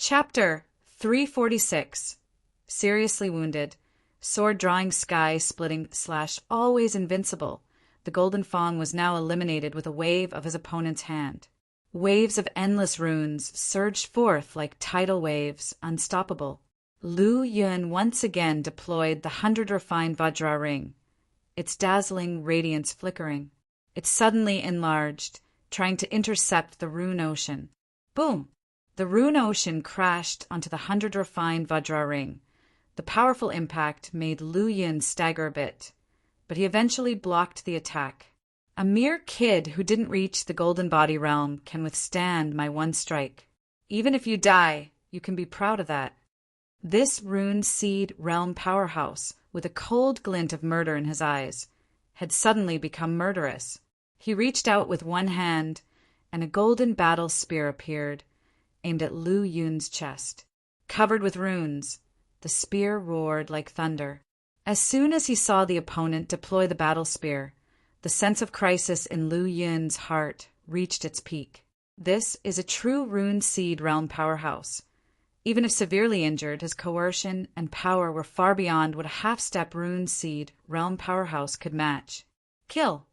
Chapter 346. Seriously wounded. Sword drawing, sky splitting / always invincible. The golden Fong was now eliminated with a wave of his opponent's hand. Waves of endless runes surged forth like tidal waves, unstoppable. Lu Yun once again deployed the 100 refined Vajra ring, its dazzling radiance flickering. It suddenly enlarged, trying to intercept the rune ocean. Boom! The rune ocean crashed onto the 100 refined Vajra ring. The powerful impact made Lu Yun stagger a bit, but he eventually blocked the attack. A mere kid who didn't reach the golden body realm can withstand my one strike. Even if you die, you can be proud of that. This rune seed realm powerhouse, with a cold glint of murder in his eyes, had suddenly become murderous. He reached out with one hand, and a golden battle spear appeared, aimed at Lu Yun's chest. Covered with runes, the spear roared like thunder. As soon as he saw the opponent deploy the battle spear, the sense of crisis in Lu Yun's heart reached its peak. This is a true rune seed realm powerhouse. Even if severely injured, his coercion and power were far beyond what a half-step rune seed realm powerhouse could match. Kill!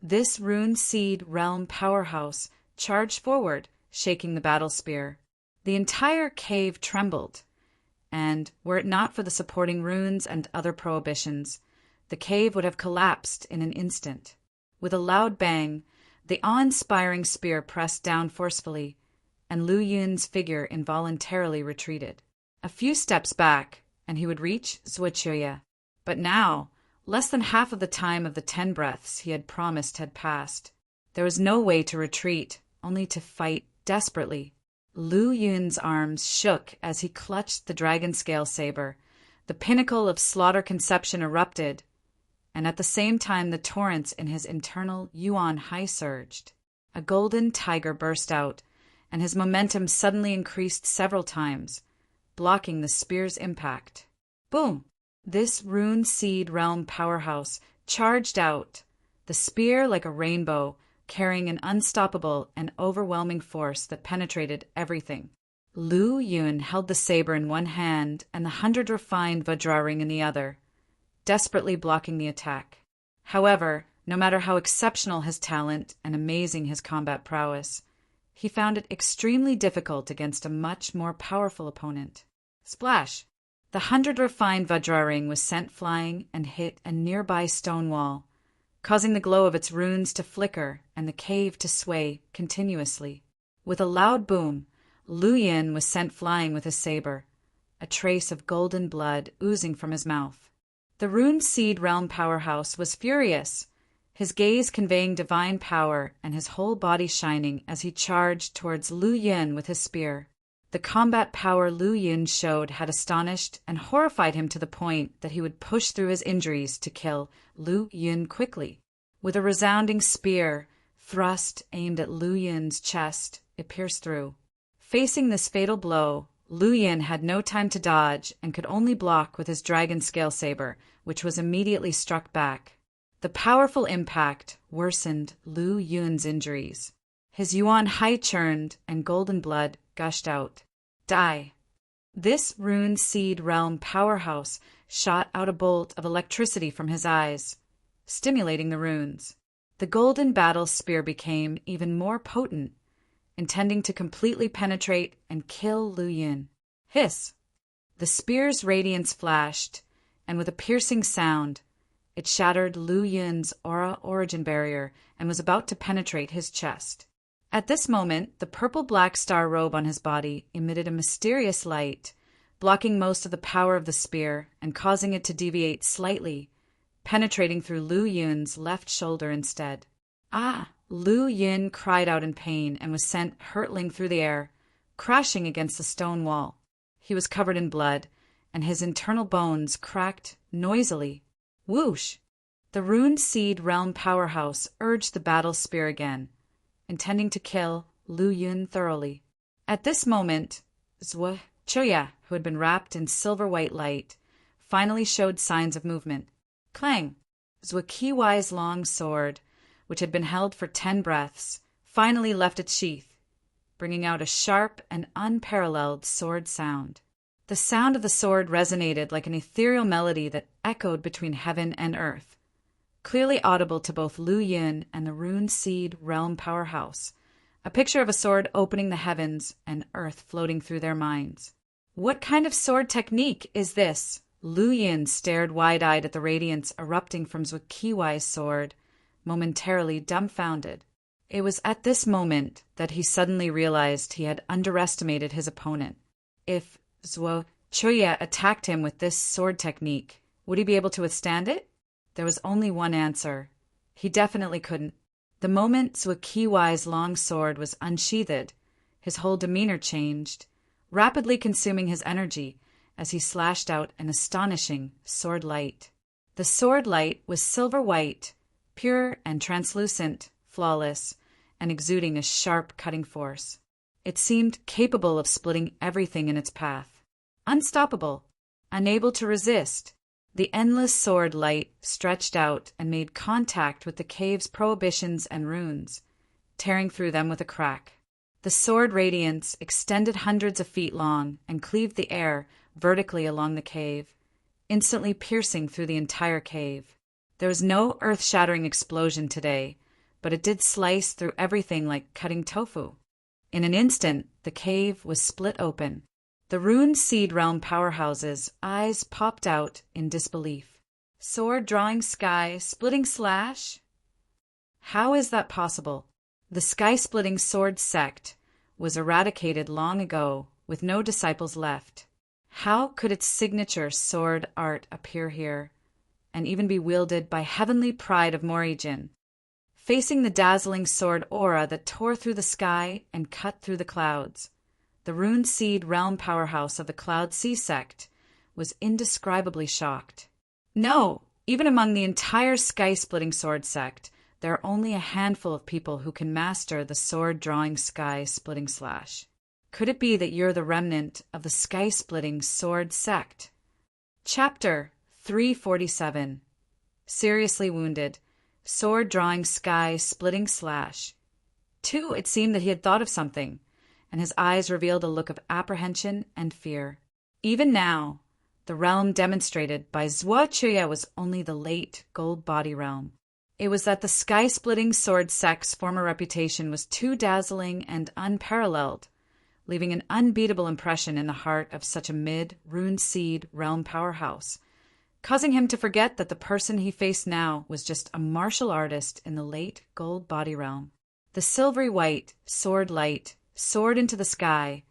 This rune seed realm powerhouse charged forward, shaking the battle spear. The entire cave trembled, and were it not for the supporting runes and other prohibitions, the cave would have collapsed in an instant. With a loud bang, the awe-inspiring spear pressed down forcefully, and Lu Yun's figure involuntarily retreated. A few steps back, and he would reach Zhuochuya. But now, less than half of the time of the 10 breaths he had promised had passed. There was no way to retreat, only to fight desperately. Lu Yun's arms shook as he clutched the dragon scale saber. The pinnacle of slaughter conception erupted, and at the same time the torrents in his internal yuan high surged. A golden tiger burst out, and his momentum suddenly increased several times, blocking the spear's impact. Boom! This rune seed realm powerhouse charged out, the spear like a rainbow, carrying an unstoppable and overwhelming force that penetrated everything. Lu Yun held the saber in one hand and the 100 refined Vajra ring in the other, desperately blocking the attack. However, no matter how exceptional his talent and amazing his combat prowess, he found it extremely difficult against a much more powerful opponent. Splash! The 100 refined Vajra ring was sent flying and hit a nearby stone wall, causing the glow of its runes to flicker and the cave to sway continuously. With a loud boom, Lu Yun was sent flying with his saber, a trace of golden blood oozing from his mouth. The rune seed realm powerhouse was furious, his gaze conveying divine power and his whole body shining as he charged towards Lu Yun with his spear. The combat power Lu Yun showed had astonished and horrified him to the point that he would push through his injuries to kill Lu Yun quickly. With a resounding spear thrust aimed at Lu Yun's chest, it pierced through. Facing this fatal blow, Lu Yun had no time to dodge and could only block with his dragon scale saber, which was immediately struck back. The powerful impact worsened Lu Yun's injuries. His yuan high churned and golden blood gushed out. Die! This rune seed realm powerhouse shot out a bolt of electricity from his eyes, stimulating the runes. The golden battle spear became even more potent, intending to completely penetrate and kill Lu Yun. Hiss! The spear's radiance flashed, and with a piercing sound, it shattered Lu Yun's aura origin barrier and was about to penetrate his chest. At this moment, the purple-black star robe on his body emitted a mysterious light, blocking most of the power of the spear and causing it to deviate slightly, penetrating through Lu Yun's left shoulder instead. Ah! Lu Yun cried out in pain and was sent hurtling through the air, crashing against the stone wall. He was covered in blood, and his internal bones cracked noisily. Whoosh! The rune seed realm powerhouse urged the battle spear again, intending to kill Lu Yun thoroughly. At this moment, Zhuochuya, who had been wrapped in silver-white light, finally showed signs of movement. Clang! Zhuochuya's long sword, which had been held for 10 breaths, finally left its sheath. bringing out a sharp and unparalleled sword sound. The sound of the sword resonated like an ethereal melody that echoed between heaven and earth, clearly audible to both Lu Yun and the Rune Seed Realm Powerhouse, a picture of a sword opening the heavens and earth floating through their minds. What kind of sword technique is this? Lu Yun stared wide-eyed at the radiance erupting from Zhuo Qiwai's sword, momentarily dumbfounded. It was at this moment that he suddenly realized he had underestimated his opponent. If Zhuo Qiwai attacked him with this sword technique, would he be able to withstand it? There was only one answer. He definitely couldn't. The moment Zhuo Qiwai's long sword was unsheathed, his whole demeanor changed, rapidly consuming his energy as he slashed out an astonishing sword light. The sword light was silver white, pure and translucent, flawless, and exuding a sharp cutting force. It seemed capable of splitting everything in its path. Unstoppable, unable to resist, the endless sword light stretched out and made contact with the cave's prohibitions and runes, tearing through them with a crack. The sword radiance extended hundreds of feet long and cleaved the air vertically along the cave, instantly piercing through the entire cave. There was no earth-shattering explosion today, but it did slice through everything like cutting tofu. In an instant, the cave was split open. The Rune Seed Realm Powerhouse's eyes popped out in disbelief. Sword drawing sky, splitting slash? How is that possible? The sky-splitting sword sect was eradicated long ago, with no disciples left. How could its signature sword art appear here, and even be wielded by heavenly pride of Morijin? Facing the dazzling sword aura that tore through the sky and cut through the clouds, the Rune Seed Realm Powerhouse of the Cloud Sea Sect was indescribably shocked. No, even among the entire sky-splitting sword sect, there are only a handful of people who can master the sword-drawing sky-splitting slash. Could it be that you're the remnant of the sky-splitting sword sect? Chapter 347. Seriously Wounded. Sword-drawing sky-splitting slash. Too, it seemed that he had thought of something, and his eyes revealed a look of apprehension and fear. Even now, the realm demonstrated by Zhuo Qiwai was only the late gold body realm. It was that the sky-splitting sword sect's former reputation was too dazzling and unparalleled, leaving an unbeatable impression in the heart of such a mid-Rune Seed realm powerhouse, causing him to forget that the person he faced now was just a martial artist in the late gold body realm. The silvery white sword light soared into the sky,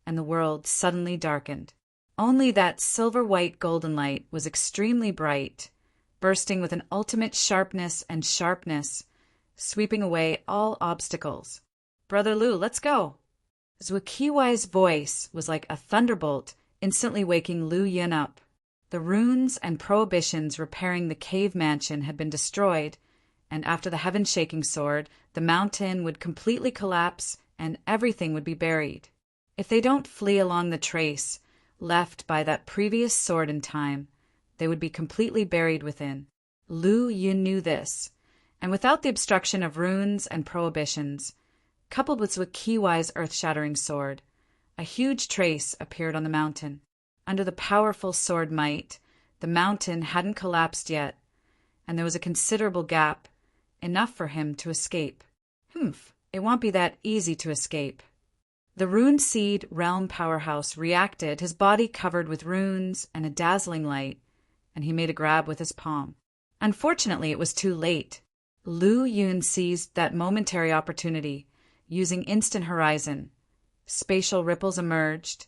and the world suddenly darkened. Only that silver-white golden light was extremely bright, bursting with an ultimate sharpness and sharpness, sweeping away all obstacles. "Brother Lu, let's go." Zhuo Qiwai's voice was like a thunderbolt, instantly waking Lu Yun up. The runes and prohibitions repairing the cave mansion had been destroyed, and after the heaven-shaking sword, the mountain would completely collapse and everything would be buried. If they don't flee along the trace left by that previous sword in time, they would be completely buried within. Lu Yun knew this, and without the obstruction of runes and prohibitions, coupled with Zhuo Qiwai's earth-shattering sword, a huge trace appeared on the mountain. Under the powerful sword might, the mountain hadn't collapsed yet, and there was a considerable gap, enough for him to escape. It won't be that easy to escape. The Rune Seed Realm Powerhouse reacted, his body covered with runes and a dazzling light, and he made a grab with his palm. Unfortunately, it was too late. Lu Yun seized that momentary opportunity, using Instant Horizon. Spatial ripples emerged,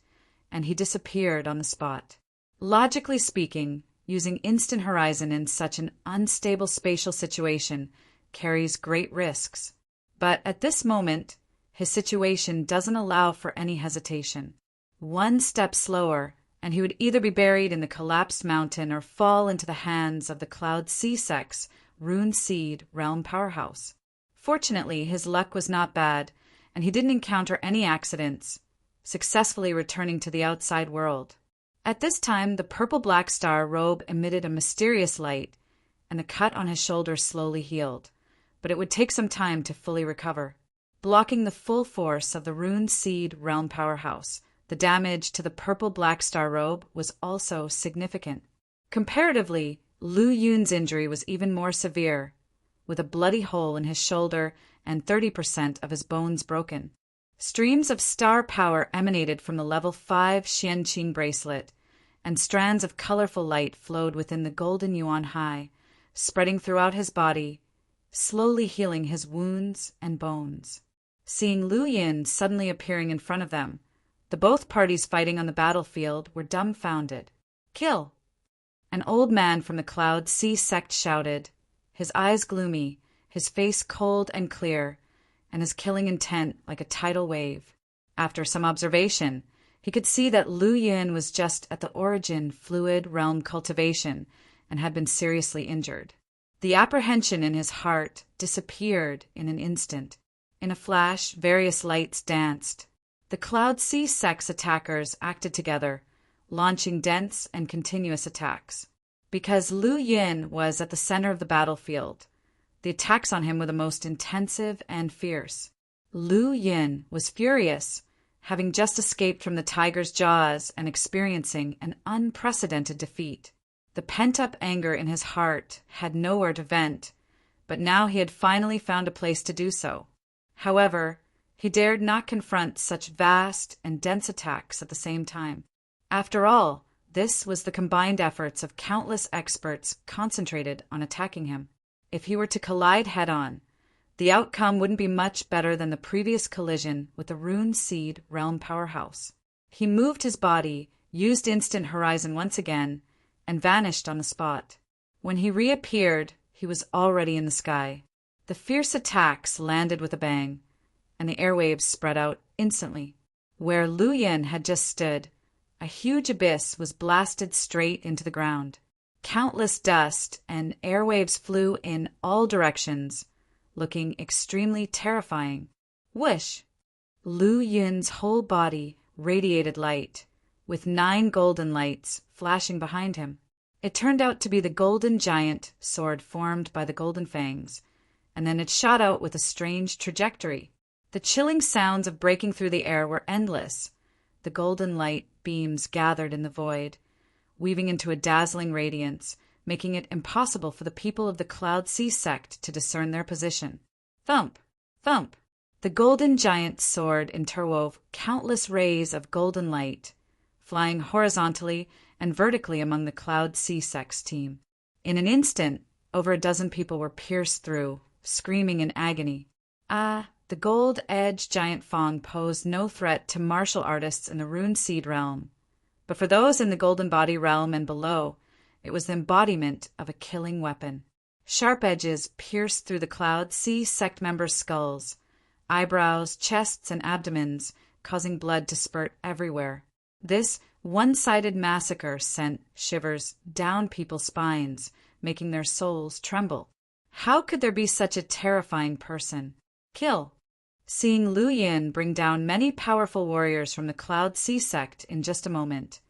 and he disappeared on the spot. Logically speaking, using Instant Horizon in such an unstable spatial situation carries great risks. But at this moment, his situation doesn't allow for any hesitation. One step slower, and he would either be buried in the collapsed mountain or fall into the hands of the Cloud Sea Sect's Rune Seed Realm Powerhouse. Fortunately, his luck was not bad, and he didn't encounter any accidents, successfully returning to the outside world. At this time, the purple-black star robe emitted a mysterious light, and the cut on his shoulder slowly healed, but it would take some time to fully recover. blocking the full force of the Rune Seed Realm Powerhouse. The damage to the purple Black Star robe was also significant. Comparatively, Lu Yun's injury was even more severe, with a bloody hole in his shoulder and 30% of his bones broken. Streams of star power emanated from the level 5 Xianqing bracelet, and strands of colorful light flowed within the golden Yuan Hai, spreading throughout his body, slowly healing his wounds and bones. Seeing Lu Yin suddenly appearing in front of them, the both parties fighting on the battlefield were dumbfounded. "Kill!" An old man from the Cloud Sea sect shouted, his eyes gloomy, his face cold and clear, and his killing intent like a tidal wave. After some observation, he could see that Lu Yin was just at the origin fluid realm cultivation and had been seriously injured. The apprehension in his heart disappeared in an instant. In a flash, various lights danced. The Cloud Sea sect's attackers acted together, launching dense and continuous attacks. Because Lu Yin was at the center of the battlefield, the attacks on him were the most intensive and fierce. Lu Yin was furious, having just escaped from the tiger's jaws and experiencing an unprecedented defeat. The pent-up anger in his heart had nowhere to vent, but now he had finally found a place to do so. However, he dared not confront such vast and dense attacks at the same time. After all, this was the combined efforts of countless experts concentrated on attacking him. If he were to collide head-on, the outcome wouldn't be much better than the previous collision with the Rune Seed Realm Powerhouse. He moved his body, used Instant Horizon once again, and vanished on the spot. When he reappeared, he was already in the sky. The fierce attacks landed with a bang, and the airwaves spread out instantly. Where Lu Yin had just stood, a huge abyss was blasted straight into the ground. Countless dust and airwaves flew in all directions, looking extremely terrifying. Whoosh! Lu Yin's whole body radiated light, with 9 golden lights flashing behind him. It turned out to be the golden giant sword formed by the golden fangs, and then it shot out with a strange trajectory. The chilling sounds of breaking through the air were endless. The golden light beams gathered in the void, weaving into a dazzling radiance, making it impossible for the people of the Cloud Sea sect to discern their position. Thump! Thump! The golden giant's sword interwove countless rays of golden light, flying horizontally and vertically among the Cloud Sea sect's team. In an instant, over a dozen people were pierced through, screaming in agony. The gold-edged giant Fong posed no threat to martial artists in the Rune Seed realm, but for those in the Golden Body realm and below, it was the embodiment of a killing weapon. Sharp edges pierced through the Cloud Sea sect members' skulls, eyebrows, chests, and abdomens, causing blood to spurt everywhere. This one-sided massacre sent shivers down people's spines, making their souls tremble. How could there be such a terrifying person? Kill! Seeing Lu Yin bring down many powerful warriors from the Cloud Sea sect in just a moment,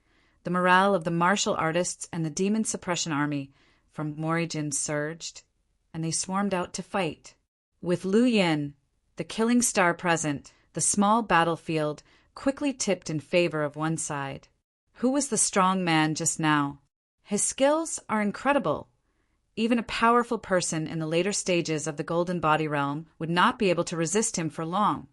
the morale of the martial artists and the demon suppression army from Morijin surged, and they swarmed out to fight. With Lu Yin, the killing star present, the small battlefield quickly tipped in favor of one side. Who was the strong man just now? His skills are incredible. Even a powerful person in the later stages of the Golden Body realm would not be able to resist him for long.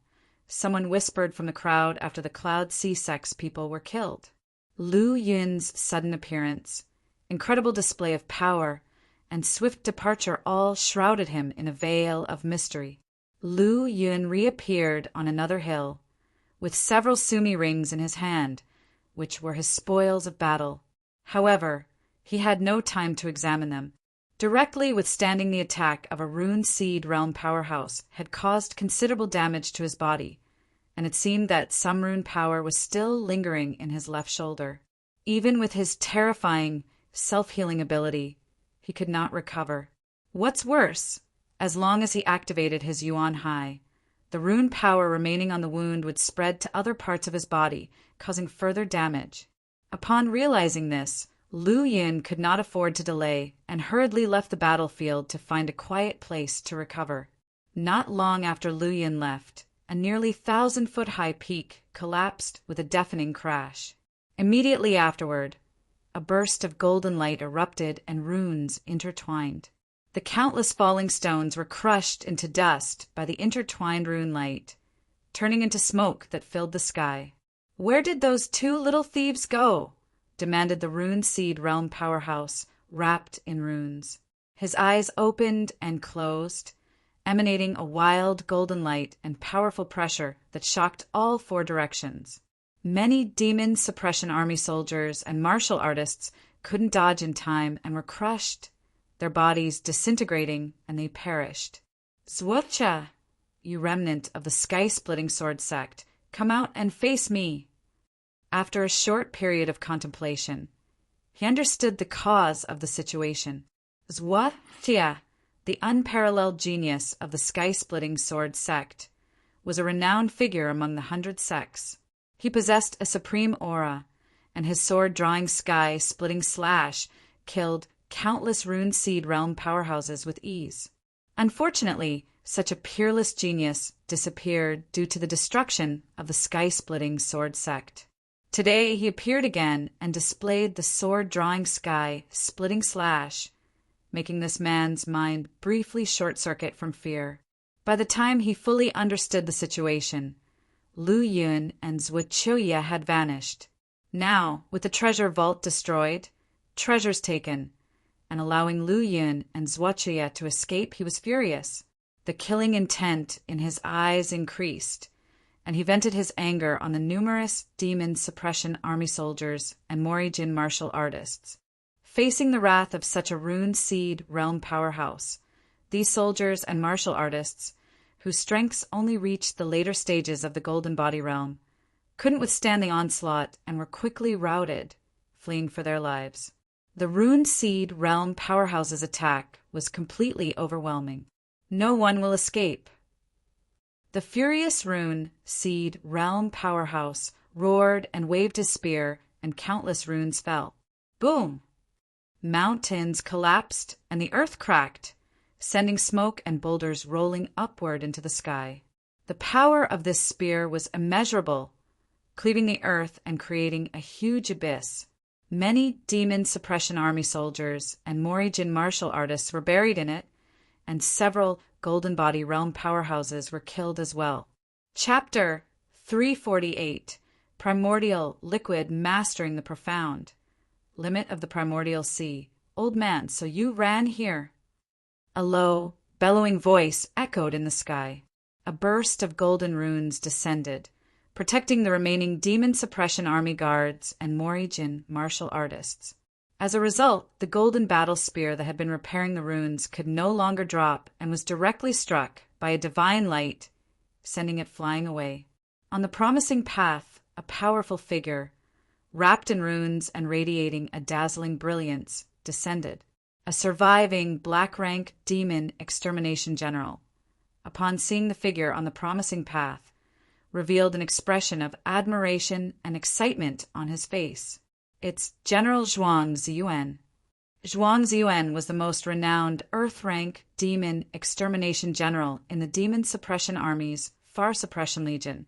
Someone whispered from the crowd after the Cloud Sea sect's people were killed. Lu Yin's sudden appearance, incredible display of power, and swift departure all shrouded him in a veil of mystery. Lu Yin reappeared on another hill, with several sumi rings in his hand, which were his spoils of battle. However, he had no time to examine them. Directly withstanding the attack of a Rune Seed realm powerhouse had caused considerable damage to his body, and it seemed that some rune power was still lingering in his left shoulder. Even with his terrifying, self-healing ability, he could not recover. What's worse, as long as he activated his Yuan Hai, the rune power remaining on the wound would spread to other parts of his body, causing further damage. Upon realizing this, Lu Yin could not afford to delay and hurriedly left the battlefield to find a quiet place to recover. Not long after Lu Yin left, a nearly 1,000-foot-high peak collapsed with a deafening crash. Immediately afterward, a burst of golden light erupted and runes intertwined. The countless falling stones were crushed into dust by the intertwined rune light, turning into smoke that filled the sky. "Where did those two little thieves go?" demanded the Rune Seed Realm powerhouse, wrapped in runes. His eyes opened and closed, emanating a wild golden light and powerful pressure that shocked all four directions. Many demon suppression army soldiers and martial artists couldn't dodge in time and were crushed, their bodies disintegrating, and they perished. "Zwotcha, you remnant of the sky-splitting sword sect, come out and face me." After a short period of contemplation, he understood the cause of the situation. Zwotcha, the unparalleled genius of the sky-splitting sword sect, was a renowned figure among the 100 sects. He possessed a supreme aura, and his sword-drawing sky-splitting slash killed countless Rune Seed Realm powerhouses with ease. Unfortunately, such a peerless genius disappeared due to the destruction of the sky-splitting sword sect. Today he appeared again and displayed the sword-drawing sky-splitting slash, making this man's mind briefly short-circuit from fear. By the time he fully understood the situation, Lu Yun and Zhuochuya had vanished. Now, with the treasure vault destroyed, treasures taken, and allowing Lu Yun and Zhuochuya to escape, he was furious. The killing intent in his eyes increased, and he vented his anger on the numerous demon suppression army soldiers and Morijin martial artists. Facing the wrath of such a Rune Seed Realm powerhouse, these soldiers and martial artists, whose strengths only reached the later stages of the Golden Body Realm, couldn't withstand the onslaught and were quickly routed, fleeing for their lives. The Rune Seed Realm powerhouse's attack was completely overwhelming. No one will escape. The furious Rune Seed Realm powerhouse roared and waved his spear, and countless runes fell. Boom! Mountains collapsed and the earth cracked, sending smoke and boulders rolling upward into the sky. The power of this spear was immeasurable, cleaving the earth and creating a huge abyss. Many demon suppression army soldiers and Morijin martial artists were buried in it, and several Golden Body Realm powerhouses were killed as well. Chapter 348, Primordial Liquid Mastering the Profound. Limit of the Primordial Sea. Old man, so you ran here. A low, bellowing voice echoed in the sky. A burst of golden runes descended, protecting the remaining demon suppression army guards and Morijin martial artists. As a result, the golden battle spear that had been repairing the runes could no longer drop and was directly struck by a divine light, sending it flying away. On the promising path, a powerful figure, wrapped in runes and radiating a dazzling brilliance, descended. A surviving black-rank demon extermination general, upon seeing the figure on the promising path, revealed an expression of admiration and excitement on his face. It's General Zhuang Ziyuan. Zhuang Ziyuan was the most renowned Earth-rank demon extermination general in the Demon Suppression Army's Far Suppression Legion,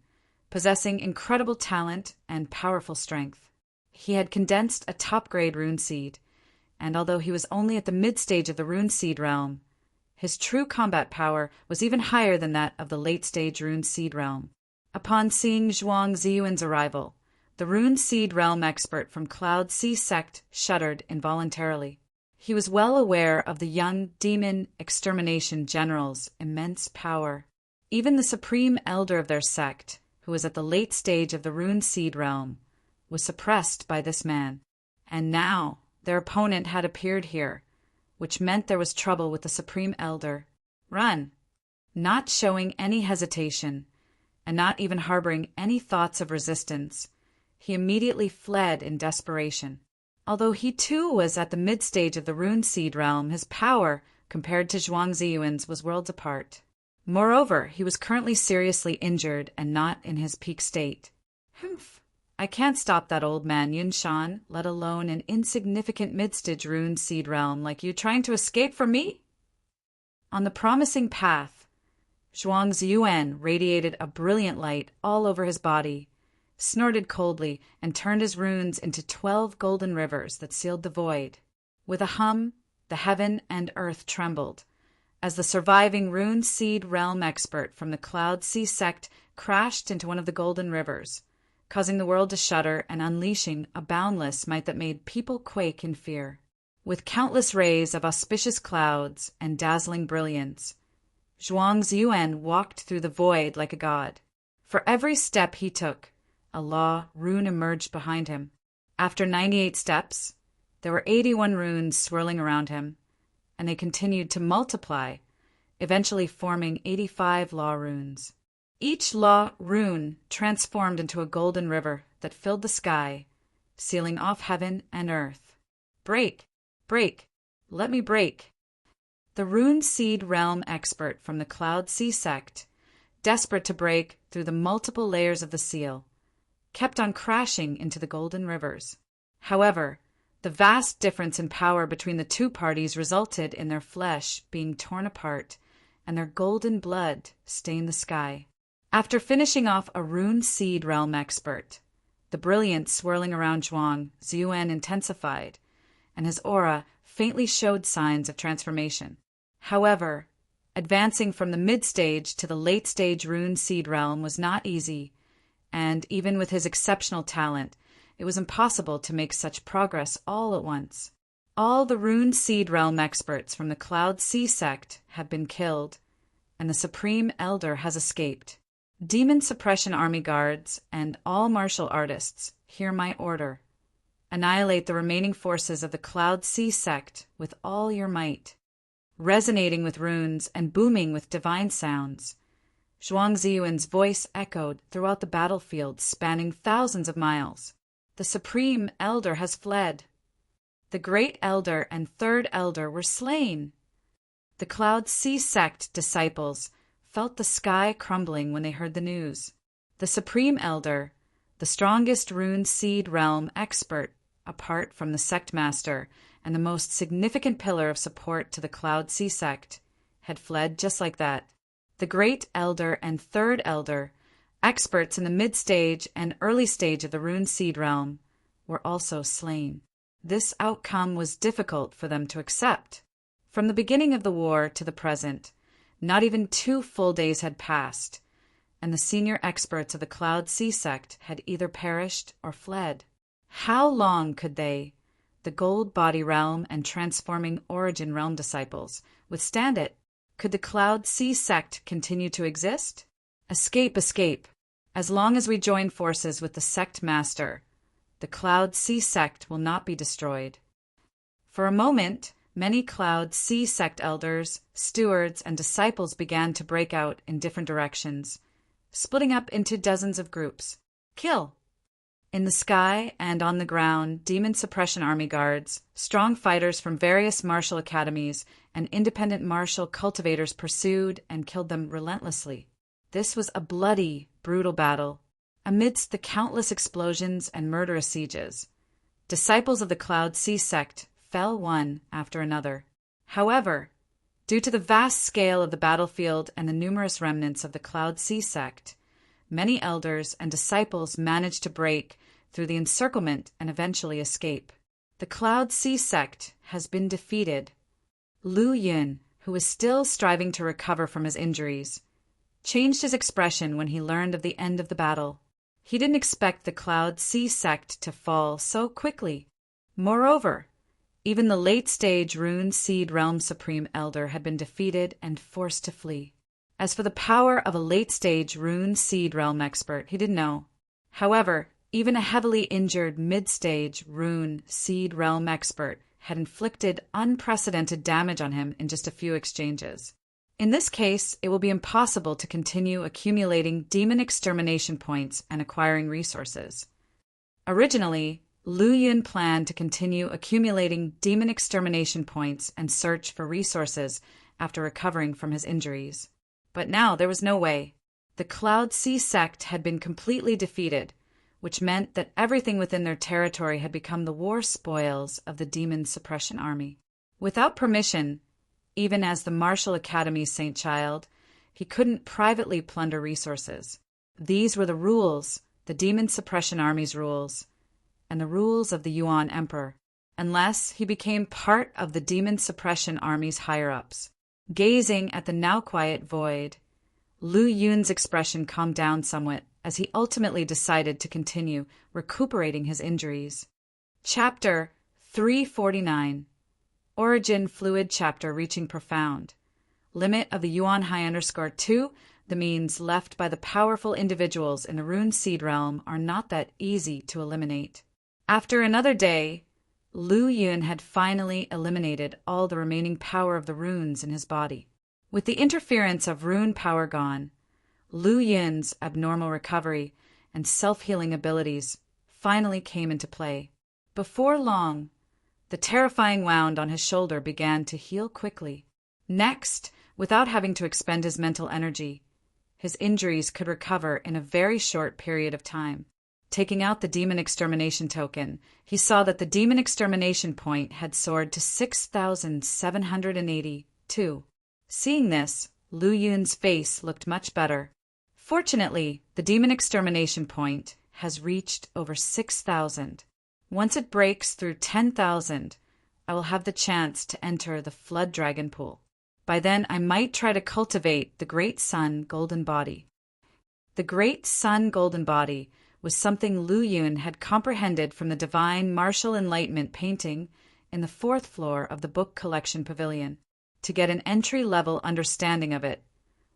possessing incredible talent and powerful strength. He had condensed a top-grade rune seed, and although he was only at the mid-stage of the Rune Seed Realm, his true combat power was even higher than that of the late-stage Rune Seed Realm. Upon seeing Zhuang Ziyuan's arrival, the Rune Seed Realm expert from Cloud Sea Sect shuddered involuntarily. He was well aware of the young demon extermination general's immense power. Even the supreme elder of their sect, who was at the late stage of the Rune Seed Realm, was suppressed by this man. And now their opponent had appeared here, which meant there was trouble with the Supreme Elder. Run! Not showing any hesitation, and not even harboring any thoughts of resistance, he immediately fled in desperation. Although he too was at the mid-stage of the Rune Seed Realm, his power, compared to Zhuang Ziyuan's, was worlds apart. Moreover, he was currently seriously injured and not in his peak state. Humph! I can't stop that old man Yunshan, let alone an insignificant mid-stage Rune Seed Realm like you trying to escape from me? On the promising path, Zhuang's Yuan radiated a brilliant light all over his body, snorted coldly, and turned his runes into 12 golden rivers that sealed the void. With a hum, the heaven and earth trembled, as the surviving rune seed realm expert from the Cloud Sea sect crashed into one of the golden rivers, causing the world to shudder and unleashing a boundless might that made people quake in fear. With countless rays of auspicious clouds and dazzling brilliance, Zhuang's Yuan walked through the void like a god. For every step he took, a law rune emerged behind him. After 98 steps, there were 81 runes swirling around him, and they continued to multiply, eventually forming 85 law runes. Each law rune transformed into a golden river that filled the sky, sealing off heaven and earth. Break, break, let me break. The rune seed realm expert from the Cloud Sea sect, desperate to break through the multiple layers of the seal, kept on crashing into the golden rivers. However, the vast difference in power between the two parties resulted in their flesh being torn apart and their golden blood stained the sky. After finishing off a rune seed realm expert, the brilliance swirling around Zhuang's Yuan intensified, and his aura faintly showed signs of transformation. However, advancing from the mid-stage to the late-stage rune seed realm was not easy, and even with his exceptional talent, it was impossible to make such progress all at once. All the rune seed realm experts from the Cloud Sea sect have been killed, and the Supreme Elder has escaped. Demon Suppression Army guards and all martial artists, hear my order. Annihilate the remaining forces of the Cloud Sea sect with all your might. Resonating with runes and booming with divine sounds, Zhuang Ziyuan's voice echoed throughout the battlefield spanning thousands of miles. The Supreme Elder has fled. The Great Elder and Third Elder were slain. The Cloud Sea sect disciples felt the sky crumbling when they heard the news. The Supreme Elder, the strongest rune seed realm expert apart from the sect master and the most significant pillar of support to the Cloud Sea sect, had fled just like that. The Great Elder and Third Elder, experts in the mid-stage and early stage of the rune seed realm, were also slain. This outcome was difficult for them to accept. From the beginning of the war to the present, not even 2 full days had passed, and the senior experts of the Cloud Sea sect had either perished or fled. How long could they, the Gold Body Realm and Transforming Origin Realm disciples, withstand it? Could the Cloud Sea sect continue to exist? Escape, escape. As long as we join forces with the sect master, the Cloud Sea sect will not be destroyed. For a moment, many Cloud Sea sect elders, stewards, and disciples began to break out in different directions, splitting up into dozens of groups. Kill! In the sky and on the ground, Demon Suppression Army guards, strong fighters from various martial academies, and independent martial cultivators pursued and killed them relentlessly. This was a bloody, brutal battle. Amidst the countless explosions and murderous sieges, disciples of the Cloud Sea sect fell one after another. However, due to the vast scale of the battlefield and the numerous remnants of the Cloud Sea sect, many elders and disciples managed to break through the encirclement and eventually escape. The Cloud Sea sect has been defeated. Lu Yun, who is still striving to recover from his injuries, changed his expression when he learned of the end of the battle. He didn't expect the Cloud Sea sect to fall so quickly. Moreover, even the late-stage Rune Seed Realm Supreme Elder had been defeated and forced to flee. As for the power of a late-stage Rune Seed Realm expert, he didn't know. However, even a heavily injured mid-stage Rune Seed Realm expert had inflicted unprecedented damage on him in just a few exchanges. In this case, it will be impossible to continue accumulating demon extermination points and acquiring resources. Originally, Lu Yun planned to continue accumulating demon extermination points and search for resources after recovering from his injuries. But now there was no way. The Cloud Sea sect had been completely defeated, which meant that everything within their territory had become the war spoils of the Demon Suppression Army. Without permission, even as the Martial Academy's Saint Child, he couldn't privately plunder resources. These were the rules, the Demon Suppression Army's rules, and the rules of the Yuan Emperor, unless he became part of the Demon Suppression Army's higher-ups. Gazing at the now quiet void, Lu Yun's expression calmed down somewhat as he ultimately decided to continue recuperating his injuries. Chapter 349. Origin Fluid Chapter Reaching Profound. Limit of the Yuan High _2. The means left by the powerful individuals in the Rune Seed Realm are not that easy to eliminate. After another day, Lu Yun had finally eliminated all the remaining power of the runes in his body. With the interference of rune power gone, Lu Yun's abnormal recovery and self-healing abilities finally came into play. Before long, the terrifying wound on his shoulder began to heal quickly. Next, without having to expend his mental energy, his injuries could recover in a very short period of time. Taking out the Demon Extermination token, he saw that the Demon Extermination point had soared to 6,782. Seeing this, Lu Yun's face looked much better. Fortunately, the Demon Extermination point has reached over 6,000. Once it breaks through 10,000, I will have the chance to enter the Flood Dragon Pool. By then, I might try to cultivate the Great Sun Golden Body. The Great Sun Golden Body was something Lu Yun had comprehended from the Divine Martial Enlightenment painting in the 4th floor of the Book Collection Pavilion. To get an entry-level understanding of it,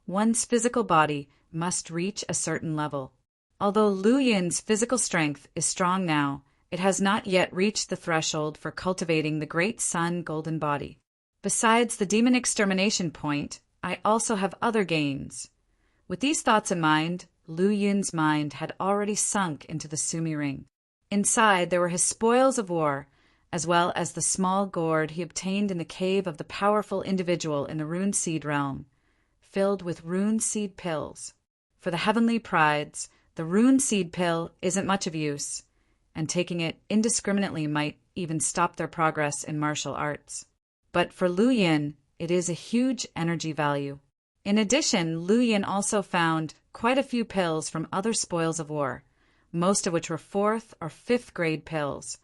one's physical body must reach a certain level. Although Lu Yun's physical strength is strong now, it has not yet reached the threshold for cultivating the Great Sun Golden Body. Besides the Demon Extermination point, I also have other gains. With these thoughts in mind, Lu Yun's mind had already sunk into the Sumi Ring. Inside there were his spoils of war, as well as the small gourd he obtained in the cave of the powerful individual in the Rune Seed Realm, filled with Rune Seed pills. For the heavenly prides, the Rune Seed pill isn't much of use, and taking it indiscriminately might even stop their progress in martial arts. But for Lu Yun, it is a huge energy value. In addition, Lu Yun also found quite a few pills from other spoils of war, most of which were 4th or 5th grade pills,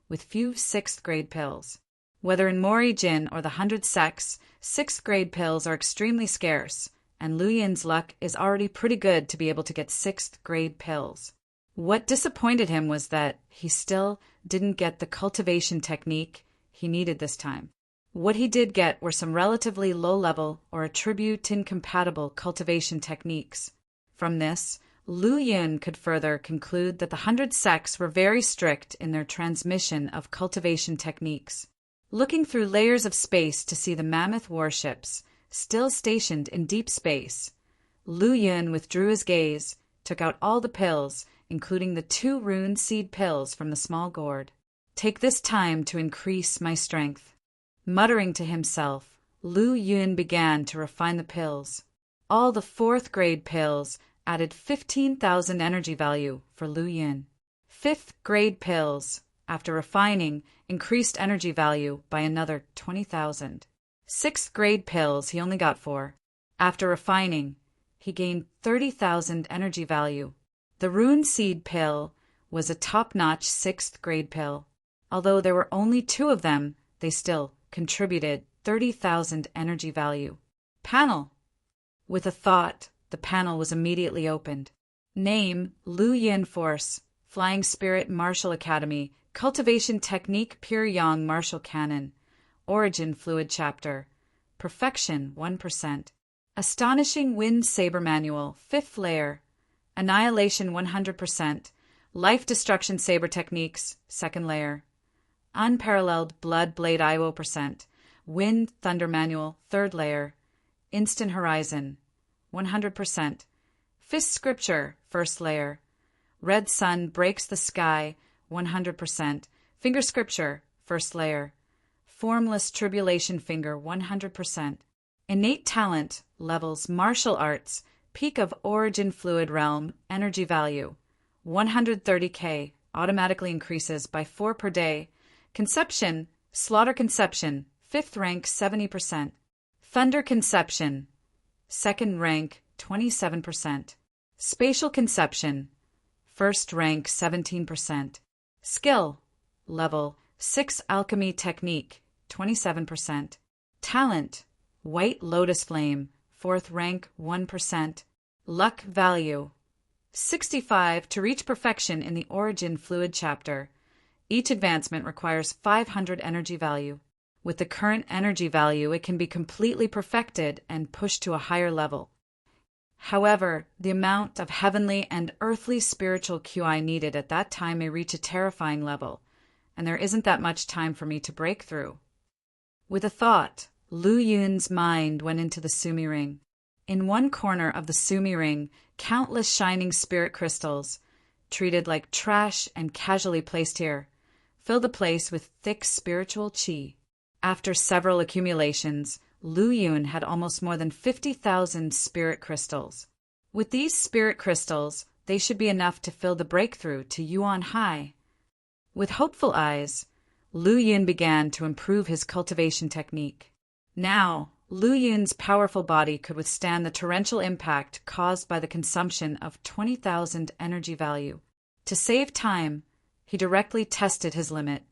with few 6th grade pills. Whether in Mori Jin or the 100 sects, 6th grade pills are extremely scarce, and Lu Yun's luck is already pretty good to be able to get 6th grade pills. What disappointed him was that he still didn't get the cultivation technique he needed this time. What he did get were some relatively low-level or attribute-incompatible cultivation techniques. From this, Lu Yun could further conclude that the 100 sects were very strict in their transmission of cultivation techniques. Looking through layers of space to see the mammoth warships still stationed in deep space, Lu Yun withdrew his gaze, took out all the pills, including the 2 rune seed pills from the small gourd. Take this time to increase my strength. Muttering to himself, Lu Yun began to refine the pills. All the 4th grade pills added 15,000 energy value for Lu Yun. 5th grade pills, after refining, increased energy value by another 20,000. 6th grade pills he only got 4. After refining, he gained 30,000 energy value. The Rune Seed pill was a top-notch 6th grade pill. Although there were only 2 of them, they still contributed 30,000 energy value. Panel. With a thought, the panel was immediately opened. Name, Lu Yun Force, Flying Spirit Martial Academy, Cultivation Technique Pure Yang Martial Cannon, Origin Fluid Chapter, Perfection 1%, Astonishing Wind Saber Manual, 5th layer, Annihilation 100%, Life Destruction Saber Techniques, 2nd layer, Unparalleled Blood Blade IO %, Wind Thunder Manual, 3rd layer, Instant Horizon, 100%, Fist Scripture, 1st layer, Red Sun Breaks the Sky, 100%, Finger Scripture, 1st layer, Formless Tribulation Finger, 100%, Innate Talent, levels Martial Arts, Peak of Origin Fluid Realm, Energy Value, 130k, automatically increases by 4 per day, Conception, Slaughter Conception, 5th rank 70%. Thunder Conception, second rank 27%. Spatial conception, first rank 17%. Skill level 6 alchemy technique 27%. Talent white lotus flame, fourth rank 1%. Luck value 65 to reach perfection in the origin fluid chapter. Each advancement requires 500 energy value. With the current energy value, it can be completely perfected and pushed to a higher level. However, the amount of heavenly and earthly spiritual QI needed at that time may reach a terrifying level, and there isn't that much time for me to break through. With a thought, Lu Yun's mind went into the Sumi ring. In one corner of the Sumi ring, countless shining spirit crystals, treated like trash and casually placed here, filled the place with thick spiritual qi. After several accumulations, Lu Yun had almost more than 50,000 spirit crystals. With these spirit crystals, they should be enough to fill the breakthrough to Yuan Hai. With hopeful eyes, Lu Yun began to improve his cultivation technique. Now, Lu Yun's powerful body could withstand the torrential impact caused by the consumption of 20,000 energy value. To save time, he directly tested his limit.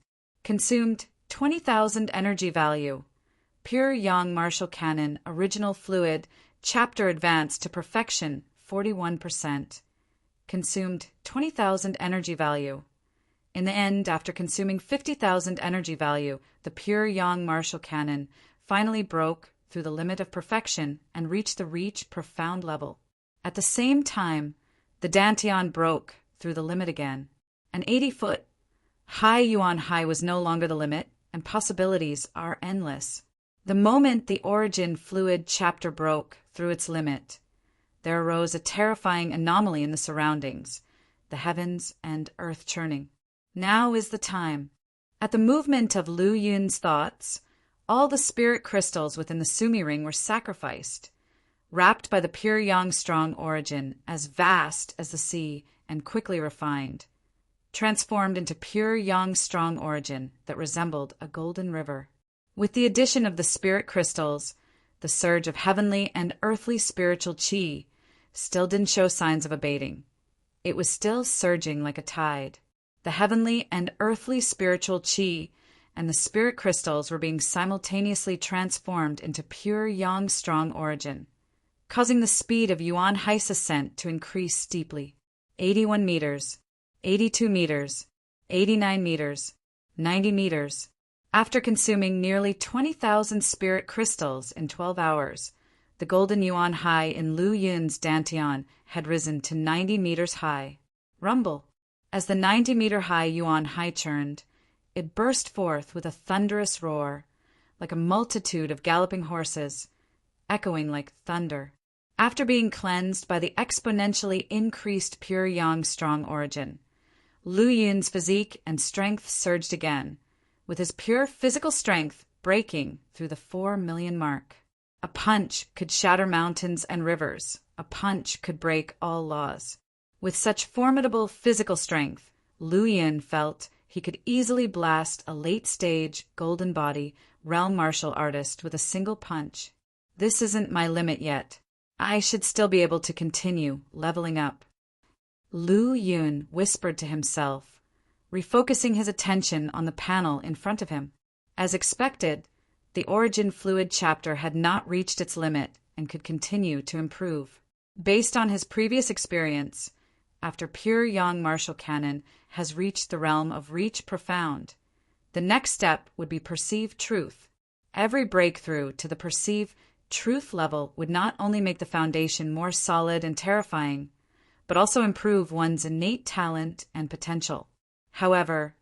Consumed 20,000 energy value. Pure Yang Martial Cannon, original fluid, chapter advanced to perfection, 41%. Consumed 20,000 energy value. In the end, after consuming 50,000 energy value, the pure Yang Martial Cannon finally broke through the limit of perfection and reached the reach profound level. At the same time, the Dantian broke through the limit again. An 80-foot high Yuan Hai was no longer the limit, and possibilities are endless. The moment the origin fluid chapter broke through its limit, there arose a terrifying anomaly in the surroundings, the heavens and earth churning. Now is the time. At the movement of Lu Yun's thoughts, all the spirit crystals within the Sumi ring were sacrificed, wrapped by the pure Yang strong origin, as vast as the sea and quickly refined, transformed into pure Yang strong origin that resembled a golden river. With the addition of the spirit crystals, the surge of heavenly and earthly spiritual qi still didn't show signs of abating. It was still surging like a tide. The heavenly and earthly spiritual qi and the spirit crystals were being simultaneously transformed into pure Yang strong origin, causing the speed of Yuan Hai's ascent to increase steeply. 81 meters, 82 meters, 89 meters, 90 meters. After consuming nearly 20,000 spirit crystals in 12 hours, the golden Yuan Hai in Lu Yun's Dantian had risen to 90 meters high. Rumble. As the 90-meter high Yuan Hai churned, it burst forth with a thunderous roar, like a multitude of galloping horses, echoing like thunder. After being cleansed by the exponentially increased pure Yang strong origin, Lu Yun's physique and strength surged again, with his pure physical strength breaking through the 4 million mark. A punch could shatter mountains and rivers. A punch could break all laws. With such formidable physical strength, Lu Yun felt he could easily blast a late-stage, golden body, realm martial artist with a single punch. This isn't my limit yet. I should still be able to continue leveling up. Lu Yun whispered to himself, refocusing his attention on the panel in front of him. As expected, the origin fluid chapter had not reached its limit and could continue to improve. Based on his previous experience, after pure Yang martial cannon has reached the realm of reach profound, the next step would be perceived truth. Every breakthrough to the perceived truth level would not only make the foundation more solid and terrifying, but also improve one's innate talent and potential. However,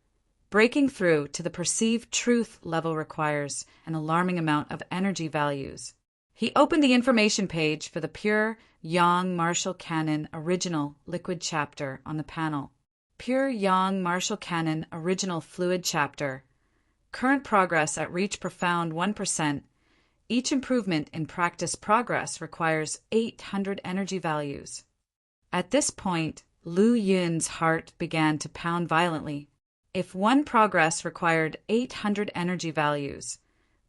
breaking through to the perceived truth level requires an alarming amount of energy values. He opened the information page for the pure Yang martial cannon original liquid chapter on the panel. Pure Yang martial cannon original fluid chapter. Current progress at reach profound 1%. Each improvement in practice progress requires 800 energy values. At this point, Lu Yun's heart began to pound violently. If one progress required 800 energy values,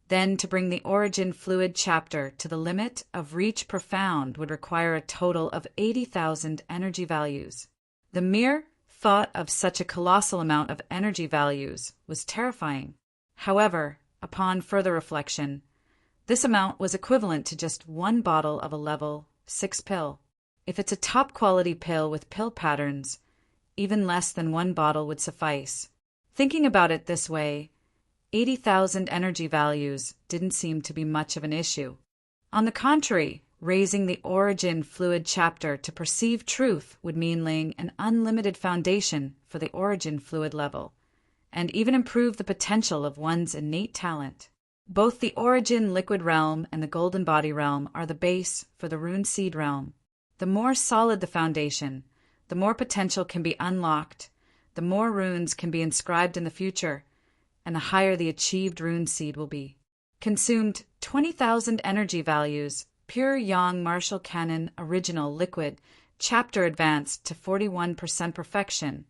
Then to bring the origin fluid chapter to the limit of reach profound would require a total of 80,000 energy values. The mere thought of such a colossal amount of energy values was terrifying. However, upon further reflection, this amount was equivalent to just one bottle of a level 6 pill. If it's a top-quality pill with pill patterns, even less than one bottle would suffice. Thinking about it this way, 80,000 energy values didn't seem to be much of an issue. On the contrary, raising the origin fluid chapter to perceive truth would mean laying an unlimited foundation for the origin fluid level, and even improve the potential of one's innate talent. Both the origin liquid realm and the golden body realm are the base for the rune seed realm. The more solid the foundation, the more potential can be unlocked, the more runes can be inscribed in the future, and the higher the achieved rune seed will be. Consumed 20,000 energy values, pure yang martial canon original liquid, chapter advanced to 41% perfection.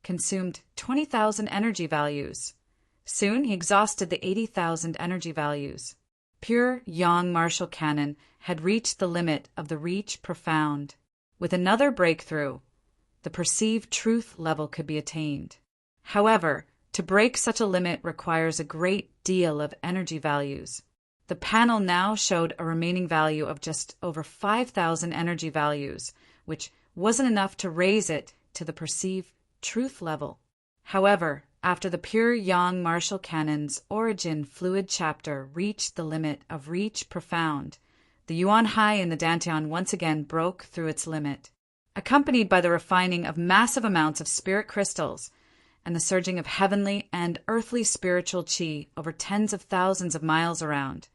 Consumed 20,000 energy values. Soon he exhausted the 80,000 energy values. Pure yang martial canon had reached the limit of the reach profound. With another breakthrough, the perceived truth level could be attained. However, to break such a limit requires a great deal of energy values. The panel now showed a remaining value of just over 5,000 energy values, which wasn't enough to raise it to the perceived truth level. However, after the pure yang martial canon's origin fluid chapter reached the limit of reach profound, the Yuan Hai in the Dantian once again broke through its limit. Accompanied by the refining of massive amounts of spirit crystals and the surging of heavenly and earthly spiritual qi over tens of thousands of miles around,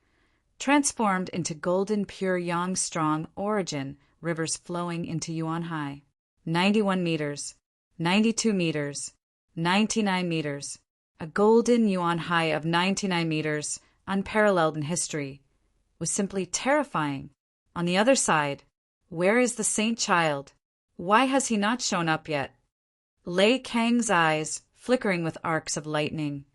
transformed into golden pure yang strong origin rivers flowing into Yuan Hai. 91 meters, 92 meters, 99 meters. A golden Yuan Hai of 99 meters, unparalleled in history, was simply terrifying. On the other side, where is the saint child? Why has he not shown up yet? Lei Kang's eyes, flickering with arcs of lightning,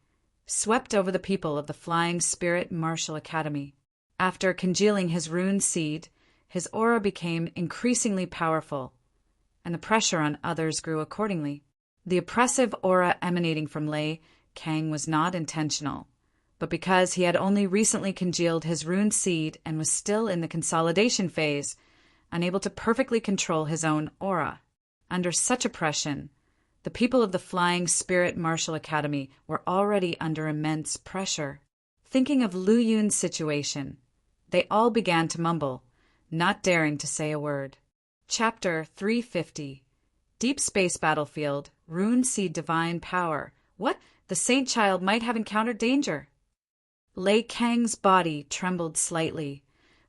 swept over the people of the Flying Spirit Martial Academy. After congealing his rune seed, his aura became increasingly powerful, and the pressure on others grew accordingly. The oppressive aura emanating from Lei Kang was not intentional, but because he had only recently congealed his rune seed and was still in the consolidation phase, unable to perfectly control his own aura. Under such oppression, the people of the Flying Spirit Martial Academy were already under immense pressure. Thinking of Lu Yun's situation, they all began to mumble, not daring to say a word. Chapter 350. Deep Space Battlefield, Rune Seed Divine Power. What? The Saint Child might have encountered danger. Lei Kang's body trembled slightly,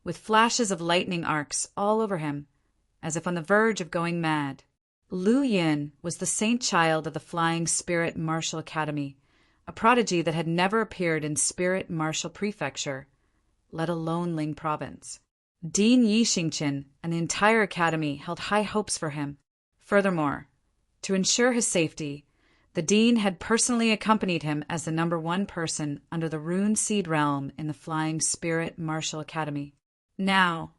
with flashes of lightning arcs all over him, as if on the verge of going mad. Lu Yin was the Saint Child of the Flying Spirit Martial Academy, a prodigy that had never appeared in Spirit Martial Prefecture, let alone Ling Province. Dean Yixingqian and the entire academy held high hopes for him. Furthermore, to ensure his safety, the Dean had personally accompanied him as the #1 person under the Rune Seed Realm in the Flying Spirit Martial Academy. Now,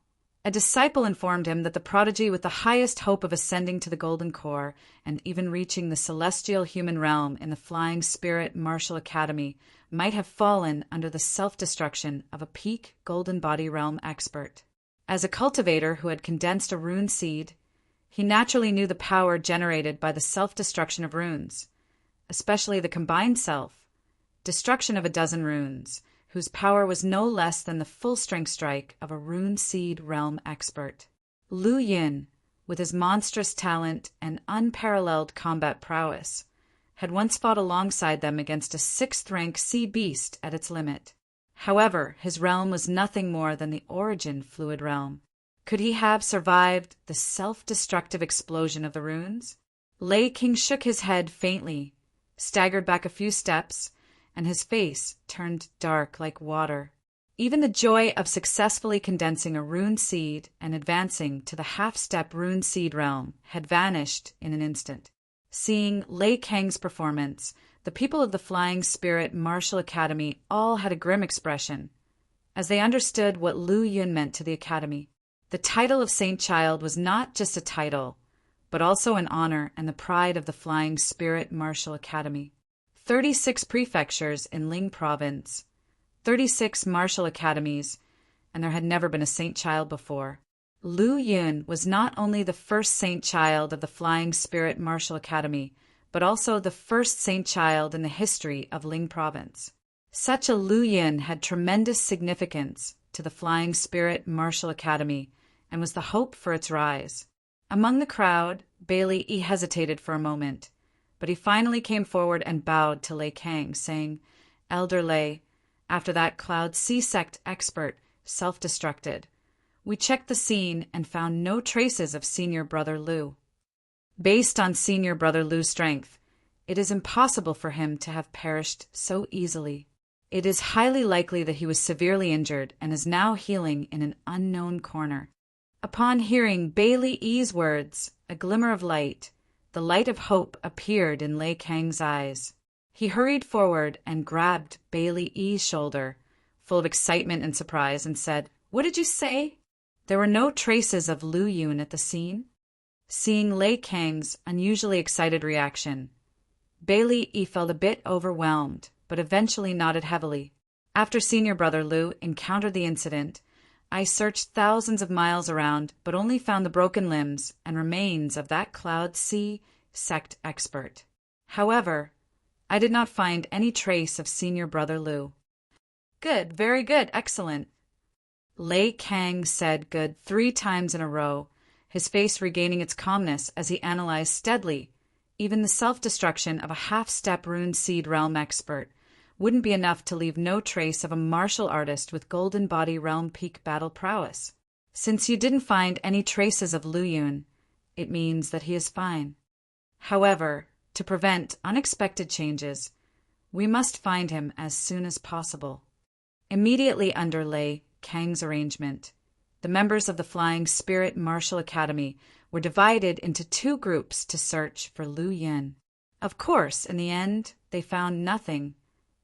a disciple informed him that the prodigy with the highest hope of ascending to the Golden Core and even reaching the celestial human realm in the Flying Spirit Martial Academy might have fallen under the self-destruction of a peak Golden Body Realm expert. As a cultivator who had condensed a rune seed, he naturally knew the power generated by the self-destruction of runes, especially the combined self, destruction of a dozen runes, whose power was no less than the full-strength strike of a rune seed realm expert. Lu Yin, with his monstrous talent and unparalleled combat prowess, had once fought alongside them against a 6th-rank sea beast at its limit. However, his realm was nothing more than the origin fluid realm. Could he have survived the self-destructive explosion of the runes? Lei King shook his head faintly, staggered back a few steps, and his face turned dark like water. Even the joy of successfully condensing a rune seed and advancing to the half-step rune seed realm had vanished in an instant. Seeing Lei Kang's performance, The people of the Flying Spirit Martial Academy all had a grim expression, as they understood what Lu Yun meant to the academy. The title of Saint Child was not just a title, but also an honor and the pride of the Flying Spirit Martial Academy. 36 prefectures in Ling Province, 36 martial academies, and there had never been a Saint Child before. Lu Yun was not only the first Saint Child of the Flying Spirit Martial Academy, but also the first Saint Child in the history of Ling Province. Such a Lu Yun had tremendous significance to the Flying Spirit Martial Academy and was the hope for its rise. Among the crowd, Bailey hesitated for a moment, but he finally came forward and bowed to Lei Kang, saying, "Elder Lei, after that Cloud C sect expert self-destructed, we checked the scene and found no traces of Senior Brother Lu. Based on Senior Brother Lu's strength, it is impossible for him to have perished so easily. It is highly likely that he was severely injured and is now healing in an unknown corner." Upon hearing Bailey Yi's words, a glimmer of light, the light of hope, appeared in Lei Kang's eyes. He hurried forward and grabbed Bailey Yi's shoulder, full of excitement and surprise, and said, "What did you say?" There were no traces of Lu Yun at the scene. Seeing Lei Kang's unusually excited reaction, Bailey Yi felt a bit overwhelmed, but eventually nodded heavily. "After Senior Brother Lu encountered the incident, I searched thousands of miles around, but only found the broken limbs and remains of that Cloud C sect expert. However, I did not find any trace of Senior Brother Lu." "Good, very good, excellent." Lei Kang said good 3 times in a row, his face regaining its calmness as he analyzed steadily. Even the self-destruction of a half-step rune seed realm expert wouldn't be enough to leave no trace of a martial artist with golden body realm peak battle prowess. Since you didn't find any traces of Lu Yun, it means that he is fine. However, to prevent unexpected changes, we must find him as soon as possible. Immediately under Lei Kang's arrangement, the members of the Flying Spirit Martial Academy were divided into 2 groups to search for Lu Yun. Of course, in the end, they found nothing,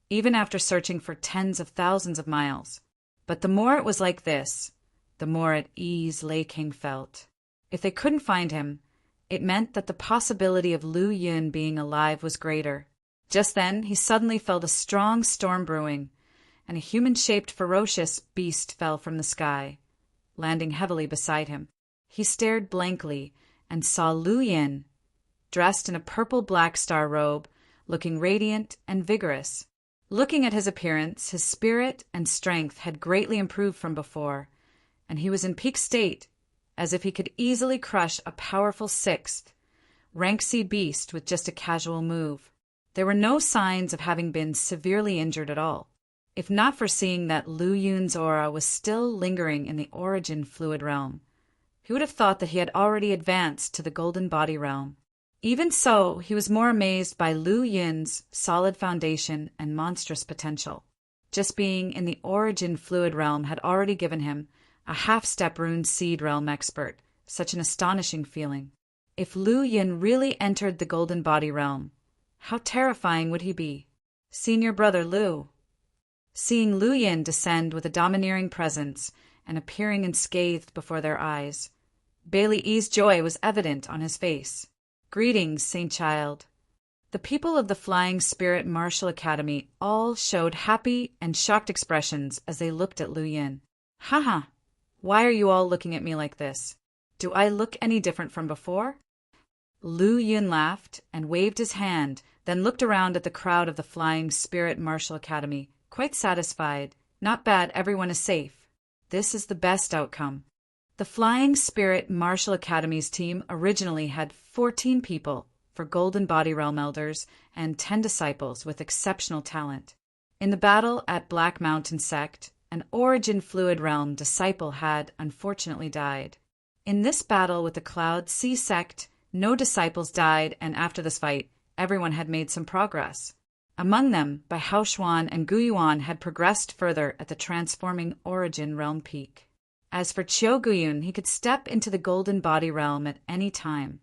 even after searching for tens of thousands of miles. But the more it was like this, the more at ease Lei Kang felt. If they couldn't find him, it meant that the possibility of Lu Yun being alive was greater. Just then, he suddenly felt a strong storm brewing, and a human-shaped ferocious beast fell from the sky, landing heavily beside him. He stared blankly and saw Lu Yun, dressed in a purple black star robe, looking radiant and vigorous. Looking at his appearance, his spirit and strength had greatly improved from before, and he was in peak state, as if he could easily crush a powerful 6th rank C beast with just a casual move. There were no signs of having been severely injured at all, if not for seeing that Lu Yun's aura was still lingering in the origin fluid realm. He would have thought that he had already advanced to the golden body realm. Even so, he was more amazed by Lu Yun's solid foundation and monstrous potential. Just being in the origin fluid realm had already given him, a half-step rune seed realm expert, such an astonishing feeling. If Lu Yun really entered the golden body realm, how terrifying would he be? Senior Brother Lu. Seeing Lu Yun descend with a domineering presence and appearing unscathed before their eyes, Bailey Yi's joy was evident on his face. "Greetings, Saint Child." The people of the Flying Spirit Martial Academy all showed happy and shocked expressions as they looked at Lu Yun. "Haha, why are you all looking at me like this? Do I look any different from before?" Lu Yun laughed and waved his hand, then looked around at the crowd of the Flying Spirit Martial Academy, quite satisfied. "Not bad, everyone is safe. This is the best outcome." The Flying Spirit Martial Academy's team originally had 14 people for Golden Body Realm Elders and 10 disciples with exceptional talent. In the battle at Black Mountain Sect, an Origin Fluid Realm disciple had unfortunately died. In this battle with the Cloud C Sect, no disciples died, and after this fight, everyone had made some progress. Among them, Bai Haoshuan and Gu Yuan had progressed further at the transforming Origin Realm peak. As for Chiu Guyun, he could step into the Golden Body Realm at any time.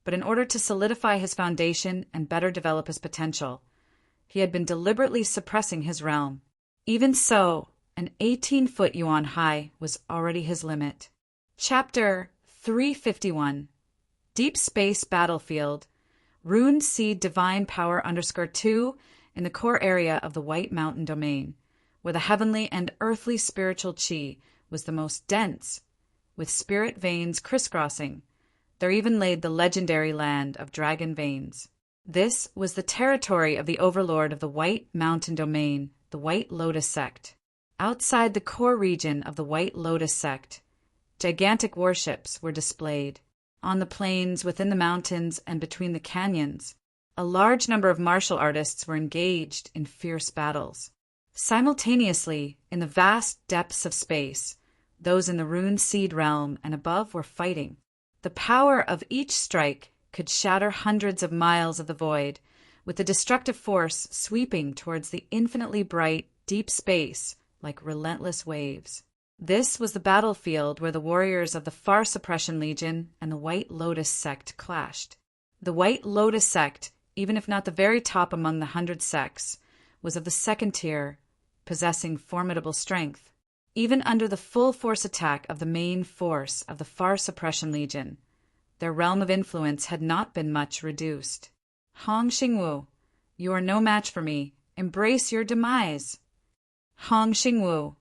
But in order to solidify his foundation and better develop his potential, He had been deliberately suppressing his realm. Even so, an 18-foot yuan high was already his limit. Chapter 351. Deep Space Battlefield. Rune Seed Divine Power _2 in the core area of the White Mountain Domain, where the heavenly and earthly spiritual chi was the most dense, with spirit veins crisscrossing. There even laid the legendary land of Dragon Veins. This was the territory of the overlord of the White Mountain Domain, the White Lotus Sect. Outside the core region of the White Lotus Sect, gigantic warships were displayed. On the plains, within the mountains, and between the canyons, a large number of martial artists were engaged in fierce battles. Simultaneously, in the vast depths of space, those in the Rune Seed realm and above were fighting. The power of each strike could shatter hundreds of miles of the void, with the destructive force sweeping towards the infinitely bright, deep space like relentless waves. This was the battlefield where the warriors of the Far Suppression Legion and the White Lotus Sect clashed. The White Lotus Sect, even if not the very top among the 100 sects, was of the second tier, possessing formidable strength. Even under the full force attack of the main force of the Far Suppression Legion, their realm of influence had not been much reduced. Hong Xingwu, you are no match for me. Embrace your demise. Hong Xingwu,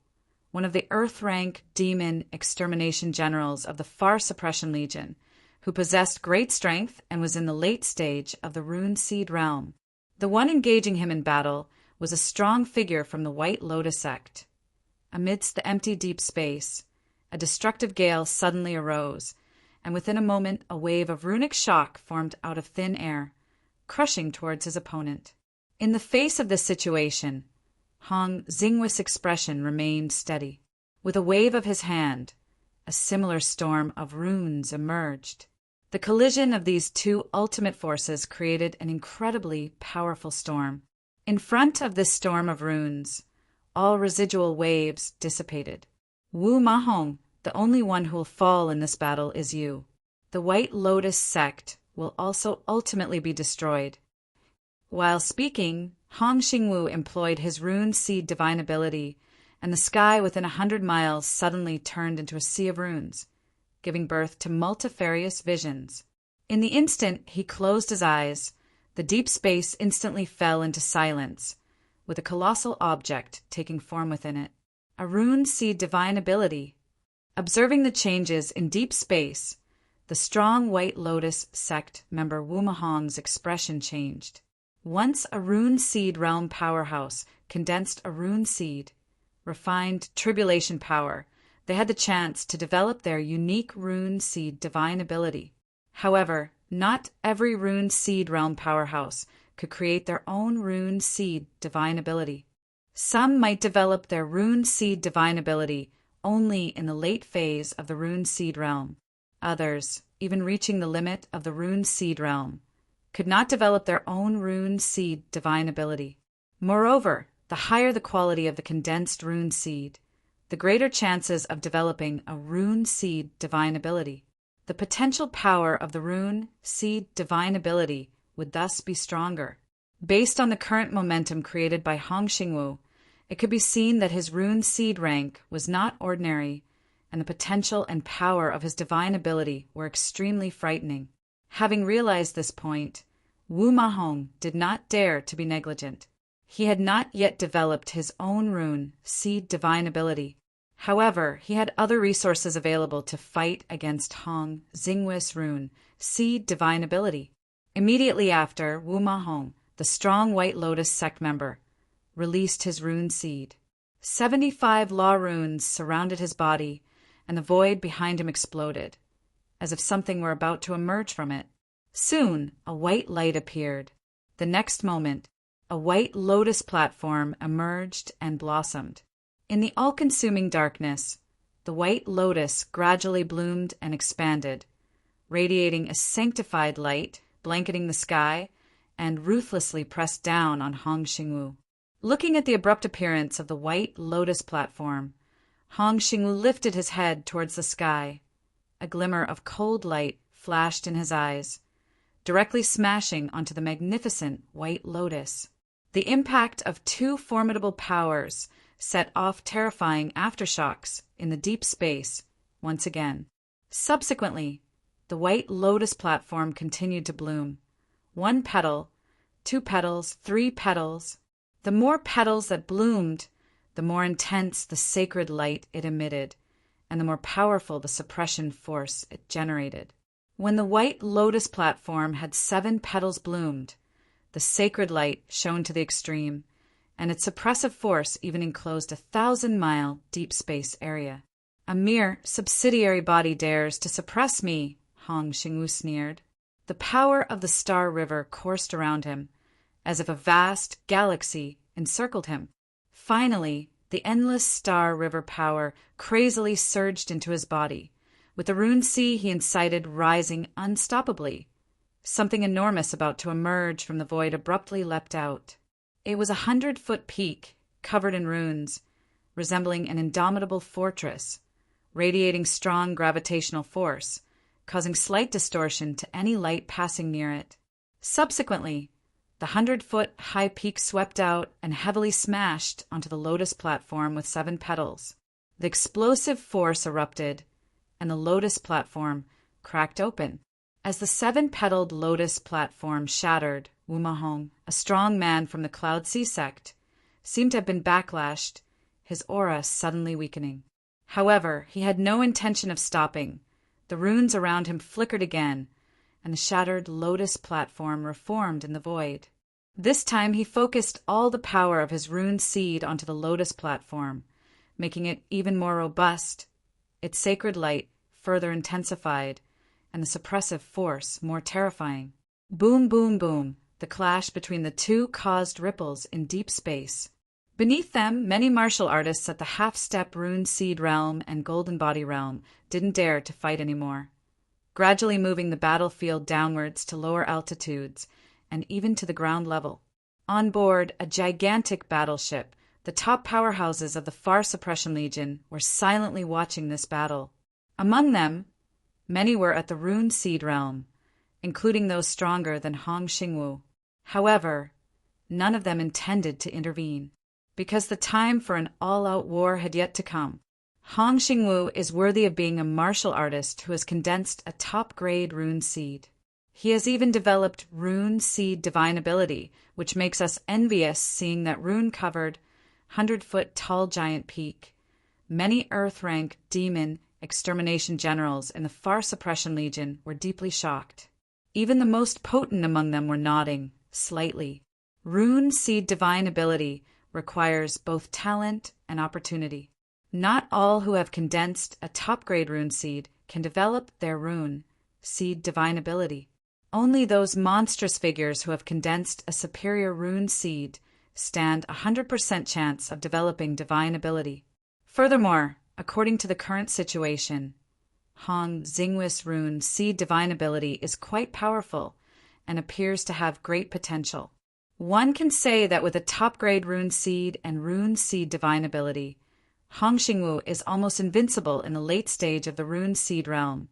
one of the Earth-rank demon extermination generals of the Far Suppression Legion, who possessed great strength and was in the late stage of the Rune Seed realm. The one engaging him in battle was a strong figure from the White Lotus Sect. Amidst the empty deep space, a destructive gale suddenly arose, and within a moment a wave of runic shock formed out of thin air, crushing towards his opponent. In the face of this situation, Hong Xingwu's expression remained steady. With a wave of his hand, a similar storm of runes emerged. The collision of these two ultimate forces created an incredibly powerful storm. In front of this storm of runes, all residual waves dissipated. Wu Mahong, the only one who will fall in this battle is you. The White Lotus Sect will also ultimately be destroyed. While speaking, Hong Xingwu employed his Rune Seed divine ability, and the sky within 100 miles suddenly turned into a sea of runes, giving birth to multifarious visions. In the instant he closed his eyes, the deep space instantly fell into silence, with a colossal object taking form within it. A Rune Seed divine ability. Observing the changes in deep space, the strong White Lotus Sect member Wu Mahong's expression changed. Once a Rune Seed realm powerhouse condensed a Rune Seed, refined tribulation power, they had the chance to develop their unique Rune Seed divine ability. However, not every Rune Seed realm powerhouse could create their own Rune Seed divine ability. Some might develop their Rune Seed divine ability only in the late phase of the Rune Seed realm. Others, even reaching the limit of the Rune Seed realm, could not develop their own Rune Seed divine ability. Moreover, the higher the quality of the condensed Rune Seed, the greater chances of developing a Rune Seed divine ability. The potential power of the Rune Seed divine ability would thus be stronger. Based on the current momentum created by Hong Xingwu, it could be seen that his Rune Seed rank was not ordinary, and the potential and power of his divine ability were extremely frightening. Having realized this point, Wu Mahong did not dare to be negligent. He had not yet developed his own Rune Seed divine ability. However, he had other resources available to fight against Hong Xingwu's Rune Seed divine ability. Immediately after, Wu Mahong, the strong White Lotus Sect member, released his Rune Seed. 75 law runes surrounded his body, and the void behind him exploded, as if something were about to emerge from it. Soon, a white light appeared. The next moment, a white lotus platform emerged and blossomed. In the all-consuming darkness, the white lotus gradually bloomed and expanded, radiating a sanctified light, blanketing the sky, and ruthlessly pressed down on Hong Xingwu. Looking at the abrupt appearance of the white lotus platform, Hong Xingwu lifted his head towards the sky. A glimmer of cold light flashed in his eyes, directly smashing onto the magnificent white lotus. The impact of two formidable powers set off terrifying aftershocks in the deep space once again. Subsequently, the White Lotus platform continued to bloom. 1 petal, 2 petals, 3 petals. The more petals that bloomed, the more intense the sacred light it emitted, and the more powerful the suppression force it generated. When the White Lotus platform had 7 petals bloomed, the sacred light shone to the extreme, and its suppressive force even enclosed a 1,000-mile deep space area. A mere subsidiary body dares to suppress me, Hong Xingwu sneered. The power of the Star River coursed around him, as if a vast galaxy encircled him. Finally, the endless Star River power crazily surged into his body. With the rune sea he incited rising unstoppably. Something enormous about to emerge from the void abruptly leapt out. It was a 100-foot peak, covered in runes, resembling an indomitable fortress, radiating strong gravitational force, causing slight distortion to any light passing near it. Subsequently, the 100-foot high peak swept out and heavily smashed onto the lotus platform with 7 petals. The explosive force erupted, and the lotus platform cracked open. As the 7-petaled lotus platform shattered, Wu Mahong, a strong man from the Cloud Sea sect, seemed to have been backlashed, his aura suddenly weakening. However, he had no intention of stopping. The runes around him flickered again, and the shattered lotus platform reformed in the void. This time he focused all the power of his rune seed onto the lotus platform, making it even more robust, its sacred light further intensified, and the suppressive force more terrifying. Boom, boom, boom, the clash between the two caused ripples in deep space. Beneath them, many martial artists at the half-step rune seed realm and golden body realm didn't dare to fight anymore, gradually moving the battlefield downwards to lower altitudes and even to the ground level. On board a gigantic battleship, the top powerhouses of the Far Suppression Legion were silently watching this battle. Among them, many were at the rune seed realm, including those stronger than Hong Xingwu. However, none of them intended to intervene, because the time for an all-out war had yet to come. Hong Xingwu is worthy of being a martial artist who has condensed a top-grade rune seed. He has even developed rune seed divine ability, which makes us envious seeing that rune-covered, 100-foot tall giant peak. Many Earth-rank demon extermination generals in the Far Suppression Legion were deeply shocked. Even the most potent among them were nodding, slightly. Rune seed divine ability requires both talent and opportunity. Not all who have condensed a top-grade rune seed can develop their rune seed divine ability. Only those monstrous figures who have condensed a superior rune seed stand a 100% chance of developing divine ability. Furthermore, according to the current situation, Hong Xingwu's rune seed divine ability is quite powerful and appears to have great potential. One can say that with a top-grade rune seed and rune seed divine ability, Hong Xingwu is almost invincible in the late stage of the rune seed realm,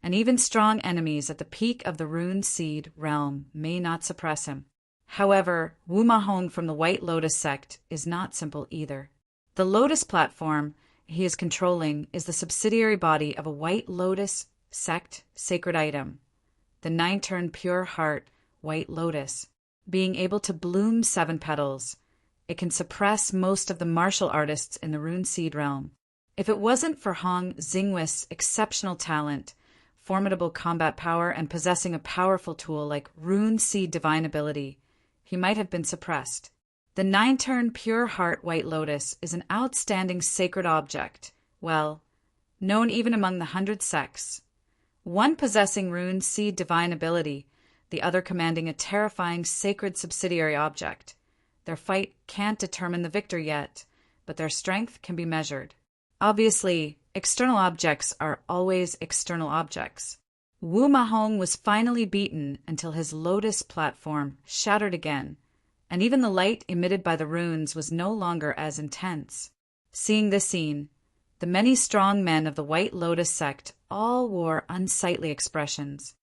and even strong enemies at the peak of the rune seed realm may not suppress him. However, Wu Mahong from the White Lotus sect is not simple either. The Lotus platform he is controlling is the subsidiary body of a White Lotus sect sacred item, the 9-turn pure heart White Lotus. Being able to bloom 7 petals, it can suppress most of the martial artists in the rune seed realm. If it wasn't for Hong Xingwu's exceptional talent, formidable combat power, and possessing a powerful tool like rune seed divine ability, he might have been suppressed. The 9-turn pure heart White Lotus is an outstanding sacred object, known even among the 100 sects. One possessing rune seed divine ability, the other commanding a terrifying sacred subsidiary object. Their fight can't determine the victor yet, but their strength can be measured. Obviously, external objects are always external objects. Wu Mahong was finally beaten until his lotus platform shattered again, and even the light emitted by the runes was no longer as intense. Seeing this scene, the many strong men of the White Lotus sect all wore unsightly expressions.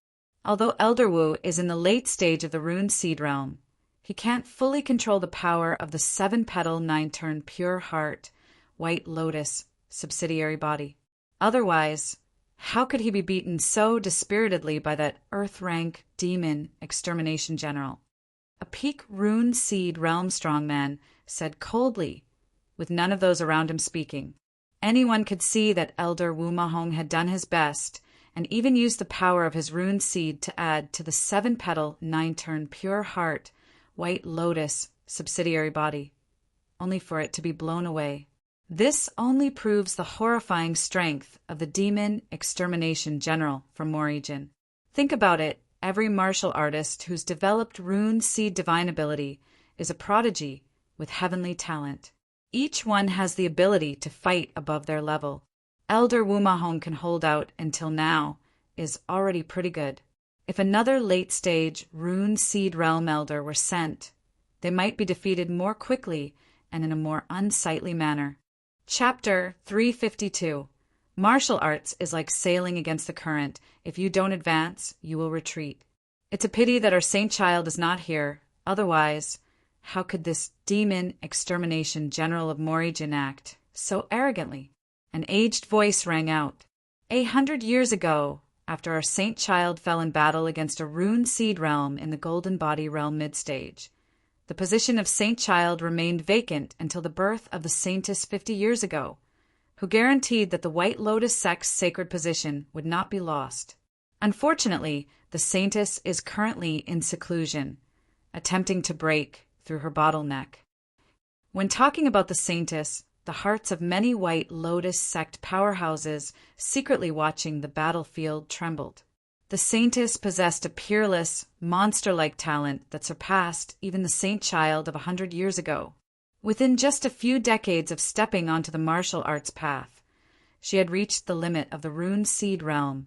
Although Elder Wu is in the late stage of the rune seed realm, He can't fully control the power of the 7-petal, 9-turn pure heart, white lotus, subsidiary body. Otherwise, how could he be beaten so dispiritedly by that earth-rank demon extermination general? A peak rune seed realm strongman said coldly, with none of those around him speaking. Anyone could see that Elder Wu Mahong had done his best and even used the power of his rune seed to add to the 7-petal, 9-turn pure heart, white lotus, subsidiary body, only for it to be blown away. This only proves the horrifying strength of the demon extermination general from Morijin. Think about it, every martial artist who's developed rune seed divine ability is a prodigy with heavenly talent. Each one has the ability to fight above their level. Elder Wu Mahong can hold out until now is already pretty good. If another late-stage rune seed realm elder were sent, they might be defeated more quickly and in a more unsightly manner. Chapter 352. Martial arts is like sailing against the current. If you don't advance, you will retreat. It's a pity that our saint child is not here. Otherwise, how could this demon extermination general of Morijin act so arrogantly? An aged voice rang out. 100 years ago, after our saint child fell in battle against a rune seed realm in the golden body realm mid-stage, the position of saint child remained vacant until the birth of the saintess 50 years ago, who guaranteed that the White Lotus sect's sacred position would not be lost. Unfortunately, the saintess is currently in seclusion, attempting to break through her bottleneck. When talking about the saintess, the hearts of many White Lotus sect powerhouses secretly watching the battlefield trembled. The saintess possessed a peerless, monster-like talent that surpassed even the saint child of 100 years ago. Within just a few decades of stepping onto the martial arts path, she had reached the limit of the rune seed realm,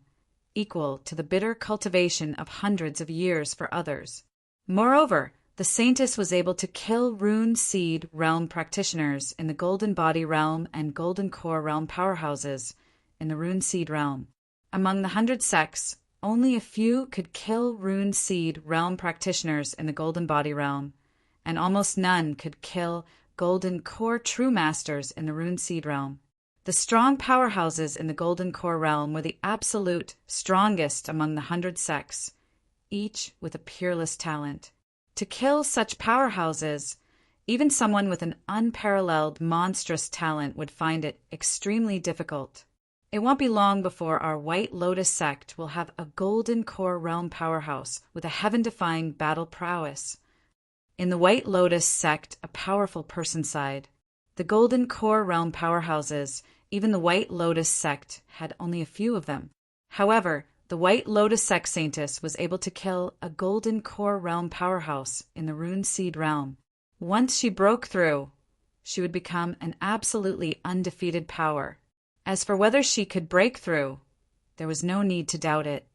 equal to the bitter cultivation of hundreds of years for others. Moreover, the saintess was able to kill rune seed realm practitioners in the golden body realm and golden core realm powerhouses in the rune seed realm. Among the 100 sects, only a few could kill rune seed realm practitioners in the golden body realm, and almost none could kill golden core true masters in the rune seed realm. The strong powerhouses in the golden core realm were the absolute strongest among the 100 sects, each with a peerless talent. To kill such powerhouses, even someone with an unparalleled, monstrous talent would find it extremely difficult. It won't be long before our White Lotus sect will have a golden core realm powerhouse with a heaven-defying battle prowess. In the White Lotus sect, a powerful person side. The golden core realm powerhouses, even the White Lotus sect, had only a few of them. However, the White Lotus sect saintess was able to kill a golden core realm powerhouse in the rune seed realm. Once she broke through, she would become an absolutely undefeated power. As for whether she could break through, there was no need to doubt it.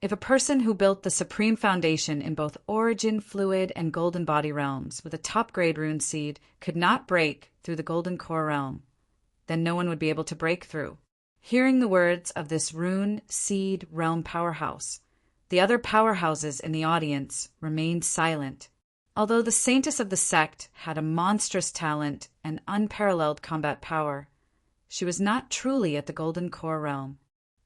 If a person who built the supreme foundation in both origin, fluid, and golden body realms with a top-grade rune seed could not break through the golden core realm, then no one would be able to break through. Hearing the words of this rune seed realm powerhouse, the other powerhouses in the audience remained silent. Although the saintess of the sect had a monstrous talent and unparalleled combat power, she was not truly at the golden core realm.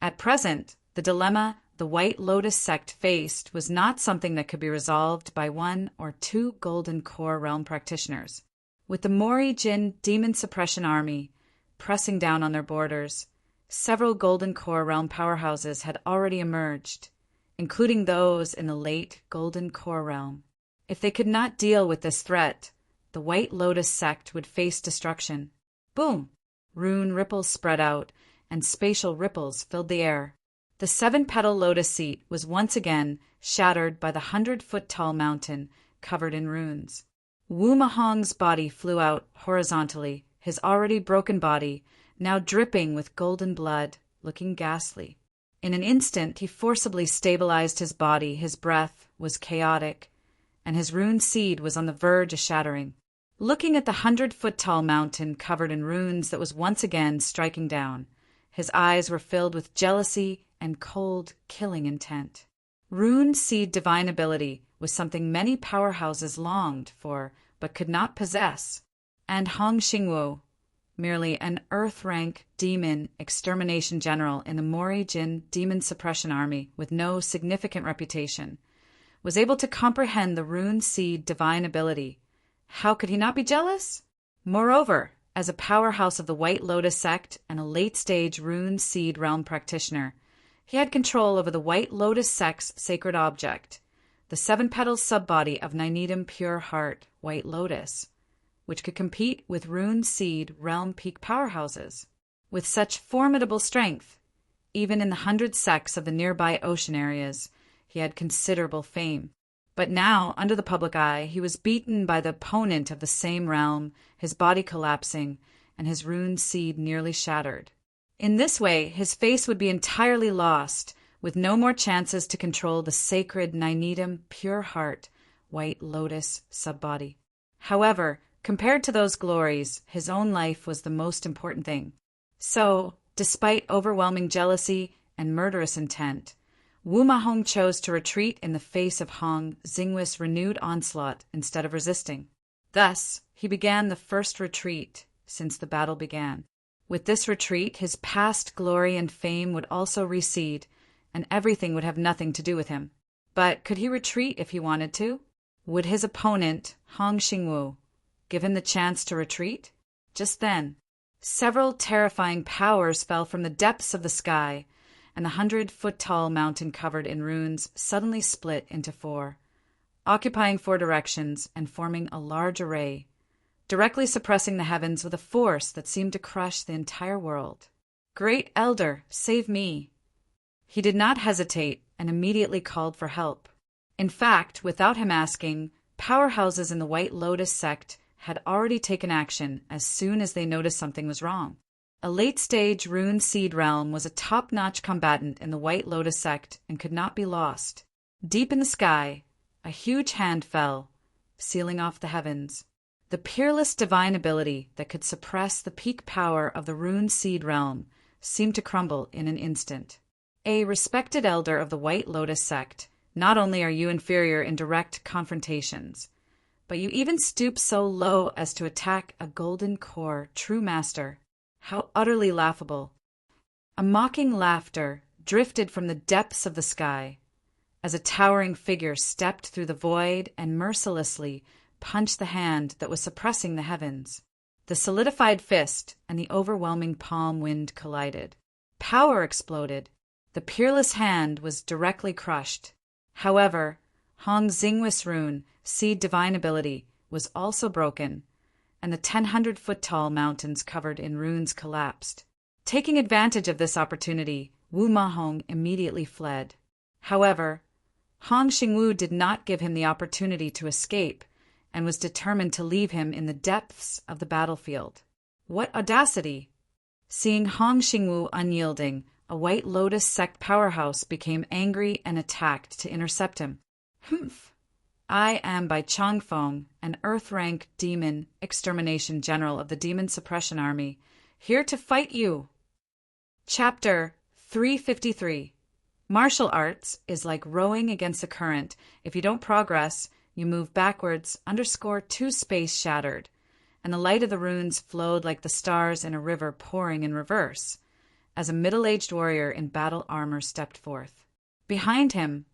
At present, the dilemma the White Lotus sect faced was not something that could be resolved by 1 or 2 golden core realm practitioners. With the Morijin demon suppression army pressing down on their borders, several golden core realm powerhouses had already emerged, including those in the late golden core realm. If they could not deal with this threat, the White Lotus sect would face destruction. Boom! Rune ripples spread out, and spatial ripples filled the air. The 7-petal lotus seat was once again shattered by the 100-foot-tall mountain covered in runes. Wu Mahong's body flew out horizontally, his already broken body now dripping with golden blood, looking ghastly. In an instant, he forcibly stabilized his body, his breath was chaotic, and his rune seed was on the verge of shattering. Looking at the 100-foot-tall mountain covered in runes that was once again striking down, his eyes were filled with jealousy and cold, killing intent. Rune seed divine ability was something many powerhouses longed for but could not possess, and Hong Xingwu, merely an Earth-rank demon extermination general in the Mori Jin demon suppression army with no significant reputation, was able to comprehend the rune seed divine ability. How could he not be jealous? Moreover, as a powerhouse of the White Lotus sect and a late-stage rune seed realm practitioner, he had control over the White Lotus sect's sacred object, the seven-petal subbody of Ninidim Pure Heart, White Lotus, which could compete with rune seed realm peak powerhouses. With such formidable strength, even in the 100 sects of the nearby ocean areas, he had considerable fame. But now, under the public eye, he was beaten by the opponent of the same realm, his body collapsing, and his rune seed nearly shattered. In this way, his face would be entirely lost, with no more chances to control the sacred Ninidim Pure Heart, White Lotus subbody. However, compared to those glories, his own life was the most important thing. So, despite overwhelming jealousy and murderous intent, Wu Mahong chose to retreat in the face of Hong Xingwu's renewed onslaught instead of resisting. Thus, he began the first retreat since the battle began. With this retreat, his past glory and fame would also recede, and everything would have nothing to do with him. But could he retreat if he wanted to? Would his opponent, Hong Xingwu, give him the chance to retreat? Just then, several terrifying powers fell from the depths of the sky, and the 100-foot-tall mountain covered in runes suddenly split into 4, occupying 4 directions and forming a large array, directly suppressing the heavens with a force that seemed to crush the entire world. "Great Elder, save me!" He did not hesitate and immediately called for help. In fact, without him asking, powerhouses in the White Lotus sect had already taken action as soon as they noticed something was wrong. A late-stage rune seed realm was a top-notch combatant in the White Lotus sect and could not be lost. Deep in the sky, a huge hand fell, sealing off the heavens. The peerless divine ability that could suppress the peak power of the rune seed realm seemed to crumble in an instant. A respected elder of the White Lotus sect, not only are you inferior in direct confrontations, but you even stoop so low as to attack a golden core true master. How utterly laughable. A mocking laughter drifted from the depths of the sky as a towering figure stepped through the void and mercilessly punched the hand that was suppressing the heavens. The solidified fist and the overwhelming palm wind collided. Power exploded. The peerless hand was directly crushed. However, Hong Xingwu's rune, seed divine ability, was also broken, and the 1,000-foot-tall mountains covered in runes collapsed. Taking advantage of this opportunity, Wu Mahong immediately fled. However, Hong Xingwu did not give him the opportunity to escape and was determined to leave him in the depths of the battlefield. What audacity! Seeing Hong Xingwu unyielding, a White Lotus sect powerhouse became angry and attacked to intercept him. "Humph! I am by Chongfeng, an Earth-rank demon extermination general of the Demon Suppression Army, here to fight you." Chapter 353. Martial arts is like rowing against a current. If you don't progress, you move backwards, _2 space shattered, and the light of the runes flowed like the stars in a river pouring in reverse, as a middle-aged warrior in battle armor stepped forth. Behind him,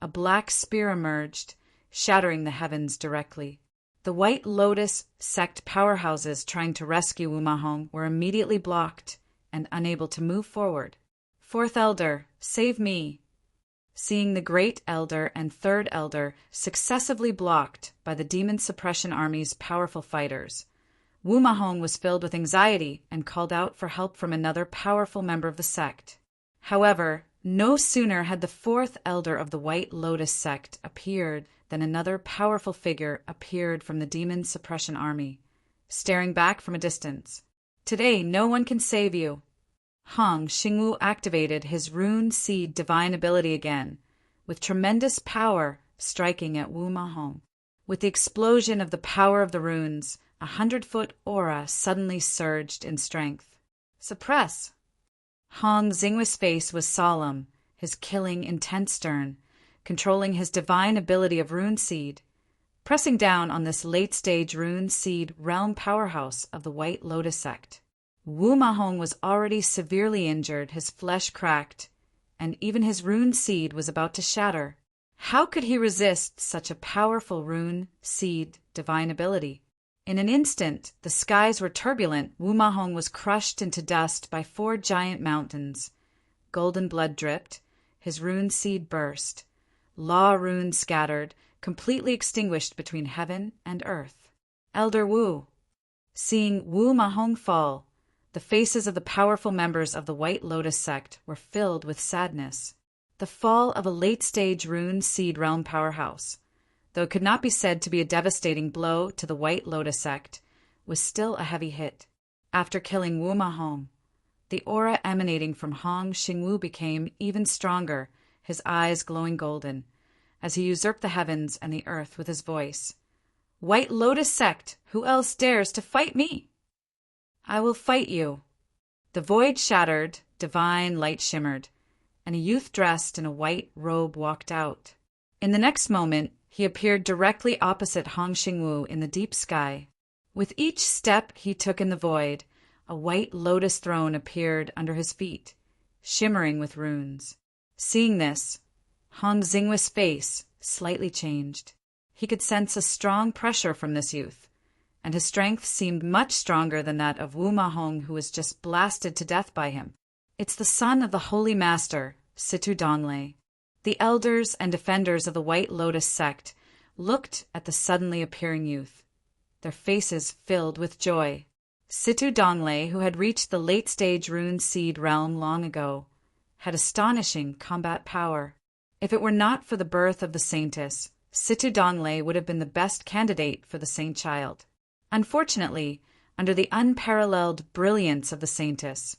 a black spear emerged, shattering the heavens directly. The White Lotus sect powerhouses trying to rescue Wu Mahong were immediately blocked and unable to move forward. "Fourth Elder, save me!" Seeing the Great Elder and Third Elder successively blocked by the Demon Suppression Army's powerful fighters, Wu Mahong was filled with anxiety and called out for help from another powerful member of the sect. However, no sooner had the 4th Elder of the White Lotus sect appeared than another powerful figure appeared from the Demon Suppression Army, staring back from a distance. "Today no one can save you." Hong Xingwu activated his rune seed divine ability again, with tremendous power striking at Wu Mahong. With the explosion of the power of the runes, 100-foot aura suddenly surged in strength. "Suppress!" Hong Xingwu's face was solemn, his killing intent stern, controlling his divine ability of Rune Seed. Pressing down on this late-stage Rune Seed realm powerhouse of the White Lotus sect. Wu Mahong was already severely injured, his flesh cracked, and even his Rune Seed was about to shatter. How could he resist such a powerful Rune Seed divine ability? In an instant, the skies were turbulent. Wu Mahong was crushed into dust by 4 giant mountains. Golden blood dripped, his Rune Seed burst. Law runes scattered, completely extinguished between heaven and earth. Elder Wu. Seeing Wu Mahong fall, the faces of the powerful members of the White Lotus sect were filled with sadness. The fall of a late-stage Rune Seed realm powerhouse, though it could not be said to be a devastating blow to the White Lotus sect, was still a heavy hit. After killing Wu Mahong, the aura emanating from Hong Xingwu became even stronger, his eyes glowing golden, as he usurped the heavens and the earth with his voice. White Lotus sect, who else dares to fight me? I will fight you. The void shattered, divine light shimmered, and a youth dressed in a white robe walked out. In the next moment, he appeared directly opposite Hong Xingwu in the deep sky. With each step he took in the void, a white lotus throne appeared under his feet, shimmering with runes. Seeing this, Hong Xingwu's face slightly changed. He could sense a strong pressure from this youth, and his strength seemed much stronger than that of Wu Mahong, who was just blasted to death by him. It's the son of the Holy Master, Situ Donglei. The elders and defenders of the White Lotus sect looked at the suddenly appearing youth, their faces filled with joy. Situ Donglei, who had reached the late-stage Rune Seed realm long ago, had astonishing combat power. If it were not for the birth of the Saintess, Situ Donglei would have been the best candidate for the Saint Child. Unfortunately, under the unparalleled brilliance of the Saintess,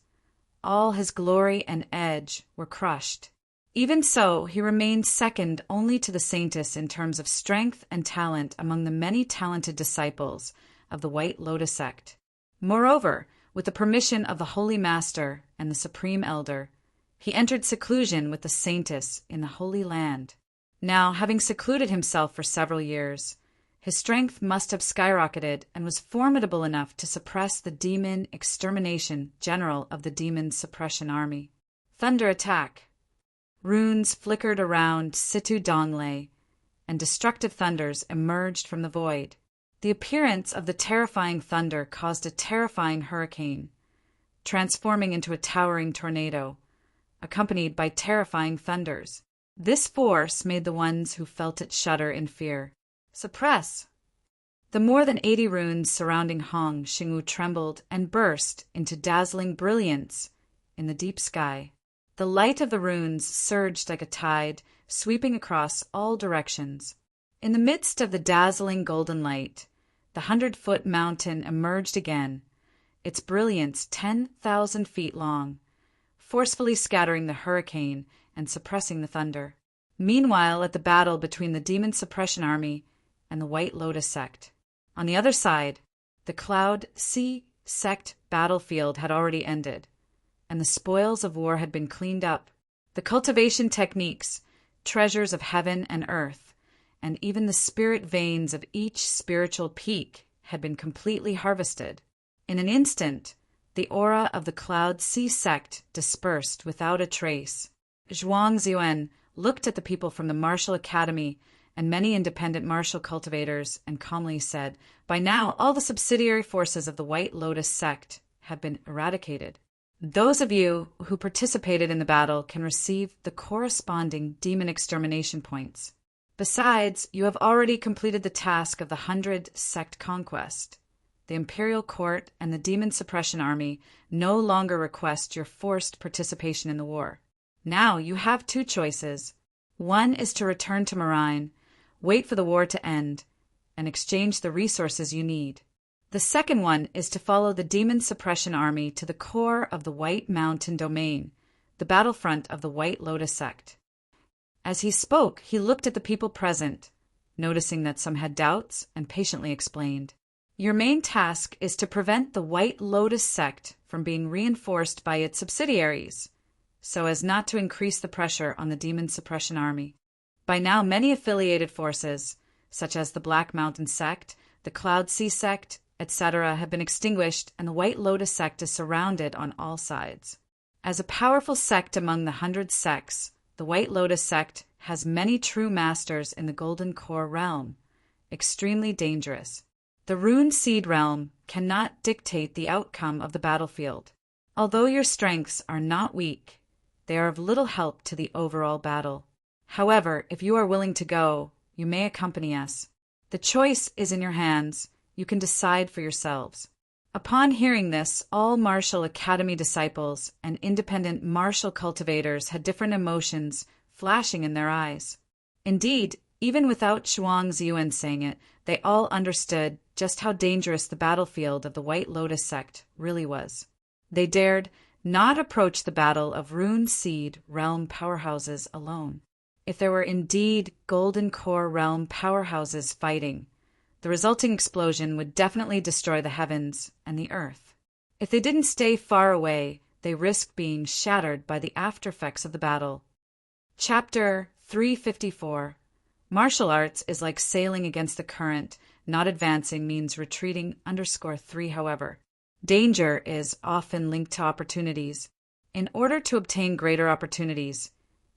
all his glory and edge were crushed. Even so, he remained second only to the Saintess in terms of strength and talent among the many talented disciples of the White Lotus sect. Moreover, with the permission of the Holy Master and the Supreme Elder, he entered seclusion with the Saintess in the Holy Land. Now, having secluded himself for several years, his strength must have skyrocketed and was formidable enough to suppress the demon extermination general of the demon suppression army. Thunder attack. Runes flickered around Situ Donglei, and destructive thunders emerged from the void. The appearance of the terrifying thunder caused a terrifying hurricane, transforming into a towering tornado, accompanied by terrifying thunders. This force made the ones who felt it shudder in fear. Suppress! The more than 80 runes surrounding Hong Xingwu trembled and burst into dazzling brilliance in the deep sky. The light of the runes surged like a tide, sweeping across all directions. In the midst of the dazzling golden light, the 100-foot mountain emerged again, its brilliance 10,000 feet long, forcefully scattering the hurricane and suppressing the thunder. Meanwhile, at the battle between the Demon Suppression Army and the White Lotus sect. On the other side, the Cloud Sea sect battlefield had already ended, and the spoils of war had been cleaned up. The cultivation techniques, treasures of heaven and earth, and even the spirit veins of each spiritual peak had been completely harvested. In an instant, the aura of the Cloud Sea sect dispersed without a trace. Zhuang Ziyuan looked at the people from the Martial Academy and many independent martial cultivators and calmly said, "By now, all the subsidiary forces of the White Lotus sect have been eradicated. Those of you who participated in the battle can receive the corresponding demon extermination points. Besides, you have already completed the task of the 100 sect conquest. The Imperial Court and the Demon Suppression Army no longer request your forced participation in the war. Now you have 2 choices. One is to return to Marine, wait for the war to end, and exchange the resources you need. The second one is to follow the Demon Suppression Army to the core of the White Mountain domain, the battlefront of the White Lotus sect." As he spoke, he looked at the people present, noticing that some had doubts, and patiently explained, "Your main task is to prevent the White Lotus sect from being reinforced by its subsidiaries, so as not to increase the pressure on the Demon Suppression Army. By now, many affiliated forces, such as the Black Mountain Sect, the Cloud Sea Sect, etc., have been extinguished, and the White Lotus Sect is surrounded on all sides. As a powerful sect among the 100 sects, the White Lotus Sect has many true masters in the Golden Core realm, extremely dangerous. The Rune Seed realm cannot dictate the outcome of the battlefield. Although your strengths are not weak, they are of little help to the overall battle. However, if you are willing to go, you may accompany us. The choice is in your hands. You can decide for yourselves. Upon hearing this, all Martial Academy disciples and independent martial cultivators had different emotions flashing in their eyes. Indeed, even without Shuang Ziyuan saying it, they all understood just how dangerous the battlefield of the White Lotus Sect really was. They dared not approach the battle of Rune Seed realm powerhouses alone. If there were indeed Golden Core realm powerhouses fighting, the resulting explosion would definitely destroy the heavens and the earth. If they didn't stay far away, they risked being shattered by the aftereffects of the battle. Chapter 354. Martial arts is like sailing against the current. Not advancing means retreating. _3. However, danger is often linked to opportunities. In order to obtain greater opportunities,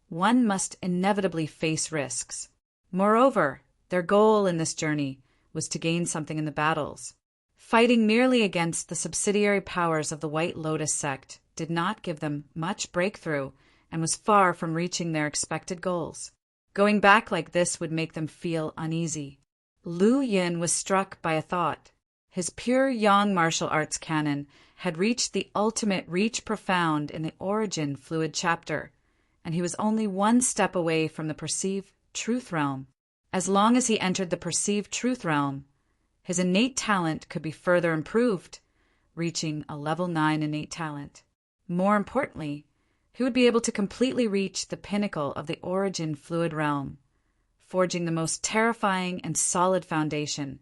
one must inevitably face risks. Moreover, their goal in this journey was to gain something in the battles. Fighting merely against the subsidiary powers of the White Lotus Sect did not give them much breakthrough and was far from reaching their expected goals. Going back like this would make them feel uneasy. Lu Yin was struck by a thought. His pure yang martial arts canon had reached the ultimate reach profound in the origin fluid chapter, and he was only one step away from the perceived truth realm. As long as he entered the perceived truth realm, his innate talent could be further improved, reaching a level 9 innate talent. More importantly, he would be able to completely reach the pinnacle of the origin fluid realm, forging the most terrifying and solid foundation,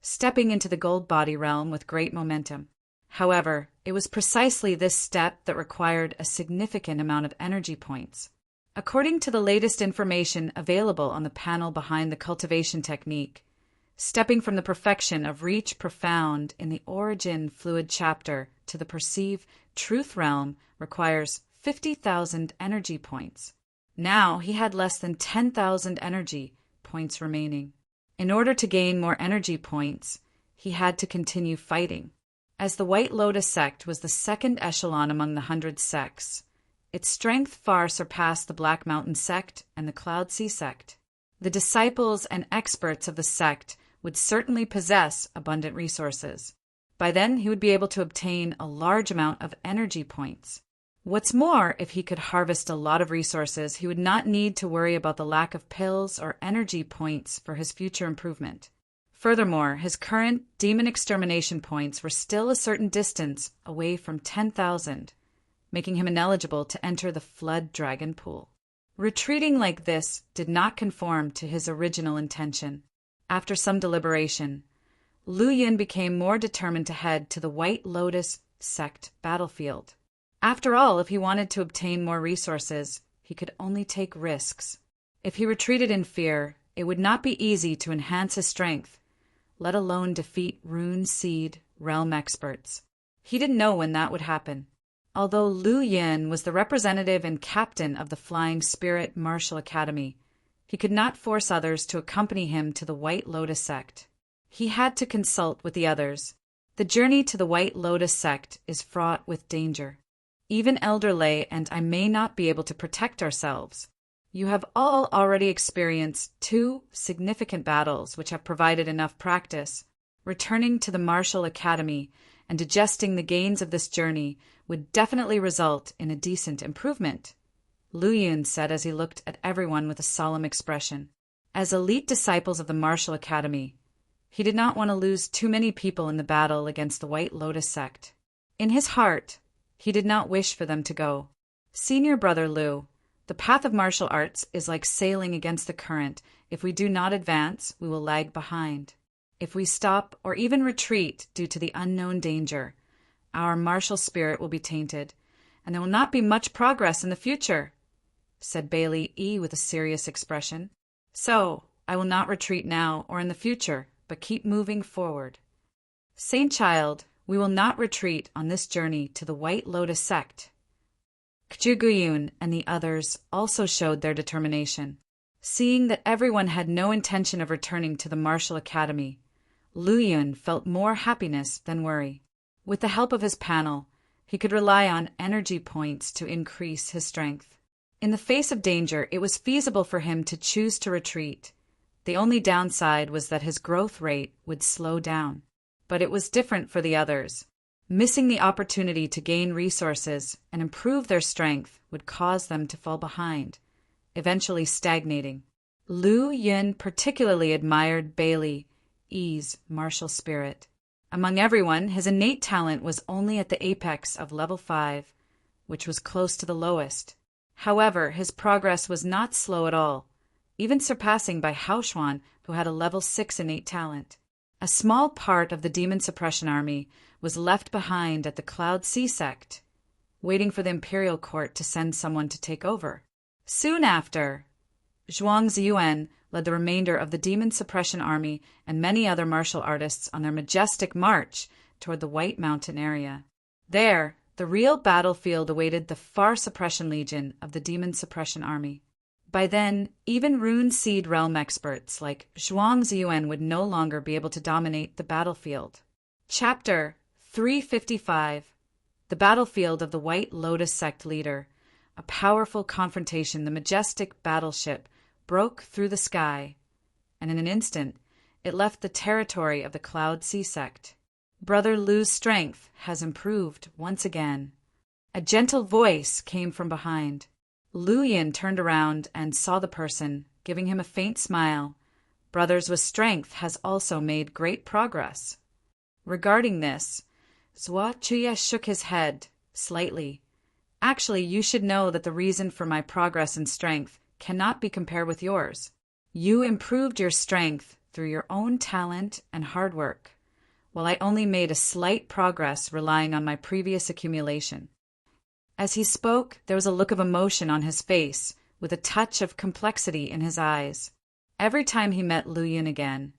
stepping into the gold body realm with great momentum. However, it was precisely this step that required a significant amount of energy points. According to the latest information available on the panel behind the cultivation technique, stepping from the perfection of reach profound in the origin fluid chapter to the perceive truth realm requires 50,000 energy points. Now he had less than 10,000 energy points remaining. In order to gain more energy points, he had to continue fighting. As the White Lotus Sect was the second echelon among the 100 sects, its strength far surpassed the Black Mountain Sect and the Cloud Sea Sect. The disciples and experts of the sect would certainly possess abundant resources. By then, he would be able to obtain a large amount of energy points. What's more, if he could harvest a lot of resources, he would not need to worry about the lack of pills or energy points for his future improvement. Furthermore, his current demon extermination points were still a certain distance away from 10,000, making him ineligible to enter the Flood Dragon Pool. Retreating like this did not conform to his original intention. After some deliberation, Lu Yin became more determined to head to the White Lotus Sect battlefield. After all, if he wanted to obtain more resources, he could only take risks. If he retreated in fear, it would not be easy to enhance his strength, let alone defeat Rune Seed realm experts. He didn't know when that would happen. Although Lu Yin was the representative and captain of the Flying Spirit Martial Academy, he could not force others to accompany him to the White Lotus Sect. He had to consult with the others. The journey to the White Lotus Sect is fraught with danger. Even Elder Lei and I may not be able to protect ourselves. You have all already experienced 2 significant battles which have provided enough practice. Returning to the Martial Academy and digesting the gains of this journey would definitely result in a decent improvement, Lu Yin said as he looked at everyone with a solemn expression. As elite disciples of the Martial Academy, he did not want to lose too many people in the battle against the White Lotus Sect. In his heart, he did not wish for them to go. Senior Brother Lu, the path of martial arts is like sailing against the current. If we do not advance, we will lag behind. If we stop or even retreat due to the unknown danger, our martial spirit will be tainted, and there will not be much progress in the future, said Bailey E. with a serious expression. So, I will not retreat now or in the future, but keep moving forward. Saint Child, we will not retreat on this journey to the White Lotus sect. Kjuguyun and the others also showed their determination. Seeing that everyone had no intention of returning to the martial academy, Lu Yun felt more happiness than worry. With the help of his panel, he could rely on energy points to increase his strength. In the face of danger, it was feasible for him to choose to retreat. The only downside was that his growth rate would slow down. But it was different for the others. Missing the opportunity to gain resources and improve their strength would cause them to fall behind, eventually stagnating. Lu Yun particularly admired Bailey Yi's martial spirit. Among everyone, his innate talent was only at the apex of level 5, which was close to the lowest. However, his progress was not slow at all, even surpassing by Haoshuan, who had a level 6 innate talent. A small part of the demon suppression army was left behind at the Cloud Sea sect, waiting for the imperial court to send someone to take over. Soon after, Zhuang Ziyuan led the remainder of the demon suppression army and many other martial artists on their majestic march toward the White Mountain area. There, the real battlefield awaited the Far Suppression Legion of the demon suppression army. By then, even Rune Seed realm experts like Zhuang Ziyuan would no longer be able to dominate the battlefield. Chapter 355. The Battlefield of the White Lotus Sect Leader. A powerful confrontation, the majestic battleship broke through the sky, and in an instant, it left the territory of the Cloud Sea sect. Brother Lu's strength has improved once again. A gentle voice came from behind. Lu Yin turned around and saw the person, giving him a faint smile. Brothers with strength has also made great progress. Regarding this, Zhua Chuya shook his head slightly. Actually, you should know that the reason for my progress in strength cannot be compared with yours. You improved your strength through your own talent and hard work, while I only made a slight progress relying on my previous accumulation. As he spoke, there was a look of emotion on his face, with a touch of complexity in his eyes. Every time he met Lu Yun again,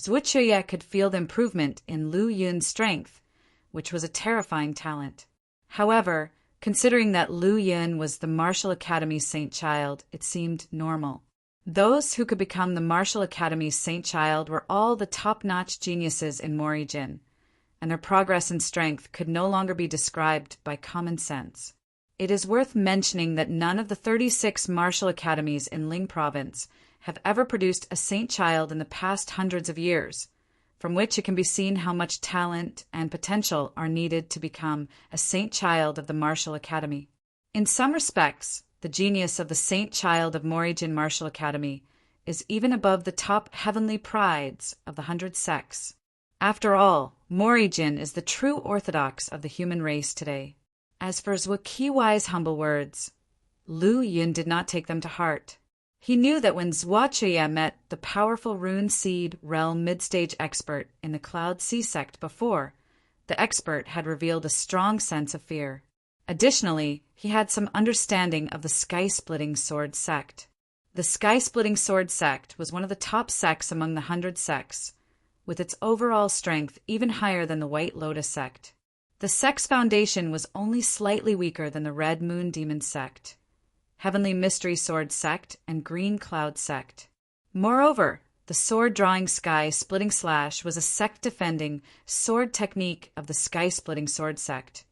Zhu Chuya could feel the improvement in Lu Yun's strength, which was a terrifying talent. However, considering that Lu Yun was the Martial Academy's Saint Child, it seemed normal. Those who could become the Martial Academy's Saint Child were all the top-notch geniuses in Morijin, and their progress in strength could no longer be described by common sense. It is worth mentioning that none of the 36 martial academies in Ling Province have ever produced a Saint Child in the past hundreds of years, from which it can be seen how much talent and potential are needed to become a Saint Child of the Martial Academy. In some respects, the genius of the Saint Child of Morijin Martial Academy is even above the top heavenly prides of the 100 sects. After all, Morijin is the true orthodox of the human race today. As for Zhou Qiwai's humble words, Lu Yun did not take them to heart. He knew that when Zhua Chuya met the powerful Rune Seed realm mid-stage expert in the Cloud Sea sect before, the expert had revealed a strong sense of fear. Additionally, he had some understanding of the Sky-Splitting Sword sect. The Sky-Splitting Sword sect was one of the top sects among the 100 sects, with its overall strength even higher than the White Lotus sect. The sect's foundation was only slightly weaker than the Red Moon Demon sect, Heavenly Mystery Sword sect, and Green Cloud sect. Moreover, the sword-drawing sky-splitting slash was a sect-defending sword technique of the sky-splitting sword sect,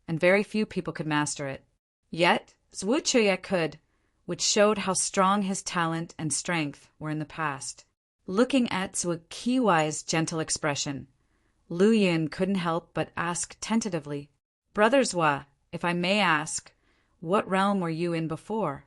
and very few people could master it. Yet, Zhu Chuya could, which showed how strong his talent and strength were in the past. Looking at Zhu Qiwai's gentle expression, Lu Yun couldn't help but ask tentatively, "Brother Zhua, if I may ask, what realm were you in before?"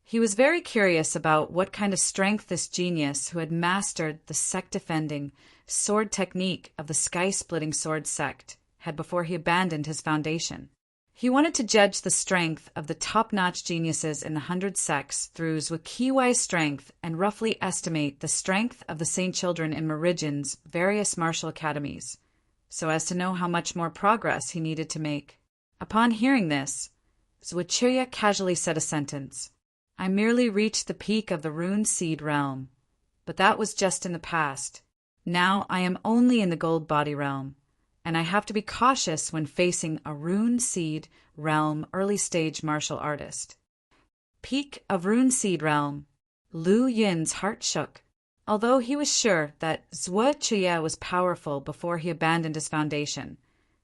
He was very curious about what kind of strength this genius who had mastered the sect-defending sword technique of the sky-splitting sword sect had before he abandoned his foundation. He wanted to judge the strength of the top-notch geniuses in the 100 sects through Zhu Qiwai's strength and roughly estimate the strength of the Saint Children in Morijin's various martial academies, so as to know how much more progress he needed to make. Upon hearing this, Zhu Chuya casually said a sentence. I merely reached the peak of the Rune Seed realm, but that was just in the past. Now I am only in the Gold Body realm, and I have to be cautious when facing a Rune Seed realm early-stage martial artist. Peak of Rune Seed realm. Lu Yun's heart shook. Although he was sure that Zhuo Chuye was powerful before he abandoned his foundation,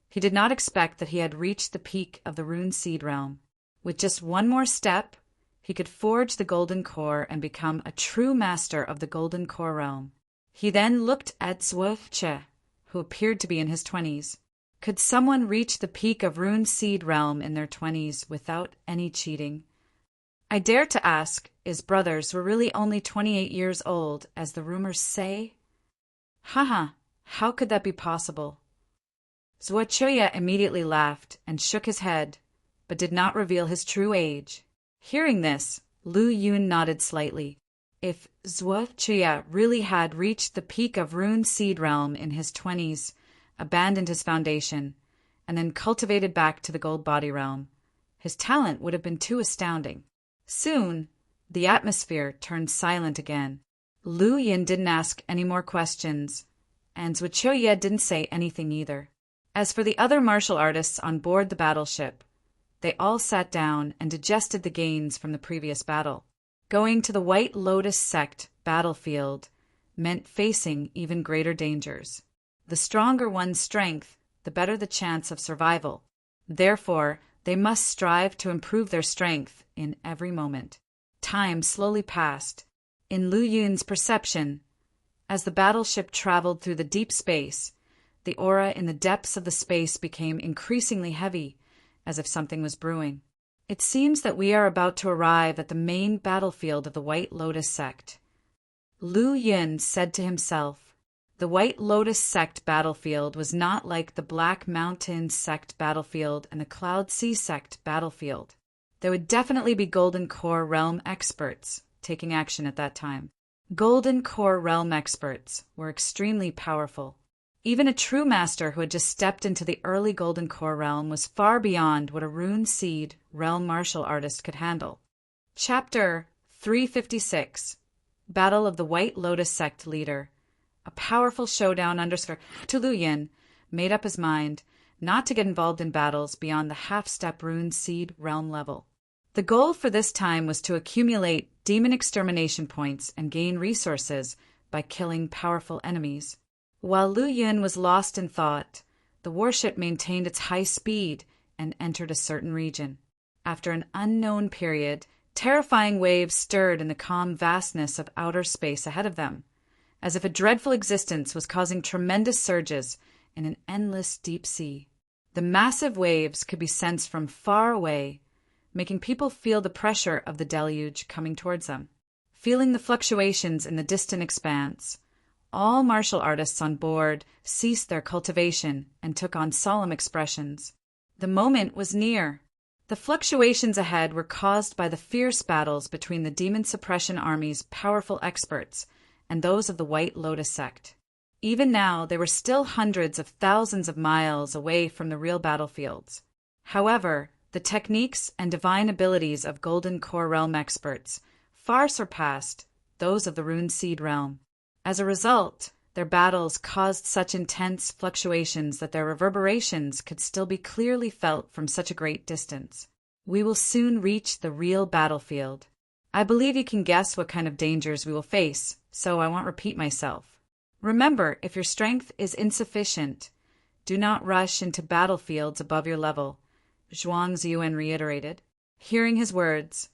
he did not expect that he had reached the peak of the Rune Seed realm. With just one more step, he could forge the Golden Core and become a true master of the Golden Core realm. He then looked at Zhuo Chuye, who appeared to be in his 20s. Could someone reach the peak of Rune Seed realm in their 20s without any cheating? I dare to ask, his brothers were really only 28 years old, as the rumors say? Haha, how could that be possible? Zhuo Chuye immediately laughed and shook his head, but did not reveal his true age. Hearing this, Lu Yun nodded slightly. If Zhuo Chuye really had reached the peak of Rune Seed realm in his 20s, abandoned his foundation, and then cultivated back to the Gold Body realm, his talent would have been too astounding. Soon, the atmosphere turned silent again. Lu Yun didn't ask any more questions, and Zhuo Chuye didn't say anything either. As for the other martial artists on board the battleship, they all sat down and digested the gains from the previous battle. Going to the White Lotus Sect battlefield meant facing even greater dangers. The stronger one's strength, the better the chance of survival. Therefore, they must strive to improve their strength in every moment. Time slowly passed. In Lu Yun's perception, as the battleship traveled through the deep space, the aura in the depths of the space became increasingly heavy, as if something was brewing. It seems that we are about to arrive at the main battlefield of the White Lotus Sect. Lu Yun said to himself. The White Lotus Sect battlefield was not like the Black Mountain Sect battlefield and the Cloud Sea Sect battlefield. There would definitely be Golden Core realm experts taking action at that time. Golden Core realm experts were extremely powerful. Even a true master who had just stepped into the early Golden Core realm was far beyond what a Rune Seed realm martial artist could handle. Chapter 356. Battle of the White Lotus Sect Leader. A powerful showdown to Lu Yun made up his mind not to get involved in battles beyond the half-step Rune Seed realm level. The goal for this time was to accumulate demon extermination points and gain resources by killing powerful enemies. While Lu Yun was lost in thought, the warship maintained its high speed and entered a certain region. After an unknown period, terrifying waves stirred in the calm vastness of outer space ahead of them, as if a dreadful existence was causing tremendous surges in an endless deep sea. The massive waves could be sensed from far away, making people feel the pressure of the deluge coming towards them. Feeling the fluctuations in the distant expanse, all martial artists on board ceased their cultivation and took on solemn expressions. The moment was near. The fluctuations ahead were caused by the fierce battles between the demon suppression army's powerful experts and those of the White Lotus Sect. Even now, they were still hundreds of thousands of miles away from the real battlefields. However, the techniques and divine abilities of Golden Core realm experts far surpassed those of the Rune Seed realm. As a result, their battles caused such intense fluctuations that their reverberations could still be clearly felt from such a great distance. We will soon reach the real battlefield. I believe you can guess what kind of dangers we will face, so I won't repeat myself. Remember, if your strength is insufficient, do not rush into battlefields above your level, Zhuang Ziyuan reiterated. Hearing his words,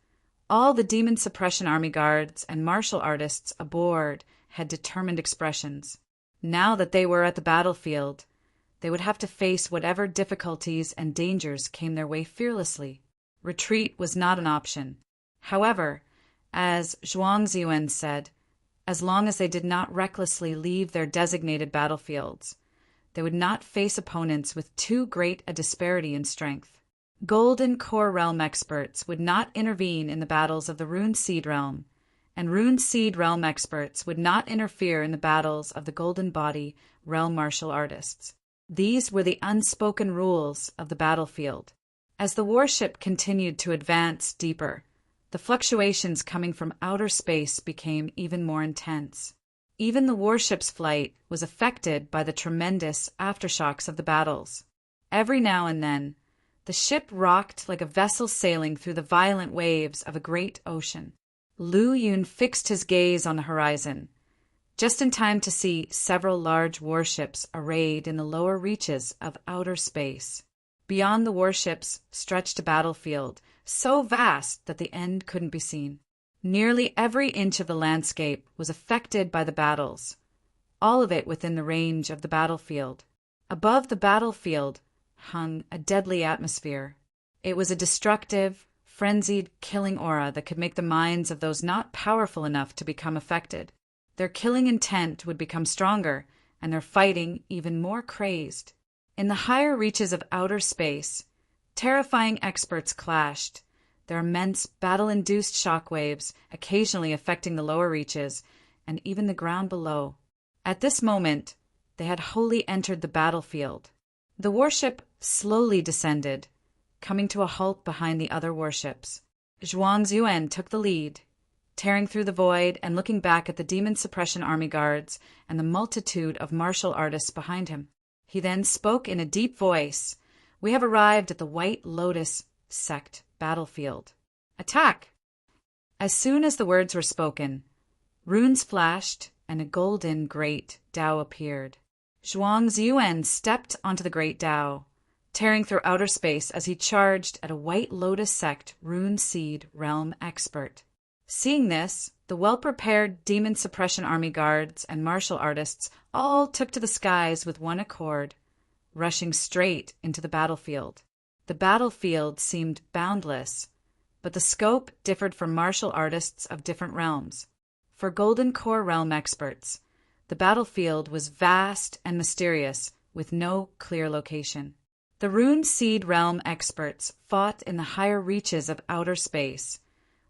all the demon suppression army guards and martial artists aboard had determined expressions. Now that they were at the battlefield, they would have to face whatever difficulties and dangers came their way fearlessly. Retreat was not an option. However, as Zhuang Ziyuan said, as long as they did not recklessly leave their designated battlefields, they would not face opponents with too great a disparity in strength. Golden Core realm experts would not intervene in the battles of the Rune Seed realm, and Rune Seed realm experts would not interfere in the battles of the Golden Body realm martial artists. These were the unspoken rules of the battlefield. As the warship continued to advance deeper, The fluctuations coming from outer space became even more intense. Even the warship's flight was affected by the tremendous aftershocks of the battles. Every now and then, the ship rocked like a vessel sailing through the violent waves of a great ocean. Lu Yun fixed his gaze on the horizon, just in time to see several large warships arrayed in the lower reaches of outer space. Beyond the warships stretched a battlefield, so vast that the end couldn't be seen. Nearly every inch of the landscape was affected by the battles, all of it within the range of the battlefield. Above the battlefield hung a deadly atmosphere. It was a destructive, frenzied, killing aura that could make the minds of those not powerful enough to become affected. Their killing intent would become stronger, and their fighting even more crazed. In the higher reaches of outer space, terrifying experts clashed, their immense battle-induced shockwaves occasionally affecting the lower reaches and even the ground below. At this moment, they had wholly entered the battlefield. The warship slowly descended, coming to a halt behind the other warships. Zhuang Ziyuan took the lead, tearing through the void and looking back at the demon suppression army guards and the multitude of martial artists behind him. He then spoke in a deep voice. "We have arrived at the White Lotus sect battlefield. Attack!" As soon as the words were spoken, runes flashed and a golden great Tao appeared. Zhuang Ziyuan stepped onto the great Tao, tearing through outer space as he charged at a White Lotus sect rune seed realm expert. Seeing this, the well-prepared demon suppression army guards and martial artists all took to the skies with one accord, rushing straight into the battlefield. The battlefield seemed boundless, but the scope differed for martial artists of different realms. For Golden Core realm experts, the battlefield was vast and mysterious, with no clear location. The Rune Seed realm experts fought in the higher reaches of outer space,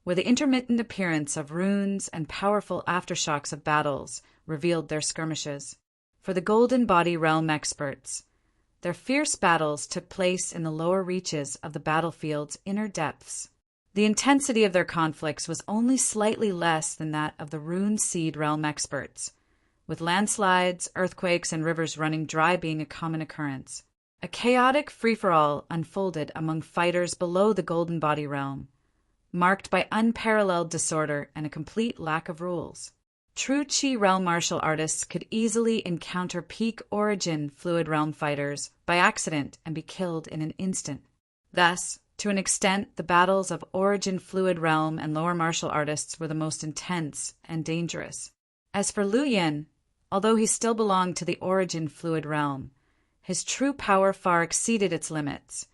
where the intermittent appearance of runes and powerful aftershocks of battles revealed their skirmishes. For the Golden Body realm experts, their fierce battles took place in the lower reaches of the battlefield's inner depths. The intensity of their conflicts was only slightly less than that of the Rune Seed realm experts, with landslides, earthquakes, and rivers running dry being a common occurrence. A chaotic free-for-all unfolded among fighters below the Golden Body realm, marked by unparalleled disorder and a complete lack of rules. True Chi realm martial artists could easily encounter peak origin fluid realm fighters by accident and be killed in an instant. Thus, to an extent, the battles of origin fluid realm and lower martial artists were the most intense and dangerous. As for Lu Yin, although he still belonged to the origin fluid realm, his true power far exceeded its limits,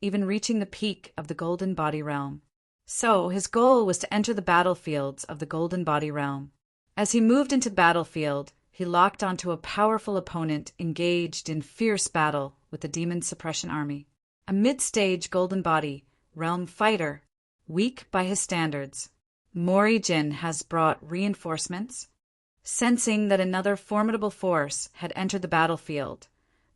even reaching the peak of the Golden Body realm. So, his goal was to enter the battlefields of the Golden Body realm. As he moved into the battlefield, he locked onto a powerful opponent engaged in fierce battle with the Demon Suppression Army. A mid-stage Golden Body realm fighter, weak by his standards. Mori Jin has brought reinforcements. Sensing that another formidable force had entered the battlefield,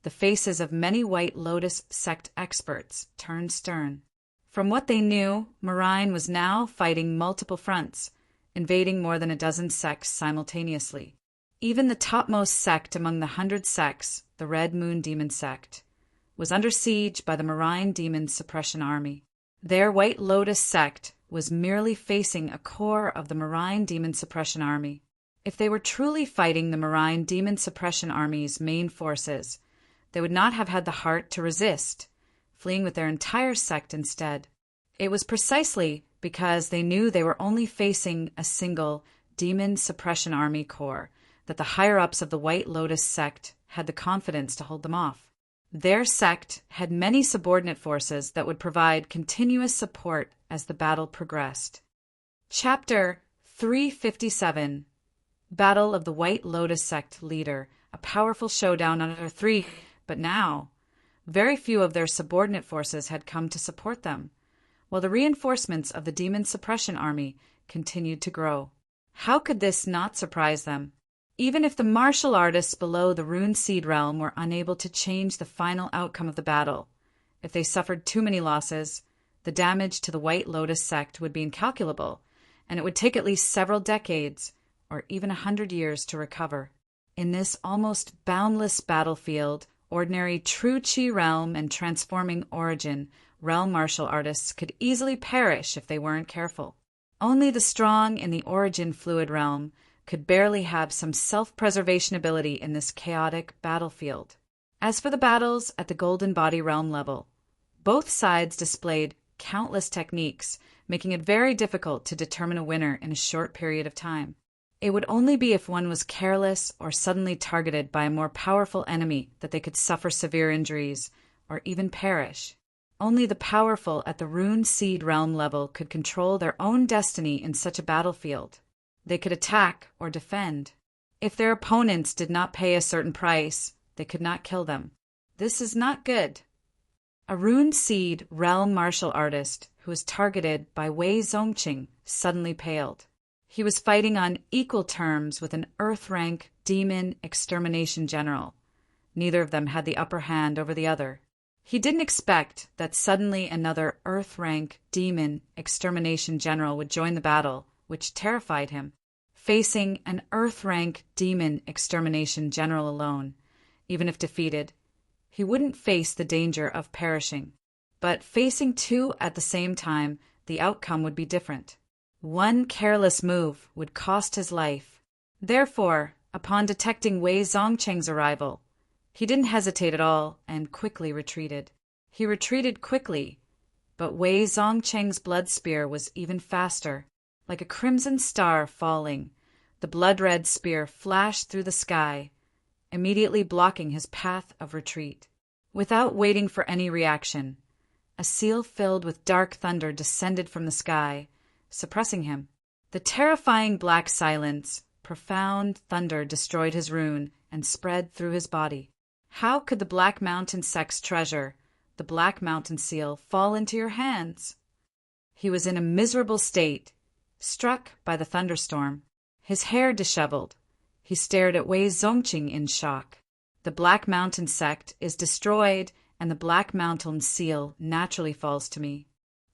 the faces of many White Lotus sect experts turned stern. From what they knew, Marine was now fighting multiple fronts, invading more than a dozen sects simultaneously. Even the topmost sect among the 100 sects, the Red Moon Demon sect, was under siege by the Marine Demon Suppression Army. Their White Lotus sect was merely facing a core of the Marine Demon Suppression Army. If they were truly fighting the Marine Demon Suppression Army's main forces, they would not have had the heart to resist, fleeing with their entire sect instead. It was precisely because they knew they were only facing a single Demon Suppression Army corps that the higher-ups of the White Lotus sect had the confidence to hold them off. Their sect had many subordinate forces that would provide continuous support as the battle progressed. Chapter 357 Battle of the White Lotus Sect Leader, a powerful showdown under three, but now very few of their subordinate forces had come to support them, while the reinforcements of the Demon Suppression Army continued to grow. How could this not surprise them? Even if the martial artists below the Rune Seed realm were unable to change the final outcome of the battle, if they suffered too many losses, The damage to the White Lotus sect would be incalculable, and it would take at least several decades, or even 100 years, to recover. In this almost boundless battlefield, ordinary true chi realm and transforming origin realm martial artists could easily perish if they weren't careful. Only the strong in the origin fluid realm could barely have some self-preservation ability in this chaotic battlefield. As for the battles at the Golden Body realm level, both sides displayed countless techniques, making it very difficult to determine a winner in a short period of time. It would only be if one was careless or suddenly targeted by a more powerful enemy that they could suffer severe injuries or even perish. Only the powerful at the Rune Seed realm level could control their own destiny in such a battlefield. They could attack or defend. If their opponents did not pay a certain price, they could not kill them. This is not good. A Rune Seed realm martial artist who was targeted by Wei Zongqing suddenly paled. He was fighting on equal terms with an Earth rank demon extermination general. Neither of them had the upper hand over the other. He didn't expect that suddenly another Earth rank demon extermination general would join the battle, which terrified him. Facing an Earth rank demon extermination general alone, even if defeated, he wouldn't face the danger of perishing. But facing two at the same time, the outcome would be different. One careless move would cost his life. Therefore, upon detecting Wei Zongqing's arrival, he didn't hesitate at all and quickly retreated. He retreated quickly, but Wei Zongqing's blood spear was even faster. Like a crimson star falling, the blood-red spear flashed through the sky, immediately blocking his path of retreat. Without waiting for any reaction, a seal filled with dark thunder descended from the sky, suppressing him. The terrifying black silence, profound thunder destroyed his rune and spread through his body. How could the Black Mountain sect's treasure, the Black Mountain seal, fall into your hands? He was in a miserable state, struck by the thunderstorm. His hair disheveled. He stared at Wei Zongqing in shock. The Black Mountain sect is destroyed, and the Black Mountain seal naturally falls to me.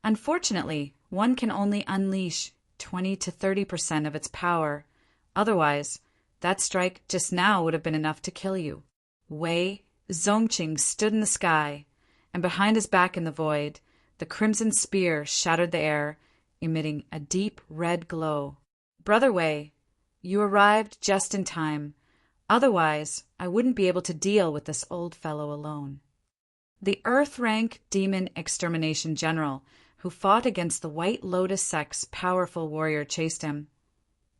Unfortunately, one can only unleash 20 to 30% of its power. Otherwise, that strike just now would have been enough to kill you. Wei Zongqing stood in the sky, and behind his back in the void, the crimson spear shattered the air, emitting a deep red glow. Brother Wei, you arrived just in time. Otherwise, I wouldn't be able to deal with this old fellow alone. The Earth rank demon extermination general who fought against the White Lotus sect's powerful warrior chased him,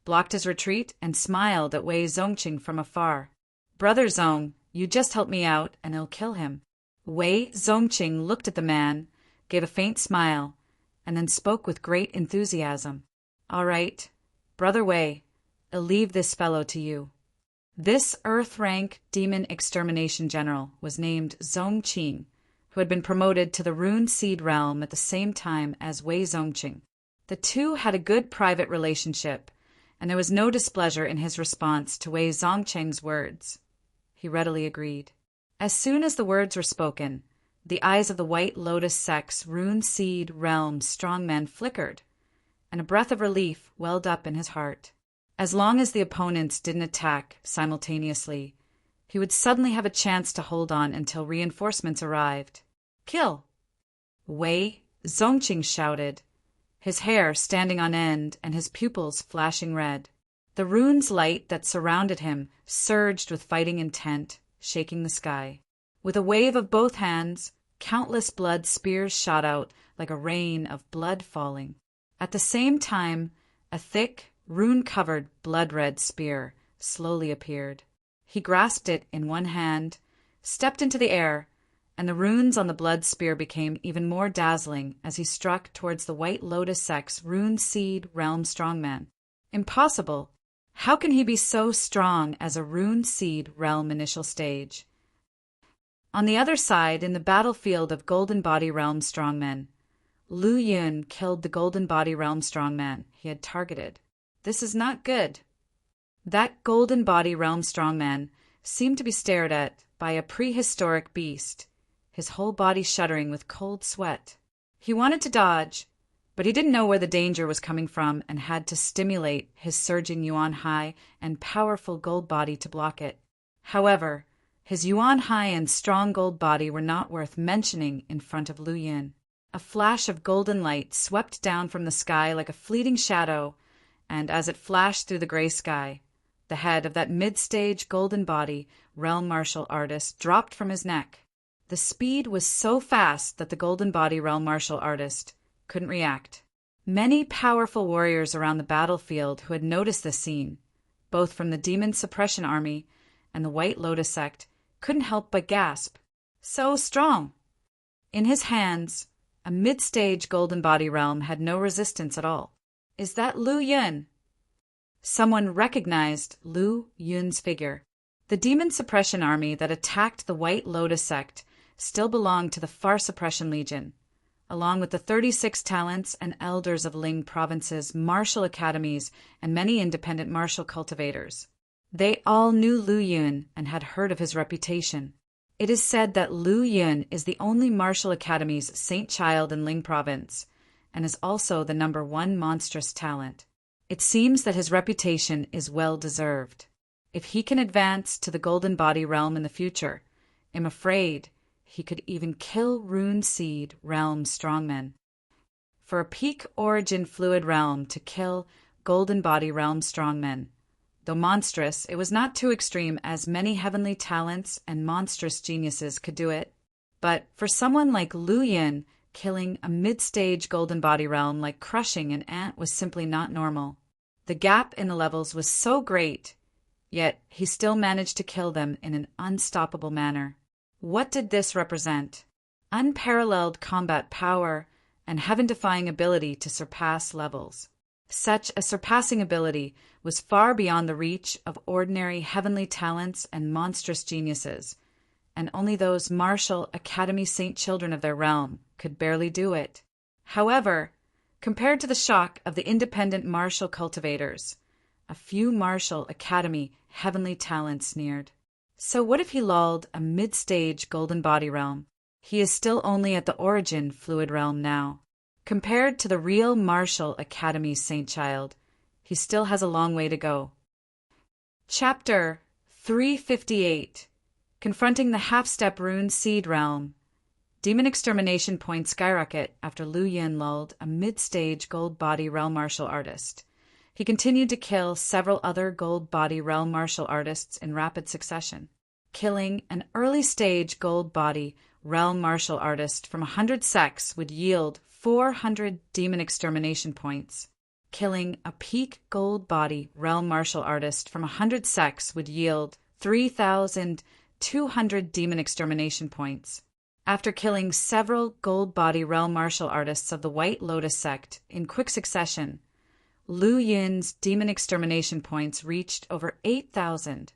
blocked his retreat, and smiled at Wei Zongqing from afar. Brother Zong, you just helped me out, and it'll kill him. Wei Zongqing looked at the man, gave a faint smile, and then spoke with great enthusiasm. All right, Brother Wei, I'll leave this fellow to you. This Earth rank demon extermination general was named Zongqing, who had been promoted to the Rune Seed realm at the same time as Wei Zongqing. The two had a good private relationship, and there was no displeasure in his response to Wei Zongqing's words. He readily agreed. As soon as the words were spoken, the eyes of the White Lotus sect's Rune Seed realm strongman flickered, and a breath of relief welled up in his heart. As long as the opponents didn't attack simultaneously, he would suddenly have a chance to hold on until reinforcements arrived. Kill! Wei Zongqing shouted, his hair standing on end and his pupils flashing red. The rune's light that surrounded him surged with fighting intent, shaking the sky. With a wave of both hands, countless blood spears shot out like a rain of blood falling. At the same time, a thick, rune-covered blood-red spear slowly appeared. He grasped it in one hand, stepped into the air, and the runes on the blood spear became even more dazzling as he struck towards the White Lotus sect's Rune Seed realm strongman. Impossible! How can he be so strong as a Rune Seed realm initial stage? On the other side, in the battlefield of Golden Body realm strongmen, Lu Yun killed the Golden Body realm strongman he had targeted. This is not good. That Golden Body realm strongman seemed to be stared at by a prehistoric beast, his whole body shuddering with cold sweat. He wanted to dodge, but he didn't know where the danger was coming from and had to stimulate his surging yuan high and powerful gold body to block it. However, his yuan high and strong gold body were not worth mentioning in front of Lu Yin. A flash of golden light swept down from the sky like a fleeting shadow, and as it flashed through the gray sky, the head of that mid-stage golden body realm martial artist dropped from his neck. The speed was so fast that the golden body realm martial artist couldn't react. Many powerful warriors around the battlefield who had noticed this scene, both from the Demon Suppression Army and the White Lotus sect, couldn't help but gasp. So strong! In his hands, a mid-stage golden body realm had no resistance at all. Is that Lu Yin? Someone recognized Lu Yin's figure. The Demon Suppression Army that attacked the White Lotus sect still belonged to the Far Suppression Legion, along with the 36 talents and elders of Ling Province's martial academies and many independent martial cultivators. They all knew Lu Yin and had heard of his reputation. It is said that Lu Yin is the only martial academy's saint child in Ling Province, and is also the #1 monstrous talent. It seems that his reputation is well-deserved. If he can advance to the Golden Body realm in the future, I'm afraid he could even kill Rune Seed realm strongmen. For a peak origin fluid realm to kill Golden Body realm strongmen, though monstrous, it was not too extreme, as many heavenly talents and monstrous geniuses could do it. But for someone like Lu Yin, killing a mid-stage golden body realm like crushing an ant was simply not normal. The gap in the levels was so great, yet he still managed to kill them in an unstoppable manner. What did this represent? Unparalleled combat power and heaven-defying ability to surpass levels. Such a surpassing ability was far beyond the reach of ordinary heavenly talents and monstrous geniuses, and only those martial academy saint children of their realm could barely do it. However, compared to the shock of the independent martial cultivators, a few martial academy heavenly talents sneered. So what if he lulled a mid-stage golden body realm? He is still only at the origin fluid realm now. Compared to the real martial academy saint child, he still has a long way to go. Chapter 358. Confronting the half-step rune seed realm. Demon extermination points skyrocket after Lu Yin lulled a mid-stage gold body realm martial artist. He continued to kill several other gold body realm martial artists in rapid succession. Killing an early-stage gold body realm martial artist from 100 sects would yield 400 demon extermination points. Killing a peak gold body realm martial artist from 100 sects would yield 3,200 demon extermination points. After killing several gold body realm martial artists of the White Lotus sect in quick succession, Lu Yin's demon extermination points reached over 8,000,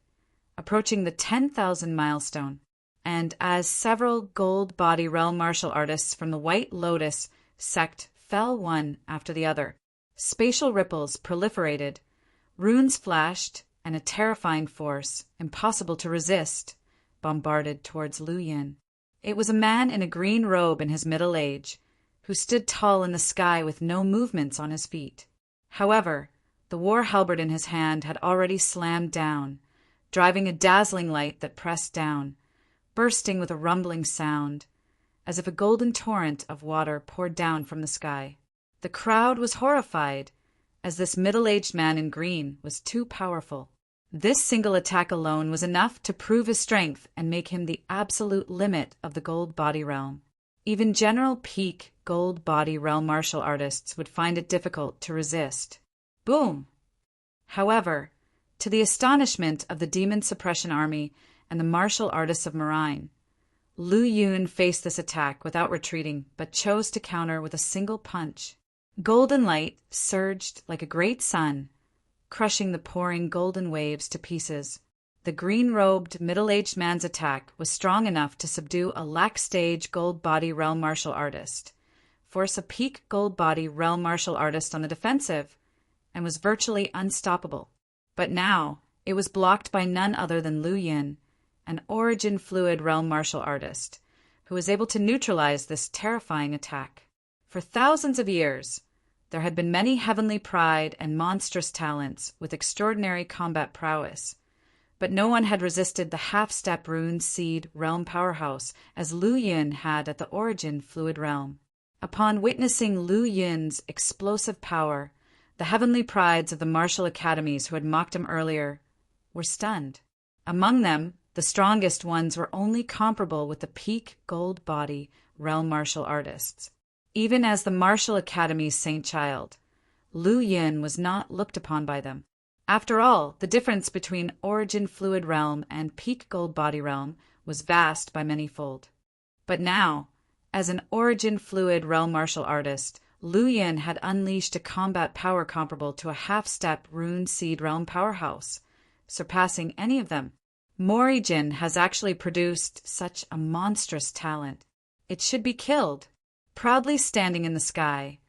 approaching the 10,000 milestone. And as several gold body realm martial artists from the White Lotus sect fell one after the other, spatial ripples proliferated, runes flashed, and a terrifying force, impossible to resist, bombarded towards Lu Yin. It was a man in a green robe in his middle age, who stood tall in the sky with no movements on his feet. However, the war halberd in his hand had already slammed down, driving a dazzling light that pressed down, bursting with a rumbling sound, as if a golden torrent of water poured down from the sky. The crowd was horrified, as this middle-aged man in green was too powerful. This single attack alone was enough to prove his strength and make him the absolute limit of the gold body realm. Even general peak gold body realm martial artists would find it difficult to resist. Boom! However, to the astonishment of the Demon Suppression Army and the martial artists of Marine, Lu Yin faced this attack without retreating, but chose to counter with a single punch. Golden light surged like a great sun, crushing the pouring golden waves to pieces. The green-robed, middle-aged man's attack was strong enough to subdue a lack-stage gold body realm martial artist, force a peak gold body realm martial artist on the defensive, and was virtually unstoppable. But now it was blocked by none other than Lu Yin, an origin fluid realm martial artist, who was able to neutralize this terrifying attack. For thousands of years, there had been many heavenly pride and monstrous talents with extraordinary combat prowess, but no one had resisted the half-step rune seed realm powerhouse as Lu Yin had at the origin fluid realm. Upon witnessing Lu Yin's explosive power, the heavenly prides of the martial academies who had mocked him earlier were stunned. Among them, the strongest ones were only comparable with the peak gold body realm martial artists. Even as the martial academy's saint child, Lu Yin was not looked upon by them. After all, the difference between origin fluid realm and peak gold body realm was vast by many-fold. But now, as an origin fluid realm martial artist, Lu Yin had unleashed a combat power comparable to a half-step rune seed realm powerhouse, surpassing any of them. Morijin has actually produced such a monstrous talent. It should be killed. Proudly standing in the sky,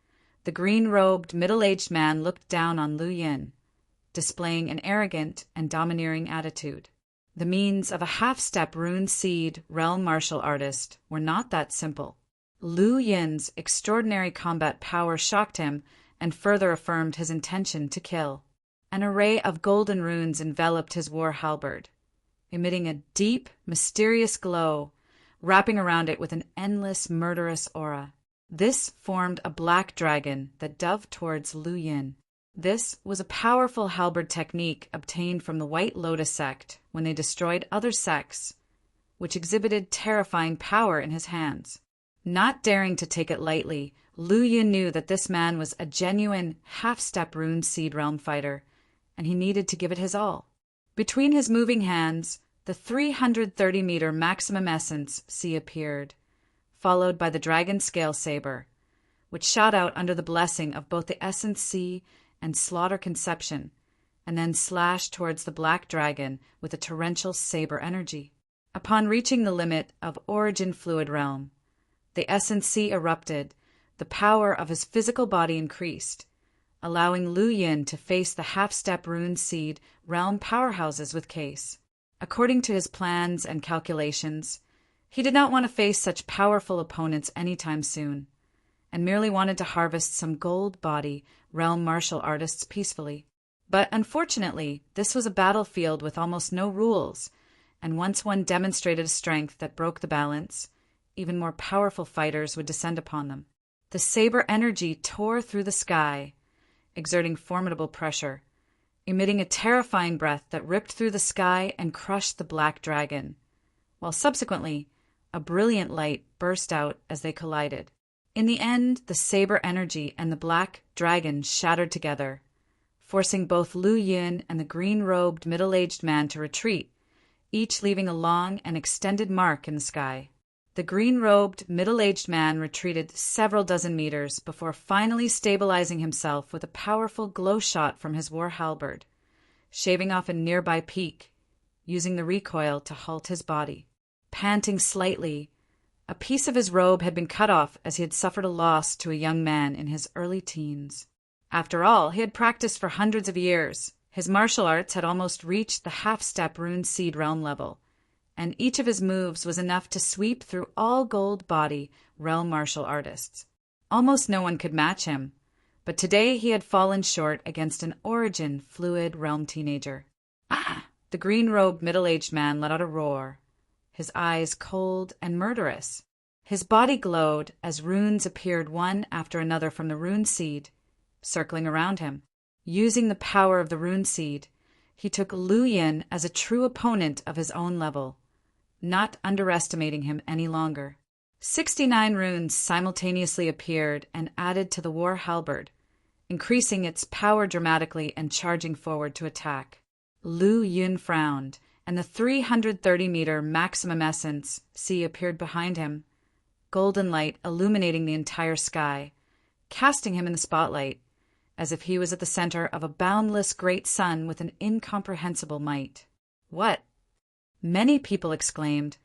the green-robed, middle-aged man looked down on Lu Yin, displaying an arrogant and domineering attitude. The means of a half-step rune seed realm martial artist were not that simple. Lu Yin's extraordinary combat power shocked him and further affirmed his intention to kill. An array of golden runes enveloped his war halberd, emitting a deep, mysterious glow, wrapping around it with an endless, murderous aura. This formed a black dragon that dove towards Lu Yin. This was a powerful halberd technique obtained from the White Lotus sect when they destroyed other sects, which exhibited terrifying power in his hands. Not daring to take it lightly, Lu Yin knew that this man was a genuine half-step rune seed realm fighter, and he needed to give it his all. Between his moving hands, the 330-meter maximum essence sea appeared, followed by the dragon scale saber, which shot out under the blessing of both the essence sea and slaughter conception, and then slashed towards the black dragon with a torrential saber energy. Upon reaching the limit of origin fluid realm, the essence sea erupted, the power of his physical body increased, allowing Lu Yin to face the half-step rune seed realm powerhouses with case. According to his plans and calculations, he did not want to face such powerful opponents anytime soon, and merely wanted to harvest some gold body realm martial artists peacefully. But unfortunately, this was a battlefield with almost no rules, and once one demonstrated a strength that broke the balance, even more powerful fighters would descend upon them. The saber energy tore through the sky, exerting formidable pressure, emitting a terrifying breath that ripped through the sky and crushed the black dragon, while subsequently a brilliant light burst out as they collided. In the end, the saber energy and the black dragon shattered together, forcing both Lu Yin and the green-robed middle-aged man to retreat, each leaving a long and extended mark in the sky. The green-robed middle-aged man retreated several dozen meters before finally stabilizing himself with a powerful glow shot from his war halberd, shaving off a nearby peak, using the recoil to halt his body. Panting slightly, a piece of his robe had been cut off as he had suffered a loss to a young man in his early teens. After all, he had practiced for hundreds of years. His martial arts had almost reached the half-step rune seed realm level, and each of his moves was enough to sweep through all gold body realm martial artists. Almost no one could match him, but today he had fallen short against an origin fluid realm teenager. Ah! The green-robed middle-aged man let out a roar, his eyes cold and murderous. His body glowed as runes appeared one after another from the rune seed, circling around him. Using the power of the rune seed, he took Lu Yin as a true opponent of his own level, not underestimating him any longer. 69 runes simultaneously appeared and added to the war halberd, increasing its power dramatically and charging forward to attack. Lu Yin frowned, and the 330-meter maximum essence sea appeared behind him, golden light illuminating the entire sky, casting him in the spotlight, as if he was at the center of a boundless great sun with an incomprehensible might. What? Many people exclaimed,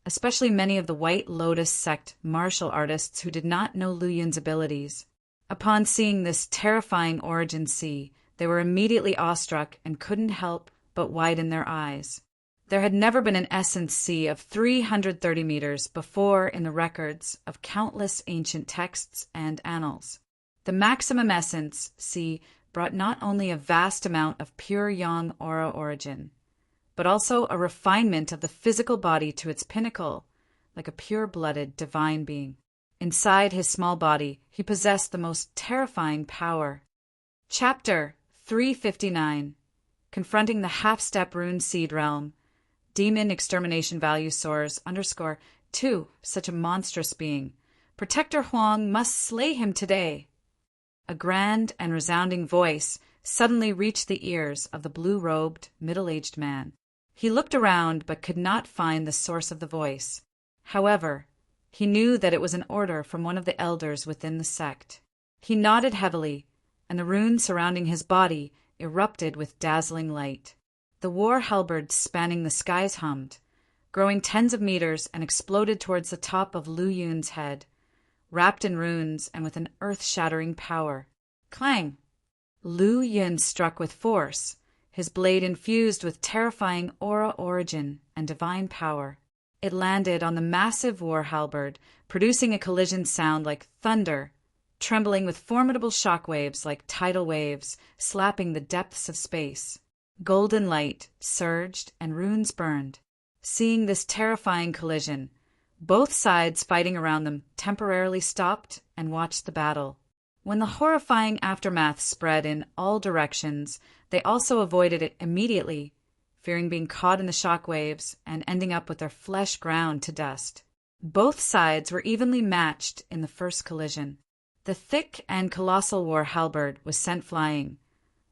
especially many of the White Lotus sect martial artists who did not know Lu Yin's abilities. Upon seeing this terrifying origin sea, they were immediately awestruck and couldn't help but widen their eyes. There had never been an essence sea of 330 meters before in the records of countless ancient texts and annals. The maximum essence sea brought not only a vast amount of pure yang aura origin, but also a refinement of the physical body to its pinnacle, like a pure-blooded divine being. Inside his small body, he possessed the most terrifying power. Chapter 359. Confronting the half-step rune seed realm. Demon extermination value soars _2. Such a monstrous being. Protector Huang must slay him today. A grand and resounding voice suddenly reached the ears of the blue-robed, middle-aged man. He looked around but could not find the source of the voice. However, he knew that it was an order from one of the elders within the sect. He nodded heavily, and the runes surrounding his body erupted with dazzling light. The war halberd spanning the skies hummed, growing tens of meters and exploded towards the top of Lu Yun's head, wrapped in runes and with an earth-shattering power. Clang! Lu Yun struck with force, his blade infused with terrifying aura origin and divine power. It landed on the massive war halberd, producing a collision sound like thunder, trembling with formidable shockwaves like tidal waves, slapping the depths of space. Golden light surged and runes burned. Seeing this terrifying collision, both sides fighting around them temporarily stopped and watched the battle. When the horrifying aftermath spread in all directions, they also avoided it immediately, fearing being caught in the shockwaves and ending up with their flesh ground to dust. Both sides were evenly matched in the first collision. The thick and colossal war halberd was sent flying,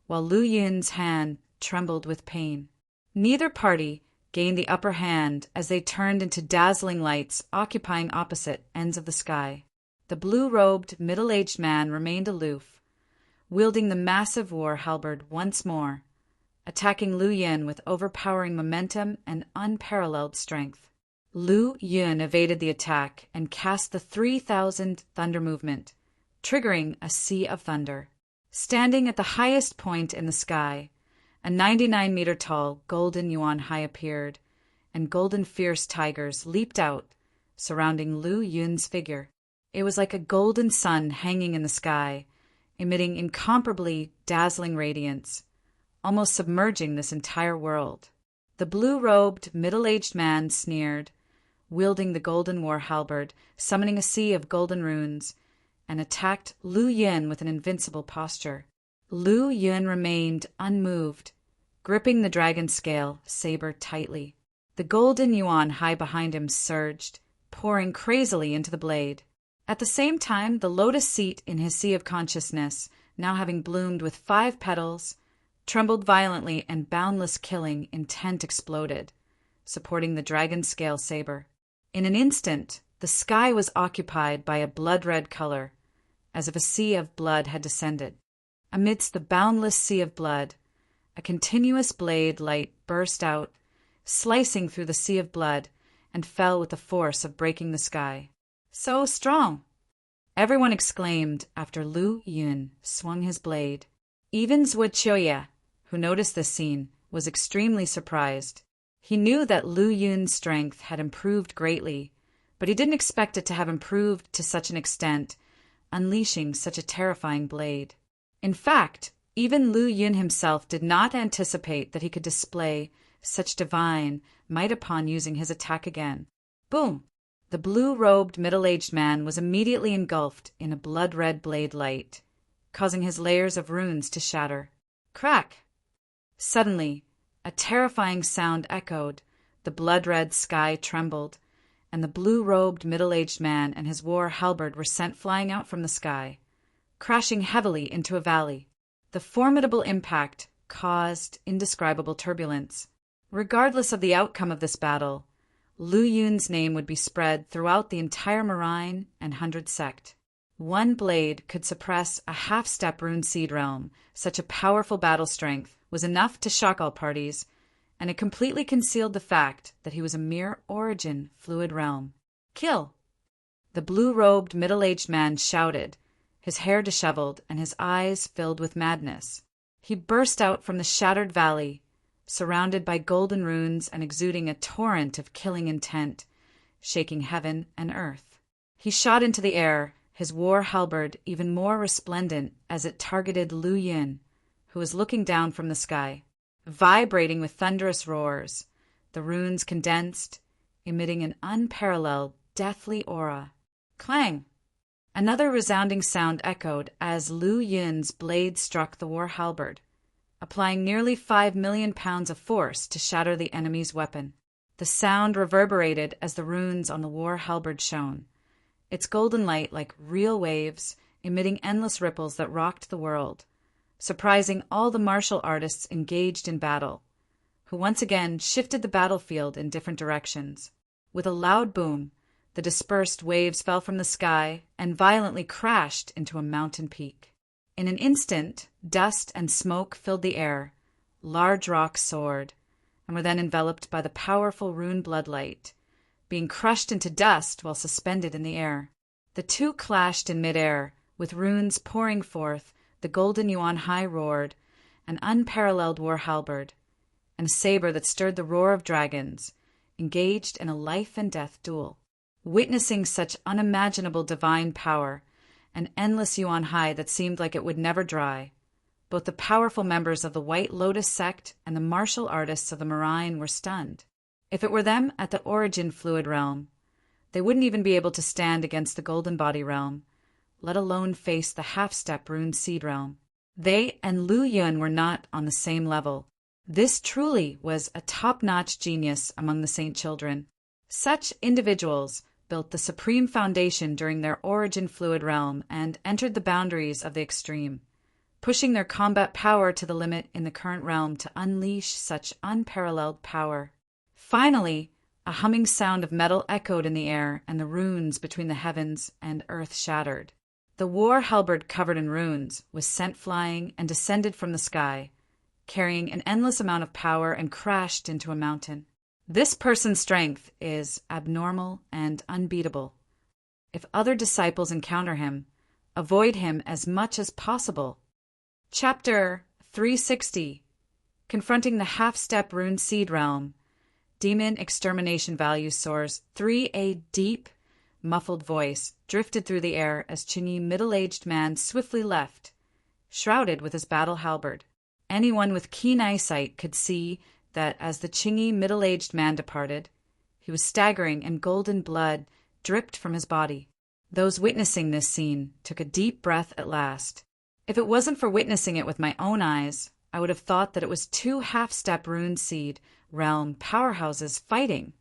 while Lu Yun's hand trembled with pain. Neither party gained the upper hand as they turned into dazzling lights occupying opposite ends of the sky. The blue-robed, middle-aged man remained aloof, wielding the massive war halberd once more, attacking Lu Yun with overpowering momentum and unparalleled strength. Lu Yun evaded the attack and cast the 3,000 thunder movement, triggering a sea of thunder. Standing at the highest point in the sky, a 99-meter-tall golden yuan hai appeared, and golden fierce tigers leaped out, surrounding Lu Yun's figure. It was like a golden sun hanging in the sky, emitting incomparably dazzling radiance, almost submerging this entire world. The blue-robed, middle-aged man sneered, wielding the golden war halberd, summoning a sea of golden runes, and attacked Lu Yun with an invincible posture. Lu Yun remained unmoved, gripping the dragon scale saber tightly. The golden yuan high behind him surged, pouring crazily into the blade. At the same time, the lotus seat in his sea of consciousness, now having bloomed with 5 petals, trembled violently and boundless killing intent exploded, supporting the dragon scale saber. In an instant, the sky was occupied by a blood-red color, as if a sea of blood had descended. Amidst the boundless sea of blood, a continuous blade light burst out, slicing through the sea of blood, and fell with the force of breaking the sky. So strong! Everyone exclaimed after Lu Yun swung his blade. Even Zhuo Qiuye, who noticed this scene, was extremely surprised. He knew that Lu Yun's strength had improved greatly, but he didn't expect it to have improved to such an extent, unleashing such a terrifying blade. In fact, even Lu Yun himself did not anticipate that he could display such divine might upon using his attack again. Boom! The blue-robed middle-aged man was immediately engulfed in a blood-red blade light, causing his layers of runes to shatter. Crack! Suddenly, a terrifying sound echoed, the blood-red sky trembled, and the blue-robed middle-aged man and his war halberd were sent flying out from the sky, crashing heavily into a valley. The formidable impact caused indescribable turbulence. Regardless of the outcome of this battle, Lu Yun's name would be spread throughout the entire Marine and 100 sect. One blade could suppress a half-step rune seed realm. Such a powerful battle strength was enough to shock all parties, and it completely concealed the fact that he was a mere origin fluid realm. Kill! The blue-robed middle-aged man shouted, his hair disheveled and his eyes filled with madness. He burst out from the shattered valley, surrounded by golden runes and exuding a torrent of killing intent, shaking heaven and earth. He shot into the air, his war halberd even more resplendent as it targeted Lu Yin, who was looking down from the sky. Vibrating with thunderous roars, the runes condensed, emitting an unparalleled, deathly aura. Clang! Another resounding sound echoed as Lu Yin's blade struck the war halberd, applying nearly 5 million pounds of force to shatter the enemy's weapon. The sound reverberated as the runes on the war halberd shone, its golden light like real waves, emitting endless ripples that rocked the world, surprising all the martial artists engaged in battle, who once again shifted the battlefield in different directions. With a loud boom, the dispersed waves fell from the sky and violently crashed into a mountain peak. In an instant, dust and smoke filled the air, large rocks soared, and were then enveloped by the powerful rune bloodlight, being crushed into dust while suspended in the air. The two clashed in midair, with runes pouring forth. The golden yuan high roared, an unparalleled war halberd, and a saber that stirred the roar of dragons, engaged in a life-and-death duel. Witnessing such unimaginable divine power, an endless yuan high that seemed like it would never dry, both the powerful members of the White Lotus sect and the martial artists of the Marine were stunned. If it were them at the origin fluid realm, they wouldn't even be able to stand against the golden body realm, let alone face the half-step rune seed realm. They and Lu Yun were not on the same level. This truly was a top-notch genius among the Saint Children. Such individuals built the supreme foundation during their origin fluid realm and entered the boundaries of the extreme, pushing their combat power to the limit in the current realm to unleash such unparalleled power. Finally, a humming sound of metal echoed in the air, and the runes between the heavens and earth shattered. The war halberd covered in runes was sent flying and descended from the sky, carrying an endless amount of power, and crashed into a mountain. This person's strength is abnormal and unbeatable. If other disciples encounter him, avoid him as much as possible. Chapter 360. Confronting the half-step rune seed realm. Demon extermination value soars 3. A deep, muffled voice drifted through the air as Chinyi middle-aged man swiftly left, shrouded with his battle halberd. Anyone with keen eyesight could see that as the Chinyi middle-aged man departed, he was staggering and golden blood dripped from his body. Those witnessing this scene took a deep breath at last. If it wasn't for witnessing it with my own eyes, I would have thought that it was two half-step rune seed realm powerhouses fighting.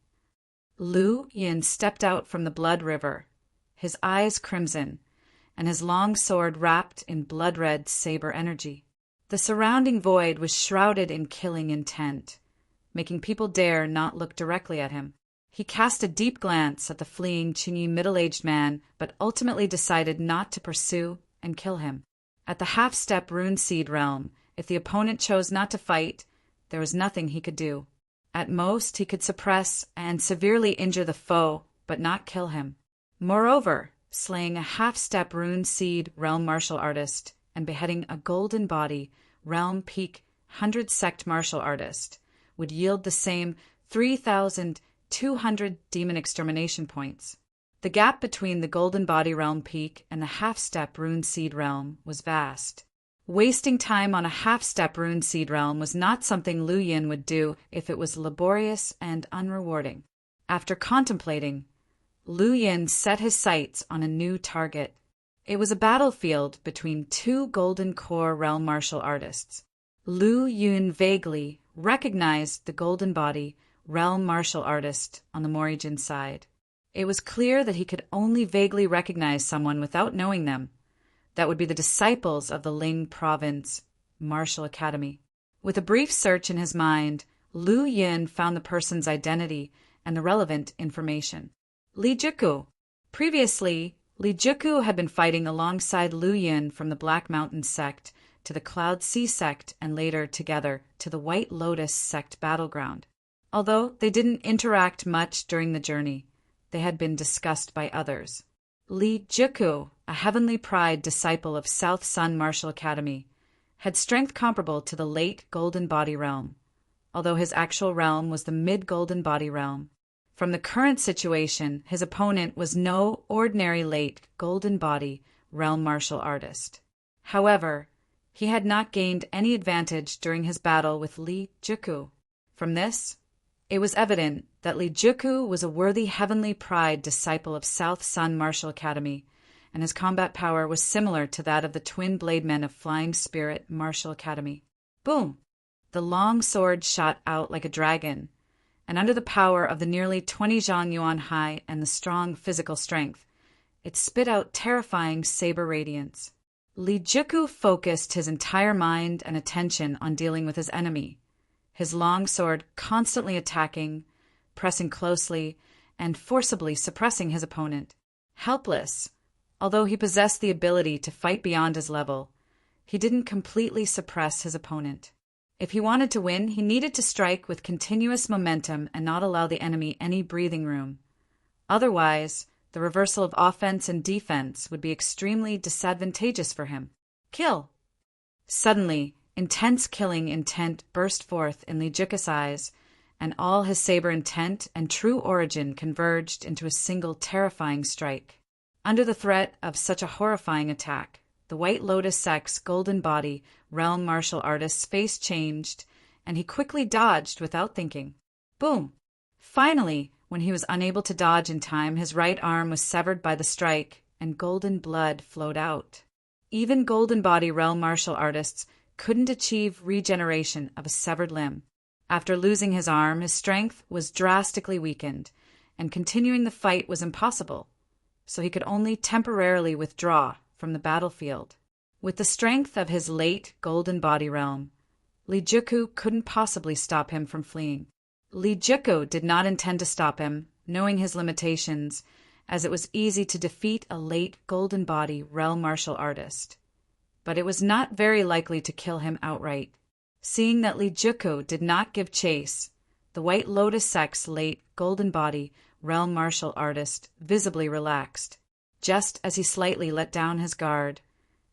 Lu Yin stepped out from the blood river, his eyes crimson, and his long sword wrapped in blood-red saber energy. The surrounding void was shrouded in killing intent, making people dare not look directly at him. He cast a deep glance at the fleeing Chinyi middle-aged man, but ultimately decided not to pursue and kill him. At the half-step rune seed realm, if the opponent chose not to fight, there was nothing he could do. At most, he could suppress and severely injure the foe, but not kill him. Moreover, slaying a half-step rune seed realm martial artist and beheading a golden body realm peak 100 sect martial artist would yield the same 3,200 demon extermination points. The gap between the golden body realm peak and the half-step rune seed realm was vast. Wasting time on a half-step rune seed realm was not something Lu Yin would do if it was laborious and unrewarding. After contemplating, Lu Yin set his sights on a new target. It was a battlefield between two golden core realm martial artists. Lu Yin vaguely recognized the golden body realm martial artist on the Morrijin side. It was clear that he could only vaguely recognize someone without knowing them. That would be the disciples of the Ling Province Martial Academy. With a brief search in his mind, Lu Yin found the person's identity and the relevant information. Li Juku. Previously, Li Juku had been fighting alongside Lu Yin from the Black Mountain sect to the Cloud Sea sect and later together to the White Lotus sect battleground. Although they didn't interact much during the journey, they had been discussed by others. Li Juku, a Heavenly Pride disciple of South Sun Martial Academy, had strength comparable to the late Golden Body realm, although his actual realm was the mid-golden body realm. From the current situation, his opponent was no ordinary late golden body realm martial artist. However, he had not gained any advantage during his battle with Lee Juku. From this, it was evident that Lee Juku was a worthy Heavenly Pride disciple of South Sun Martial Academy, and his combat power was similar to that of the twin blade men of Flying Spirit Martial Academy. Boom! The long sword shot out like a dragon, and under the power of the nearly 20 zhang yuan high and the strong physical strength, it spit out terrifying saber radiance. Lee Juku focused his entire mind and attention on dealing with his enemy, his long sword constantly attacking, pressing closely, and forcibly suppressing his opponent. Helpless, although he possessed the ability to fight beyond his level, he didn't completely suppress his opponent. If he wanted to win, he needed to strike with continuous momentum and not allow the enemy any breathing room. Otherwise, the reversal of offense and defense would be extremely disadvantageous for him. Kill! Suddenly, intense killing intent burst forth in Lee Juku's eyes, and all his saber intent and true origin converged into a single terrifying strike. Under the threat of such a horrifying attack, the White Lotus Sect's golden body realm martial artist's face changed, and he quickly dodged without thinking. Boom! Finally, when he was unable to dodge in time, his right arm was severed by the strike, and golden blood flowed out. Even golden body realm martial artists couldn't achieve regeneration of a severed limb. After losing his arm, his strength was drastically weakened, and continuing the fight was impossible, so he could only temporarily withdraw from the battlefield. With the strength of his late golden body realm, Lee Juku couldn't possibly stop him from fleeing. Lee Juku did not intend to stop him, knowing his limitations, as it was easy to defeat a late golden body realm martial artist. But it was not very likely to kill him outright. Seeing that Lee Juku did not give chase, the White Lotus Sect's late golden body realm martial artist visibly relaxed. Just as he slightly let down his guard,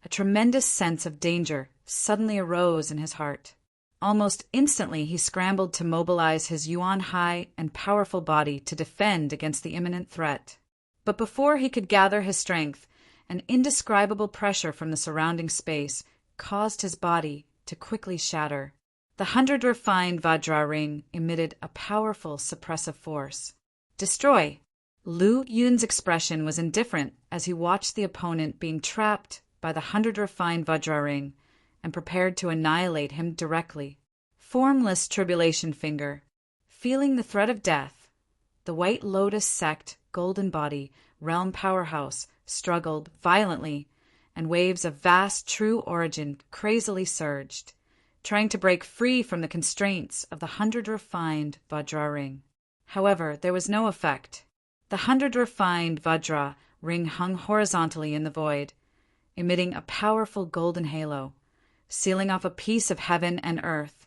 a tremendous sense of danger suddenly arose in his heart. Almost instantly he scrambled to mobilize his yuan-high and powerful body to defend against the imminent threat. But before he could gather his strength, an indescribable pressure from the surrounding space caused his body to quickly shatter. The 100 refined Vajra ring emitted a powerful suppressive force. Destroy! Lu Yun's expression was indifferent as he watched the opponent being trapped by the 100 refined Vajra ring and prepared to annihilate him directly. Formless Tribulation Finger. Feeling the threat of death, the White Lotus Sect golden body realm powerhouse struggled violently, and waves of vast true origin crazily surged, trying to break free from the constraints of the 100 refined Vajra ring. However, there was no effect. The 100 refined Vajra ring hung horizontally in the void, emitting a powerful golden halo, sealing off a piece of heaven and earth,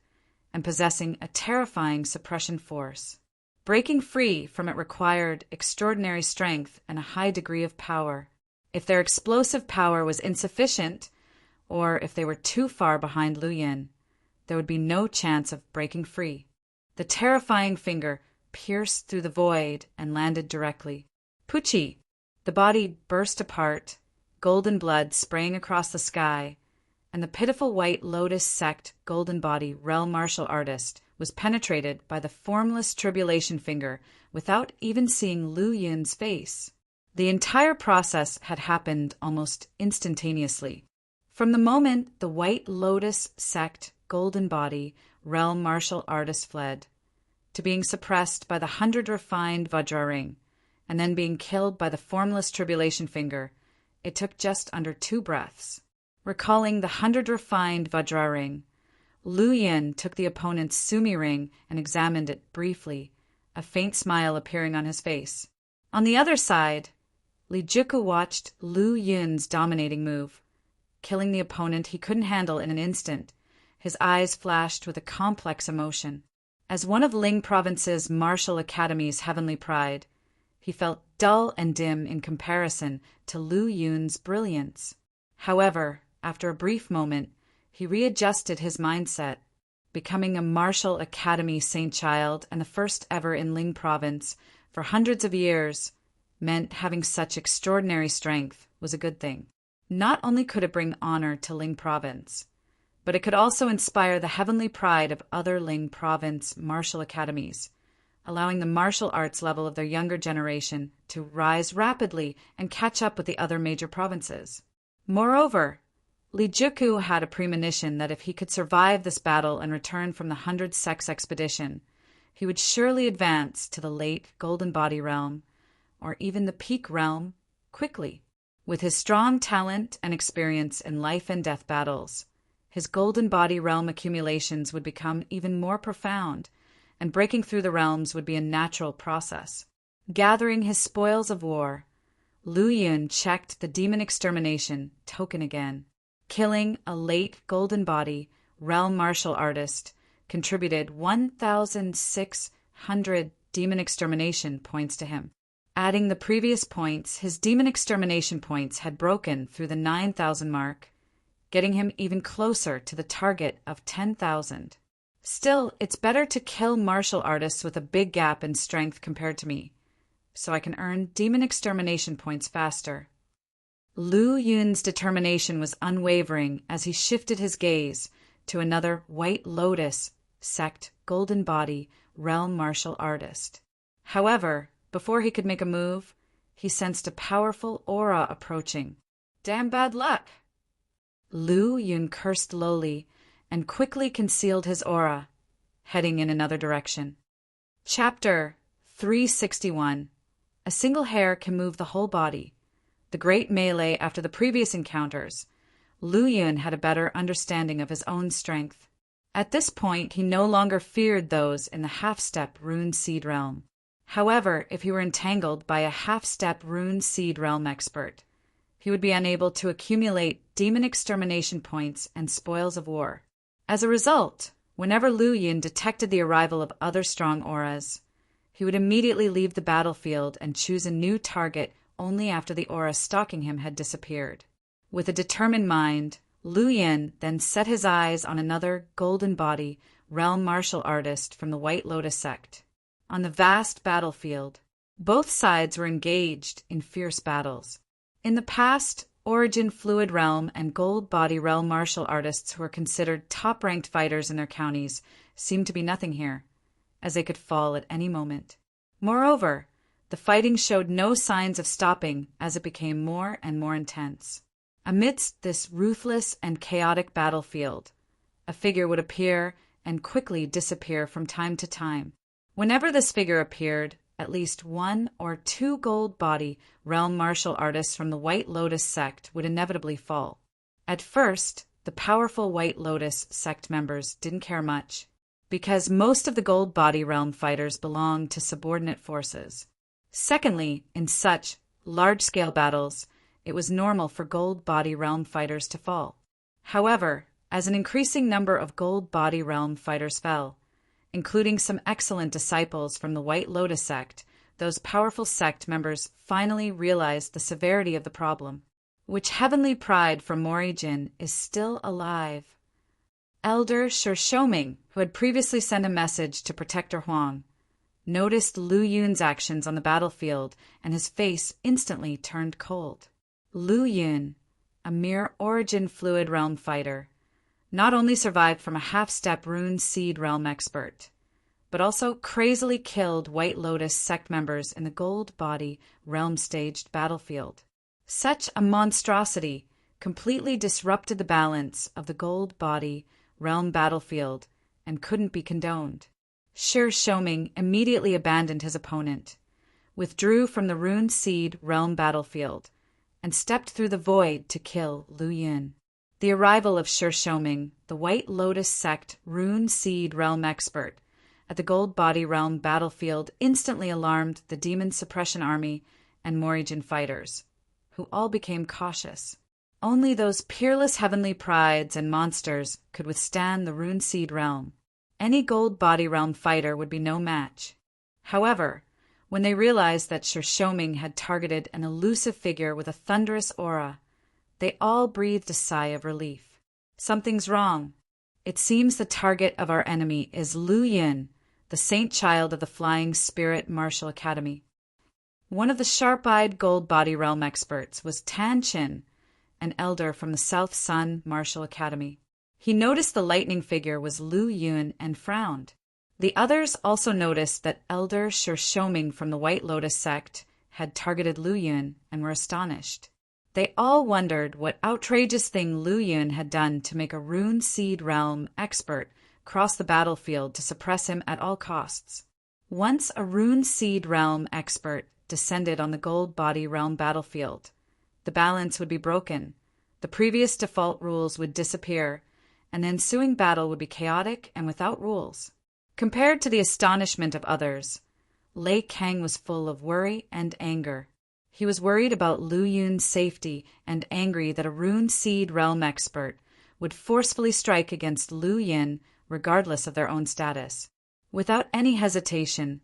and possessing a terrifying suppression force. Breaking free from it required extraordinary strength and a high degree of power. If their explosive power was insufficient, or if they were too far behind Lu Yin, there would be no chance of breaking free. The terrifying finger pierced through the void and landed directly. Pucci! The body burst apart, golden blood spraying across the sky, and the pitiful White Lotus Sect golden body realm martial artist was penetrated by the formless tribulation finger without even seeing Lu Yun's face. The entire process had happened almost instantaneously. From the moment the White Lotus Sect golden body realm martial artist fled, to being suppressed by the 100 refined Vajra ring, and then being killed by the formless tribulation finger, it took just under 2 breaths. Recalling the 100 refined Vajra ring, Lu Yin took the opponent's Sumi ring and examined it briefly, a faint smile appearing on his face. On the other side, Lee Juku watched Lu Yun's dominating move. Killing the opponent he couldn't handle in an instant, his eyes flashed with a complex emotion. As one of Ling Province's Martial Academy's heavenly pride, he felt dull and dim in comparison to Lu Yun's brilliance. However, after a brief moment, he readjusted his mindset, becoming a martial academy saint child and the first ever in Ling province for hundreds of years, meant having such extraordinary strength was a good thing. Not only could it bring honor to Ling province, but it could also inspire the heavenly pride of other Ling province martial academies, allowing the martial arts level of their younger generation to rise rapidly and catch up with the other major provinces. Moreover, Li Juku had a premonition that if he could survive this battle and return from the 100 Sects expedition, he would surely advance to the late Golden Body realm, or even the Peak realm, quickly. With his strong talent and experience in life and death battles, his Golden Body realm accumulations would become even more profound, and breaking through the realms would be a natural process. Gathering his spoils of war, Lu Yun checked the demon extermination token again. Killing a late Golden Body realm martial artist contributed 1,600 demon extermination points to him. Adding the previous points, his demon extermination points had broken through the 9,000 mark, getting him even closer to the target of 10,000. Still, it's better to kill martial artists with a big gap in strength compared to me, so I can earn demon extermination points faster. Lu Yun's determination was unwavering as he shifted his gaze to another White Lotus sect Golden Body realm martial artist. However, before he could make a move, he sensed a powerful aura approaching. Damn bad luck! Lu Yun cursed lowly and quickly concealed his aura, heading in another direction. Chapter 361. A single hair can move the whole body. The great melee after the previous encounters, Lu Yun had a better understanding of his own strength. At this point, he no longer feared those in the half-step rune seed realm. However, if he were entangled by a half-step rune seed realm expert, he would be unable to accumulate demon extermination points and spoils of war. As a result, whenever Lu Yun detected the arrival of other strong auras, he would immediately leave the battlefield and choose a new target only after the aura stalking him had disappeared. With a determined mind, Lu Yun then set his eyes on another Golden Body realm martial artist from the White Lotus sect. On the vast battlefield, both sides were engaged in fierce battles. In the past, Origin Fluid Realm and Gold Body Realm martial artists who were considered top-ranked fighters in their counties seemed to be nothing here, as they could fall at any moment. Moreover, the fighting showed no signs of stopping as it became more and more intense. Amidst this ruthless and chaotic battlefield, a figure would appear and quickly disappear from time to time. Whenever this figure appeared, at least one or two Gold Body realm martial artists from the White Lotus sect would inevitably fall. At first, the powerful White Lotus sect members didn't care much, because most of the Gold Body realm fighters belonged to subordinate forces. Secondly, in such large-scale battles, it was normal for Gold Body realm fighters to fall. However, as an increasing number of Gold Body realm fighters fell, including some excellent disciples from the White Lotus sect, those powerful sect members finally realized the severity of the problem. Which heavenly pride from Mori Jin is still alive. Elder Shoming, who had previously sent a message to Protector Huang, noticed Lu Yun's actions on the battlefield, and his face instantly turned cold. Lu Yun, a mere Origin Fluid Realm fighter, not only survived from a half-step rune seed realm expert, but also crazily killed White Lotus sect members in the Gold Body realm-staged battlefield. Such a monstrosity completely disrupted the balance of the Gold Body realm battlefield and couldn't be condoned. Shoming immediately abandoned his opponent, withdrew from the rune seed realm battlefield, and stepped through the void to kill Lu Yun. The arrival of Shoming, the White Lotus sect rune seed realm expert, at the Gold Body realm battlefield instantly alarmed the Demon Suppression Army and Morijin fighters, who all became cautious. Only those peerless heavenly prides and monsters could withstand the rune seed realm. Any Gold Body realm fighter would be no match. However, when they realized that Shoming had targeted an elusive figure with a thunderous aura, they all breathed a sigh of relief. Something's wrong. It seems the target of our enemy is Lu Yun, the saint child of the Flying Spirit Martial Academy. One of the sharp-eyed Gold Body Realm experts was Tan Chin, an elder from the South Sun Martial Academy. He noticed the lightning figure was Lu Yun and frowned. The others also noticed that Elder Shoming from the White Lotus sect had targeted Lu Yun and were astonished. They all wondered what outrageous thing Lu Yun had done to make a Rune Seed Realm expert cross the battlefield to suppress him at all costs. Once a Rune Seed Realm expert descended on the Gold Body Realm battlefield, the balance would be broken, the previous default rules would disappear, and the ensuing battle would be chaotic and without rules. Compared to the astonishment of others, Lei Kang was full of worry and anger. He was worried about Lu Yun's safety and angry that a Rune Seed Realm expert would forcefully strike against Lu Yun regardless of their own status. Without any hesitation,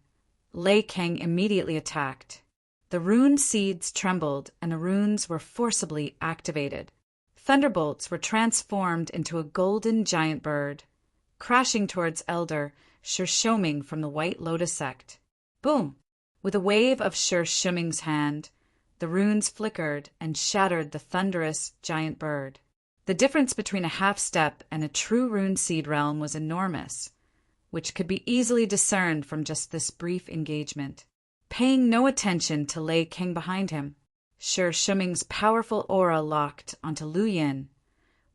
Lei Kang immediately attacked. The rune seeds trembled and the runes were forcibly activated. Thunderbolts were transformed into a golden giant bird, crashing towards Elder Shoming from the White Lotus sect. Boom! With a wave of Shoming's hand, the runes flickered and shattered the thunderous giant bird. The difference between a half-step and a true Rune Seed Realm was enormous, which could be easily discerned from just this brief engagement. Paying no attention to Lei Kang behind him, Shoming's powerful aura locked onto Lu Yun,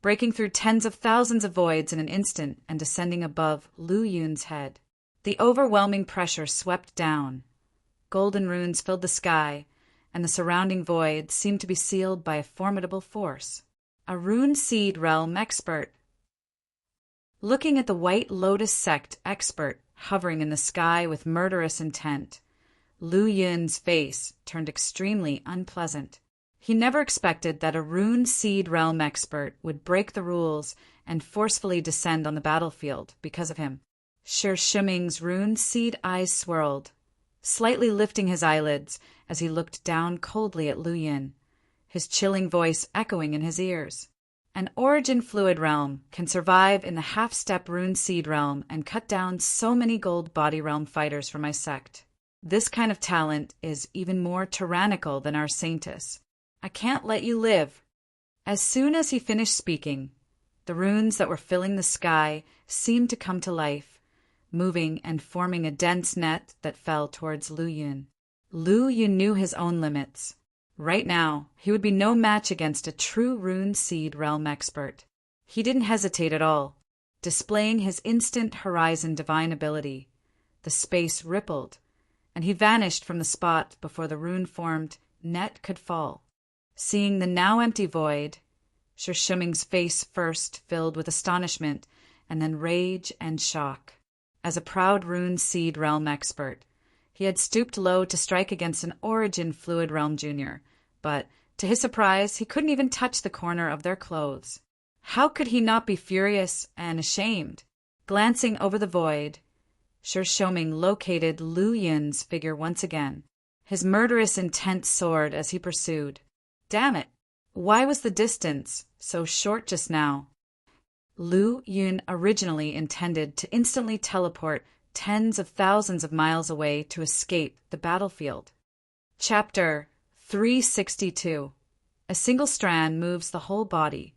breaking through tens of thousands of voids in an instant and descending above Lu Yun's head. The overwhelming pressure swept down. Golden runes filled the sky, and the surrounding void seemed to be sealed by a formidable force. A Rune Seed Realm expert. Looking at the White Lotus sect expert hovering in the sky with murderous intent, Lu Yun's face turned extremely unpleasant. He never expected that a Rune Seed Realm expert would break the rules and forcefully descend on the battlefield because of him. Shiming's Rune Seed eyes swirled, slightly lifting his eyelids as he looked down coldly at Lu Yun, his chilling voice echoing in his ears. An Origin Fluid Realm can survive in the half-step Rune Seed Realm and cut down so many Gold Body Realm fighters from my sect. This kind of talent is even more tyrannical than our Saintess. I can't let you live. As soon as he finished speaking, the runes that were filling the sky seemed to come to life, moving and forming a dense net that fell towards Lu Yun. Lu Yun knew his own limits. Right now, he would be no match against a true Rune Seed Realm expert. He didn't hesitate at all, displaying his instant horizon divine ability. The space rippled, and he vanished from the spot before the rune-formed net could fall. Seeing the now empty void, Shiming's face first filled with astonishment and then rage and shock. As a proud Rune Seed Realm expert, he had stooped low to strike against an Origin Fluid Realm junior, but, to his surprise, he couldn't even touch the corner of their clothes. How could he not be furious and ashamed? Glancing over the void, Shoming located Lu Yun's figure once again. His murderous intent soared as he pursued. Damn it! Why was the distance so short just now? Lu Yun originally intended to instantly teleport tens of thousands of miles away to escape the battlefield. Chapter 362. A single strand moves the whole body.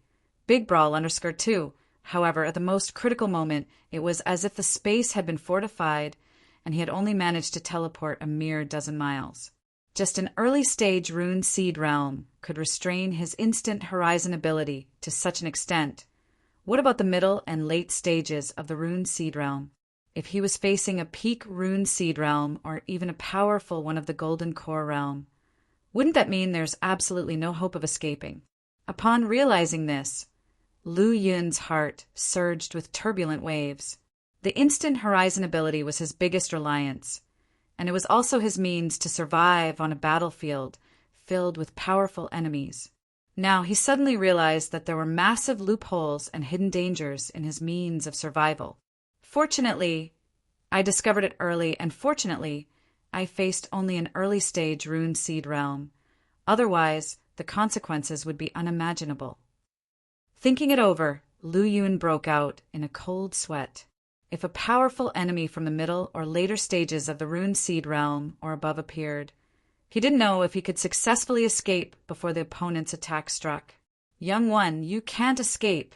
Big Brawl _2. However, at the most critical moment, it was as if the space had been fortified and he had only managed to teleport a mere dozen miles. Just an early-stage Rune Seed Realm could restrain his instant horizon ability to such an extent. What about the middle and late stages of the Rune Seed Realm? If he was facing a peak Rune Seed Realm or even a powerful one of the Golden Core Realm, wouldn't that mean there's absolutely no hope of escaping? Upon realizing this, Lu Yun's heart surged with turbulent waves. The instant horizon ability was his biggest reliance, and it was also his means to survive on a battlefield filled with powerful enemies. Now he suddenly realized that there were massive loopholes and hidden dangers in his means of survival. Fortunately, I discovered it early, and fortunately, I faced only an early-stage Rune Seed Realm. Otherwise, the consequences would be unimaginable. Thinking it over, Lu Yun broke out in a cold sweat. If a powerful enemy from the middle or later stages of the Rune Seed realm or above appeared, he didn't know if he could successfully escape before the opponent's attack struck. "Young one, you can't escape."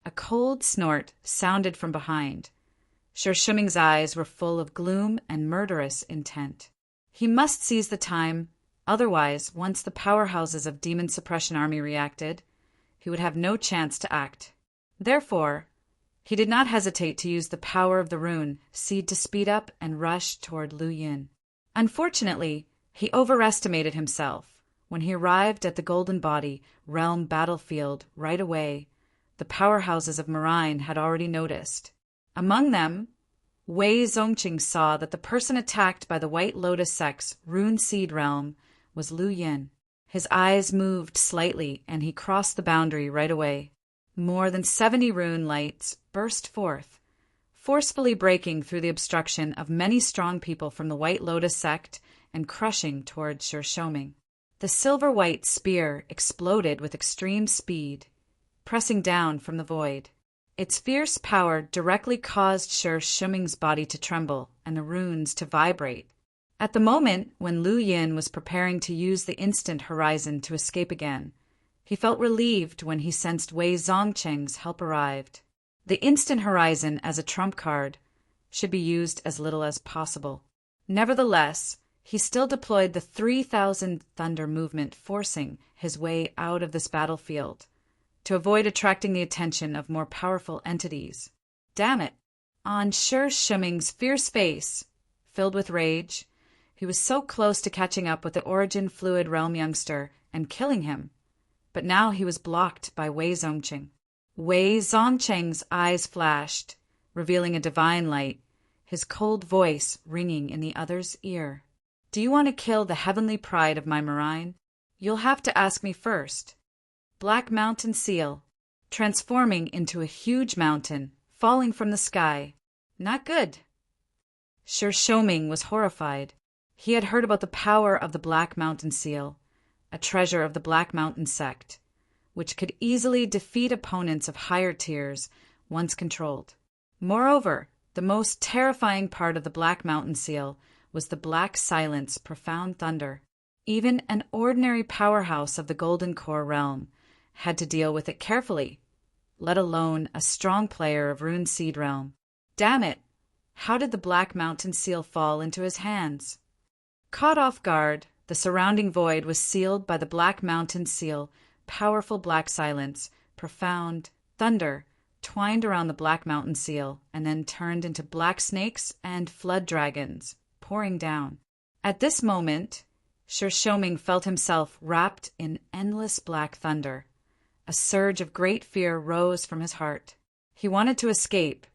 A cold snort sounded from behind. Sure Shuming's eyes were full of gloom and murderous intent. He must seize the time, otherwise, once the powerhouses of Demon Suppression Army reacted, he would have no chance to act. Therefore, he did not hesitate to use the power of the rune seed to speed up and rush toward Lu Yin. Unfortunately, he overestimated himself. When he arrived at the Golden Body realm battlefield right away, the powerhouses of Marine had already noticed. Among them, Wei Zongqing saw that the person attacked by the White Lotus Sect's Rune Seed realm was Lu Yin. His eyes moved slightly, and he crossed the boundary right away. More than 70 rune lights burst forth, forcefully breaking through the obstruction of many strong people from the White Lotus Sect and crushing toward Sure Shoming. The silver-white spear exploded with extreme speed, pressing down from the void. Its fierce power directly caused Sure Shuming's body to tremble and the runes to vibrate. At the moment when Lu Yin was preparing to use the instant horizon to escape again, he felt relieved when he sensed Wei Zongcheng's help arrived. The instant horizon as a trump card should be used as little as possible. Nevertheless, he still deployed the 3,000 thunder movement, forcing his way out of this battlefield to avoid attracting the attention of more powerful entities. Damn it! On Sure Shuming's fierce face, filled with rage, he was so close to catching up with the Origin Fluid Realm youngster and killing him, but now he was blocked by Wei Zongqing. Wei Zongcheng's eyes flashed, revealing a divine light, his cold voice ringing in the other's ear. "Do you want to kill the heavenly pride of my Marine? You'll have to ask me first." Black Mountain Seal, transforming into a huge mountain, falling from the sky. Not good. Sure Shoming was horrified. He had heard about the power of the Black Mountain Seal, a treasure of the Black Mountain Sect, which could easily defeat opponents of higher tiers once controlled. Moreover, the most terrifying part of the Black Mountain Seal was the Black Silence Profound Thunder. Even an ordinary powerhouse of the Golden Core realm had to deal with it carefully, let alone a strong player of Rune Seed realm. Damn it! How did the Black Mountain Seal fall into his hands? Caught off guard, the surrounding void was sealed by the Black Mountain Seal, powerful Black Silence, Profound Thunder, twined around the Black Mountain Seal, and then turned into black snakes and flood dragons, pouring down. At this moment, Sure Shoming felt himself wrapped in endless black thunder. A surge of great fear rose from his heart. He wanted to escape,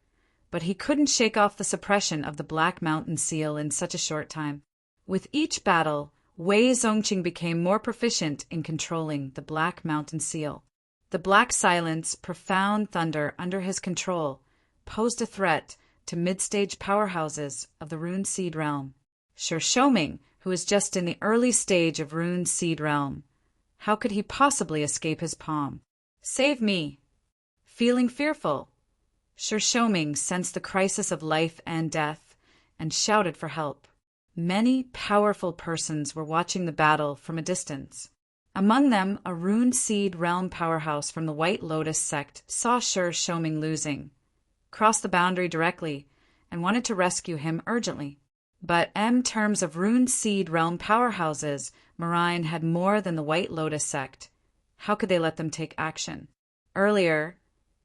but he couldn't shake off the suppression of the Black Mountain Seal in such a short time. With each battle, Wei Zongqing became more proficient in controlling the Black Mountain Seal. The Black Silence, Profound Thunder under his control posed a threat to mid-stage powerhouses of the Rune Seed realm. Sure Shoming, who was just in the early stage of Rune Seed realm, how could he possibly escape his palm? Save me! Feeling fearful, Sure Shoming sensed the crisis of life and death and shouted for help. Many powerful persons were watching the battle from a distance. Among them, a Rune Seed realm powerhouse from the White Lotus Sect saw Sure Shoming losing, crossed the boundary directly, and wanted to rescue him urgently. But in terms of Rune Seed realm powerhouses, Marine had more than the White Lotus Sect. How could they let them take action? Earlier,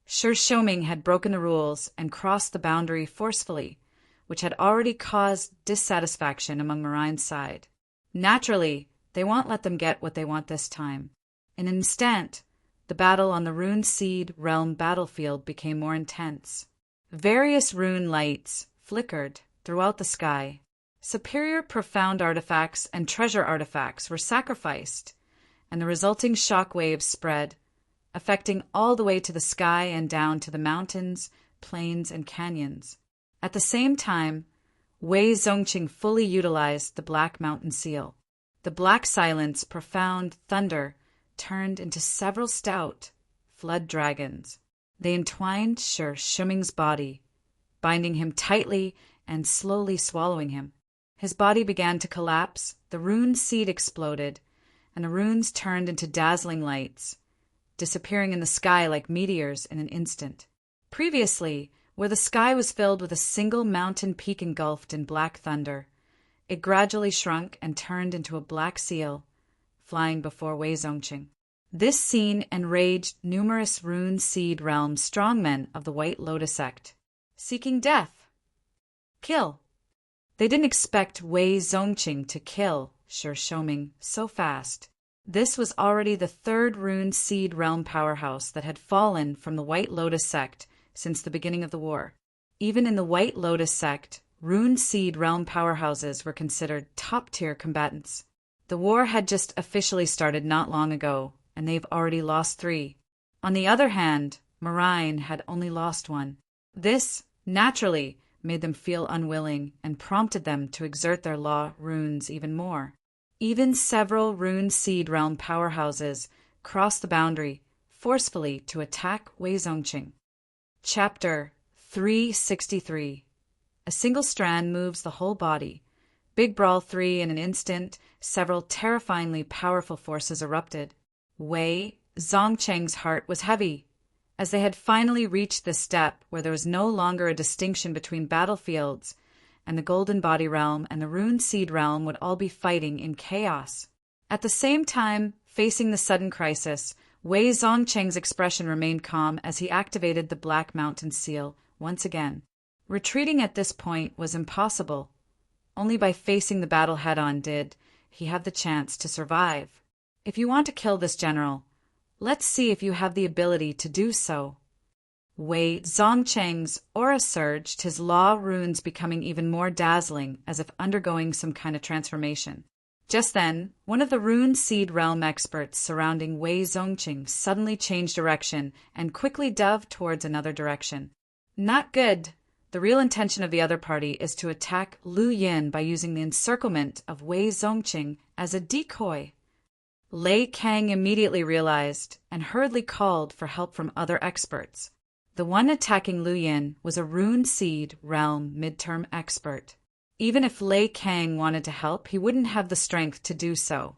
Sure Shoming had broken the rules and crossed the boundary forcefully, which had already caused dissatisfaction among Marine's side. Naturally, they won't let them get what they want this time. In an instant, the battle on the Rune Seed realm battlefield became more intense. Various rune lights flickered throughout the sky. Superior profound artifacts and treasure artifacts were sacrificed, and the resulting shock waves spread, affecting all the way to the sky and down to the mountains, plains, and canyons. At the same time, Wei Zongqing fully utilized the Black Mountain Seal. The Black Silence, Profound Thunder turned into several stout flood dragons. They entwined Shuming's body, binding him tightly and slowly swallowing him. His body began to collapse, the rune seed exploded, and the runes turned into dazzling lights, disappearing in the sky like meteors in an instant. Previously, where the sky was filled with a single mountain peak engulfed in black thunder, it gradually shrunk and turned into a black seal, flying before Wei Zongqing. This scene enraged numerous rune seed realm strongmen of the White Lotus sect, seeking death. Kill. They didn't expect Wei Zongqing to kill Shoming so fast. This was already the third rune seed realm powerhouse that had fallen from the White Lotus sect since the beginning of the war. Even in the White Lotus sect, rune seed realm powerhouses were considered top-tier combatants. The war had just officially started not long ago, and they've already lost 3. On the other hand, Marine had only lost 1. This, naturally, made them feel unwilling and prompted them to exert their law runes even more. Even several rune seed realm powerhouses crossed the boundary forcefully to attack Wei Zongqing. Chapter 363. A single strand moves the whole body. Big Brawl 3 in an instant, several terrifyingly powerful forces erupted. Wei Zongqing's heart was heavy, as they had finally reached the step where there was no longer a distinction between battlefields, and the Golden Body Realm and the Rune Seed Realm would all be fighting in chaos. At the same time, facing the sudden crisis, Wei Zongqing's expression remained calm as he activated the Black Mountain Seal once again. Retreating at this point was impossible. Only by facing the battle head-on did he have the chance to survive. If you want to kill this general, let's see if you have the ability to do so. Wei Zongqing's aura surged, his law runes becoming even more dazzling, as if undergoing some kind of transformation. Just then, one of the Rune Seed Realm experts surrounding Wei Zongqing suddenly changed direction and quickly dove towards another direction. Not good. The real intention of the other party is to attack Lu Yin by using the encirclement of Wei Zongqing as a decoy. Lei Kang immediately realized and hurriedly called for help from other experts. The one attacking Lu Yin was a Rune Seed Realm midterm expert. Even if Lei Kang wanted to help, he wouldn't have the strength to do so.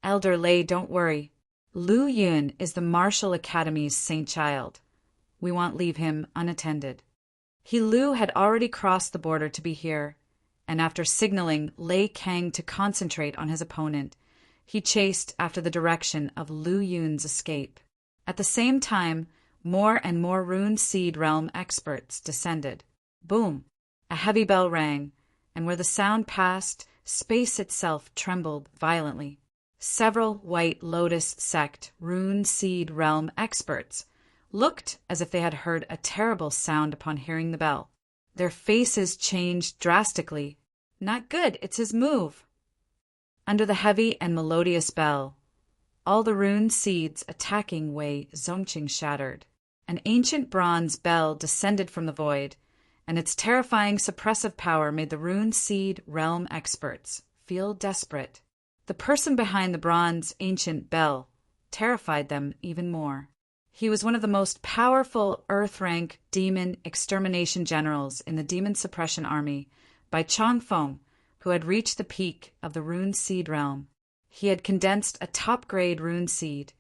Elder Lei, don't worry. Lu Yin is the Martial Academy's saint child. We won't leave him unattended. He Lu had already crossed the border to be here, and after signaling Lei Kang to concentrate on his opponent, he chased after the direction of Lu Yun's escape. At the same time, more and more Rune Seed Realm experts descended. Boom! A heavy bell rang, and where the sound passed, space itself trembled violently. Several White Lotus sect Rune Seed Realm experts looked as if they had heard a terrible sound upon hearing the bell. Their faces changed drastically. Not good, it's his move. Under the heavy and melodious bell, all the rune seeds attacking Wei Zongqing shattered. An ancient bronze bell descended from the void, and its terrifying suppressive power made the Rune Seed Realm experts feel desperate. The person behind the bronze ancient bell terrified them even more. He was one of the most powerful Earth-rank demon extermination generals in the Demon Suppression Army by Chongfeng, who had reached the peak of the Rune Seed Realm. He had condensed a top-grade rune seed,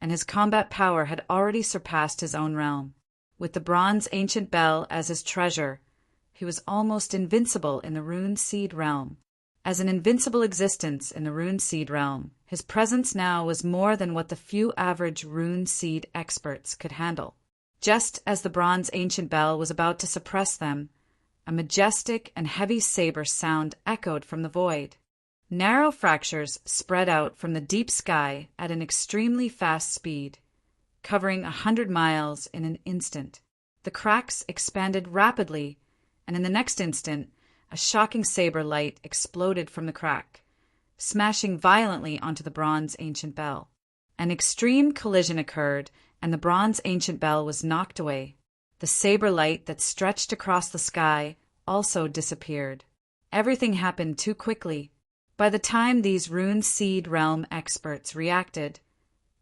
and his combat power had already surpassed his own realm. With the bronze ancient bell as his treasure, he was almost invincible in the Rune Seed Realm. As an invincible existence in the Rune Seed Realm, his presence now was more than what the few average Rune Seed experts could handle. Just as the bronze ancient bell was about to suppress them, a majestic and heavy saber sound echoed from the void. Narrow fractures spread out from the deep sky at an extremely fast speed, covering 100 miles in an instant. The cracks expanded rapidly, and in the next instant, a shocking saber light exploded from the crack, smashing violently onto the bronze ancient bell. An extreme collision occurred, and the bronze ancient bell was knocked away. The saber light that stretched across the sky also disappeared. Everything happened too quickly. By the time these Rune Seed Realm experts reacted,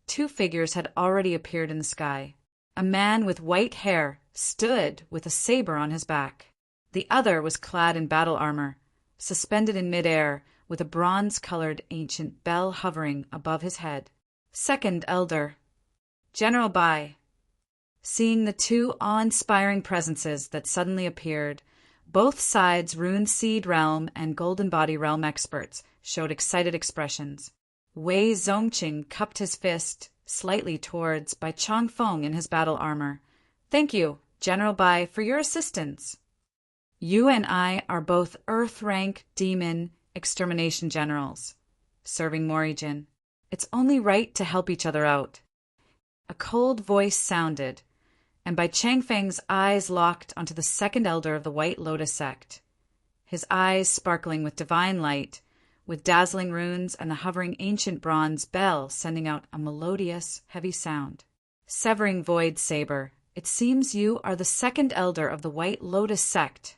2 figures had already appeared in the sky. A man with white hair stood with a saber on his back. The other was clad in battle armor, suspended in midair, with a bronze-colored ancient bell hovering above his head. Second Elder. General Bai. Seeing the two awe-inspiring presences that suddenly appeared, both sides' Rune Seed Realm and Golden Body Realm experts showed excited expressions. Wei Zongqing cupped his fist slightly towards Bai Changfeng in his battle armor. Thank you, General Bai, for your assistance. You and I are both Earth-rank demon extermination generals, serving Morijin. It's only right to help each other out. A cold voice sounded, and Bai Changfeng's eyes locked onto the second elder of the White Lotus sect, his eyes sparkling with divine light, with dazzling runes and the hovering ancient bronze bell sending out a melodious, heavy sound. Severing Void Saber, it seems you are the second elder of the White Lotus sect.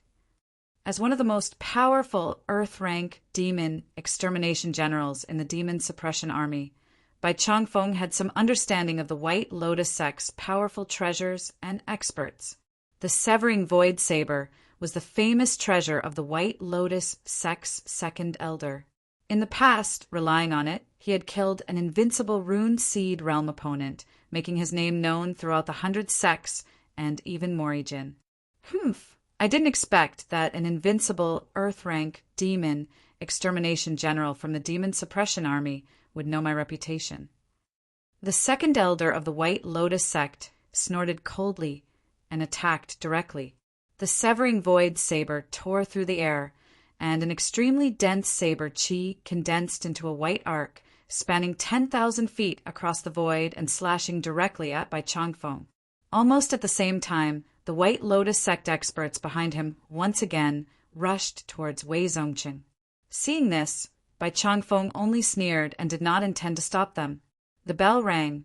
As one of the most powerful Earth-rank demon extermination generals in the Demon Suppression Army, Bai Changfeng had some understanding of the White Lotus sect's powerful treasures and experts. The Severing Void Saber was the famous treasure of the White Lotus sect's second elder. In the past, relying on it, he had killed an invincible Rune Seed Realm opponent, making his name known throughout the 100 sects and even Morijin. I didn't expect that an invincible Earth-rank demon extermination general from the Demon Suppression Army would know my reputation. The second elder of the White Lotus sect snorted coldly and attacked directly. The Severing Void Saber tore through the air, and an extremely dense saber chi condensed into a white arc, spanning 10,000 feet across the void and slashing directly at Bai Changfeng. Almost at the same time, the White Lotus sect experts behind him once again rushed towards Wei Zongqing. Seeing this, Bai Changfeng only sneered and did not intend to stop them. The bell rang,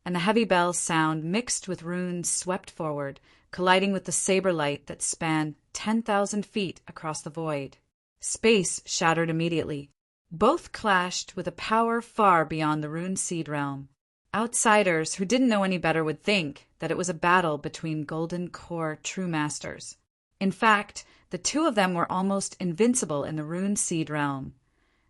and the heavy bell's sound mixed with runes swept forward, colliding with the saber light that spanned 10,000 feet across the void. Space shattered immediately. Both clashed with a power far beyond the Rune Seed Realm. Outsiders who didn't know any better would think that it was a battle between Golden Core true masters. In fact, the two of them were almost invincible in the Rune Seed Realm,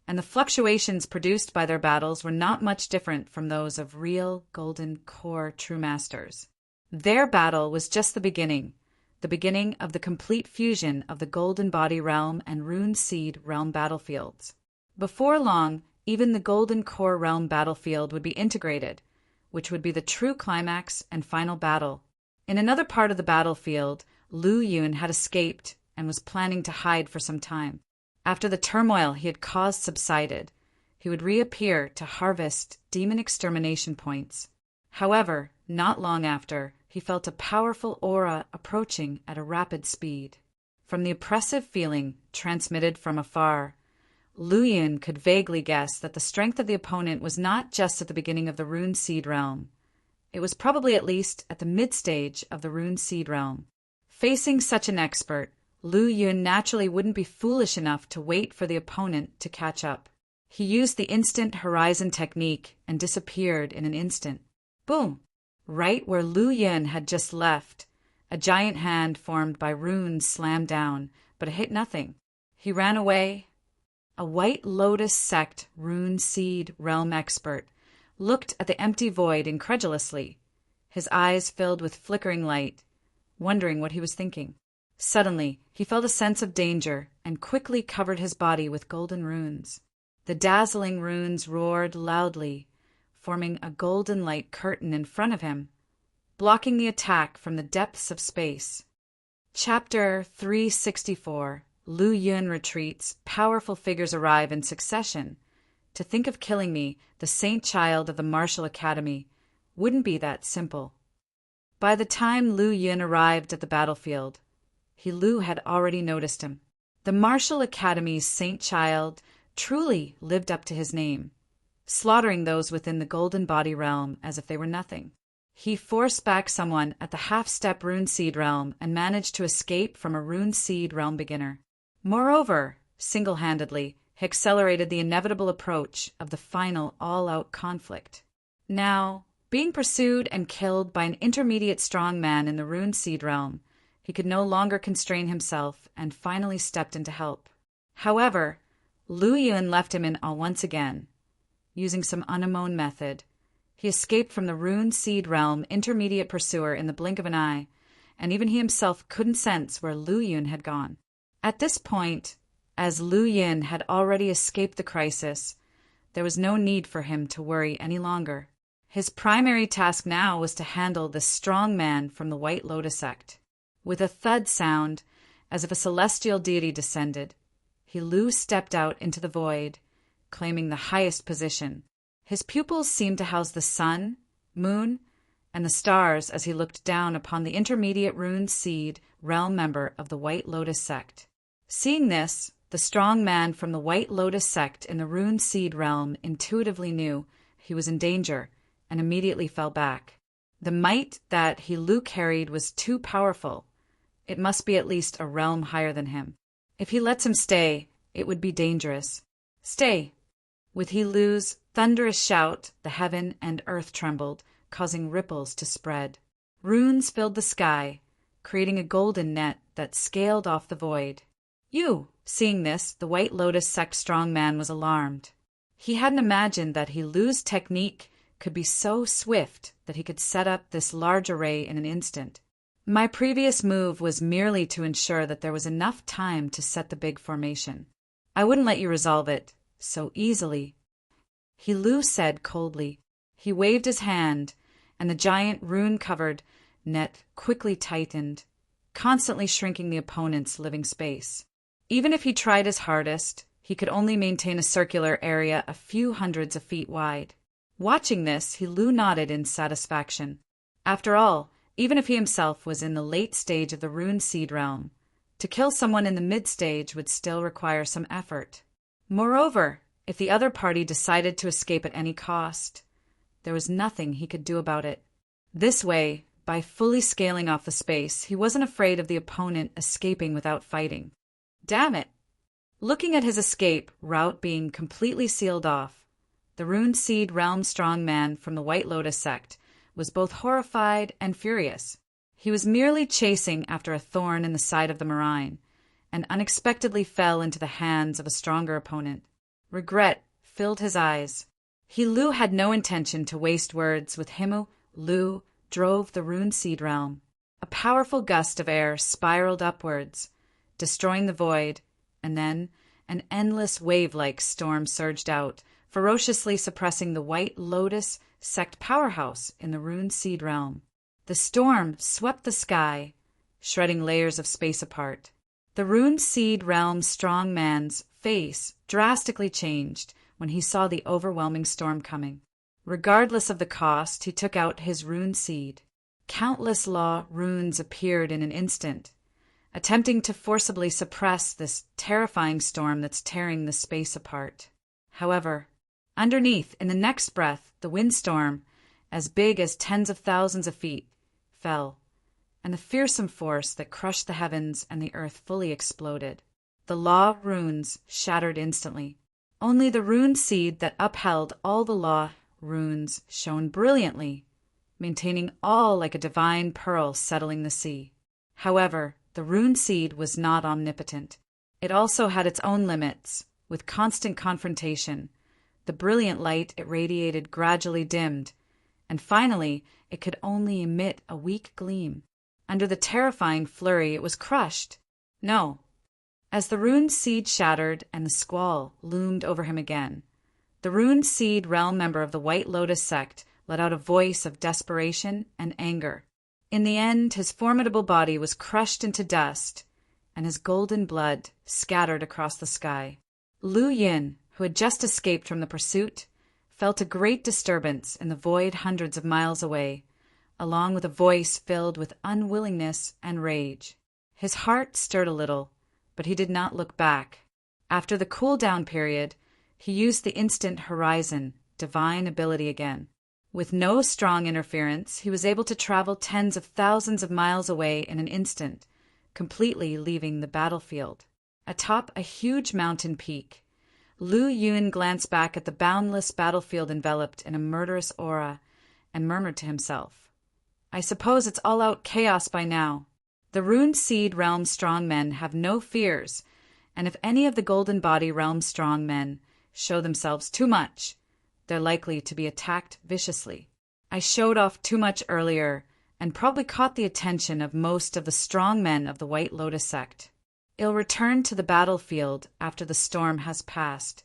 and the fluctuations produced by their battles were not much different from those of real Golden Core true masters. Their battle was just the beginning of the complete fusion of the Golden Body Realm and Rune Seed Realm battlefields. Before long, even the Golden Core Realm battlefield would be integrated, which would be the true climax and final battle. In another part of the battlefield, Lu Yun had escaped and was planning to hide for some time. After the turmoil he had caused subsided, he would reappear to harvest demon extermination points. However, not long after, he felt a powerful aura approaching at a rapid speed. From the oppressive feeling transmitted from afar, Lu Yun could vaguely guess that the strength of the opponent was not just at the beginning of the Rune Seed Realm. It was probably at least at the mid-stage of the Rune Seed Realm. Facing such an expert, Lu Yun naturally wouldn't be foolish enough to wait for the opponent to catch up. He used the instant horizon technique and disappeared in an instant. Boom! Right where Lu Yun had just left, a giant hand formed by runes slammed down, but it hit nothing. He ran away. A White Lotus sect Rune Seed Realm expert looked at the empty void incredulously, his eyes filled with flickering light, wondering what he was thinking. Suddenly, he felt a sense of danger and quickly covered his body with golden runes. The dazzling runes roared loudly, forming a golden light curtain in front of him, blocking the attack from the depths of space. Chapter 364. Lu Yun retreats. Powerful figures arrive in succession. To think of killing me, the saint child of the Martial Academy, wouldn't be that simple. By the time Lu Yun arrived at the battlefield, Lu had already noticed him. The Martial Academy's saint child truly lived up to his name, slaughtering those within the Golden Body Realm as if they were nothing. He forced back someone at the half-step Rune Seed Realm and managed to escape from a Rune Seed Realm beginner. Moreover, single-handedly, he accelerated the inevitable approach of the final all-out conflict. Now, Being pursued and killed by an intermediate strong man in the Rune Seed realm, he could no longer constrain himself and finally stepped in to help. However, Lu Yun left him in awe once again. Using some unknown method, he escaped from the Rune Seed realm intermediate pursuer in the blink of an eye, and even he himself couldn't sense where Lu Yun had gone. At this point, as Lu Yun had already escaped the crisis, there was no need for him to worry any longer. His primary task now was to handle this strong man from the White Lotus sect. With a thud sound, as if a celestial deity descended, Lu stepped out into the void, claiming the highest position. His pupils seemed to house the sun, moon, and the stars as he looked down upon the intermediate Rune Seed realm member of the White Lotus sect. Seeing this, the strong man from the White Lotus sect in the Rune Seed realm intuitively knew he was in danger and immediately fell back. The might that Lu carried was too powerful. It must be at least a realm higher than him. If he lets him stay, it would be dangerous. Stay! With Lu's thunderous shout, the heaven and earth trembled, causing ripples to spread. Runes filled the sky, creating a golden net that scaled off the void. Seeing this, the White Lotus sect strong man was alarmed. He hadn't imagined that Lu's technique could be so swift that he could set up this large array in an instant. My previous move was merely to ensure that there was enough time to set the big formation. I wouldn't let you resolve it so easily, Lu said coldly. He waved his hand, and the giant rune-covered net quickly tightened, constantly shrinking the opponent's living space. Even if he tried his hardest, he could only maintain a circular area a few hundreds of feet wide. Watching this, Lu nodded in satisfaction. After all, even if he himself was in the late stage of the Rune Seed realm, to kill someone in the mid-stage would still require some effort. Moreover, if the other party decided to escape at any cost, there was nothing he could do about it. This way, by fully scaling off the space, he wasn't afraid of the opponent escaping without fighting. Damn it! Looking at his escape route being completely sealed off, the Rune Seed realm strong man from the White Lotus sect was both horrified and furious. He was merely chasing after a thorn in the side of the marine, and unexpectedly fell into the hands of a stronger opponent. Regret filled his eyes. Lu had no intention to waste words with him. Lu drove the Rune Seed realm. A powerful gust of air spiraled upwards, destroying the void, and then an endless wave-like storm surged out, ferociously suppressing the White Lotus sect powerhouse in the Rune Seed realm. The storm swept the sky, shredding layers of space apart. The Rune Seed realm strong man's face drastically changed when he saw the overwhelming storm coming. Regardless of the cost, he took out his Rune Seed. Countless law runes appeared in an instant, attempting to forcibly suppress this terrifying storm that's tearing the space apart. However, underneath, in the next breath, the windstorm, as big as tens of thousands of feet, fell, and the fearsome force that crushed the heavens and the earth fully exploded. The law runes shattered instantly. Only the Rune Seed that upheld all the law runes shone brilliantly, maintaining all like a divine pearl settling the sea. However, the Rune Seed was not omnipotent. It also had its own limits. With constant confrontation, the brilliant light it radiated gradually dimmed, and finally it could only emit a weak gleam. Under the terrifying flurry, it was crushed. No. As the Rune Seed shattered and the squall loomed over him again, the Rune Seed realm member of the White Lotus sect let out a voice of desperation and anger. In the end, his formidable body was crushed into dust, and his golden blood scattered across the sky. Lu Yin, who had just escaped from the pursuit, felt a great disturbance in the void hundreds of miles away, along with a voice filled with unwillingness and rage. His heart stirred a little, but he did not look back. After the cool-down period, he used the instant horizon, divine ability again. With no strong interference, he was able to travel tens of thousands of miles away in an instant, completely leaving the battlefield. Atop a huge mountain peak, Lu Yun glanced back at the boundless battlefield enveloped in a murderous aura and murmured to himself, "I suppose it's all-out chaos by now. The Runed Seed Realm strongmen have no fears, and if any of the Golden Body Realm strongmen show themselves too much, they're likely to be attacked viciously. I showed off too much earlier and probably caught the attention of most of the strong men of the White Lotus sect. I'll return to the battlefield after the storm has passed."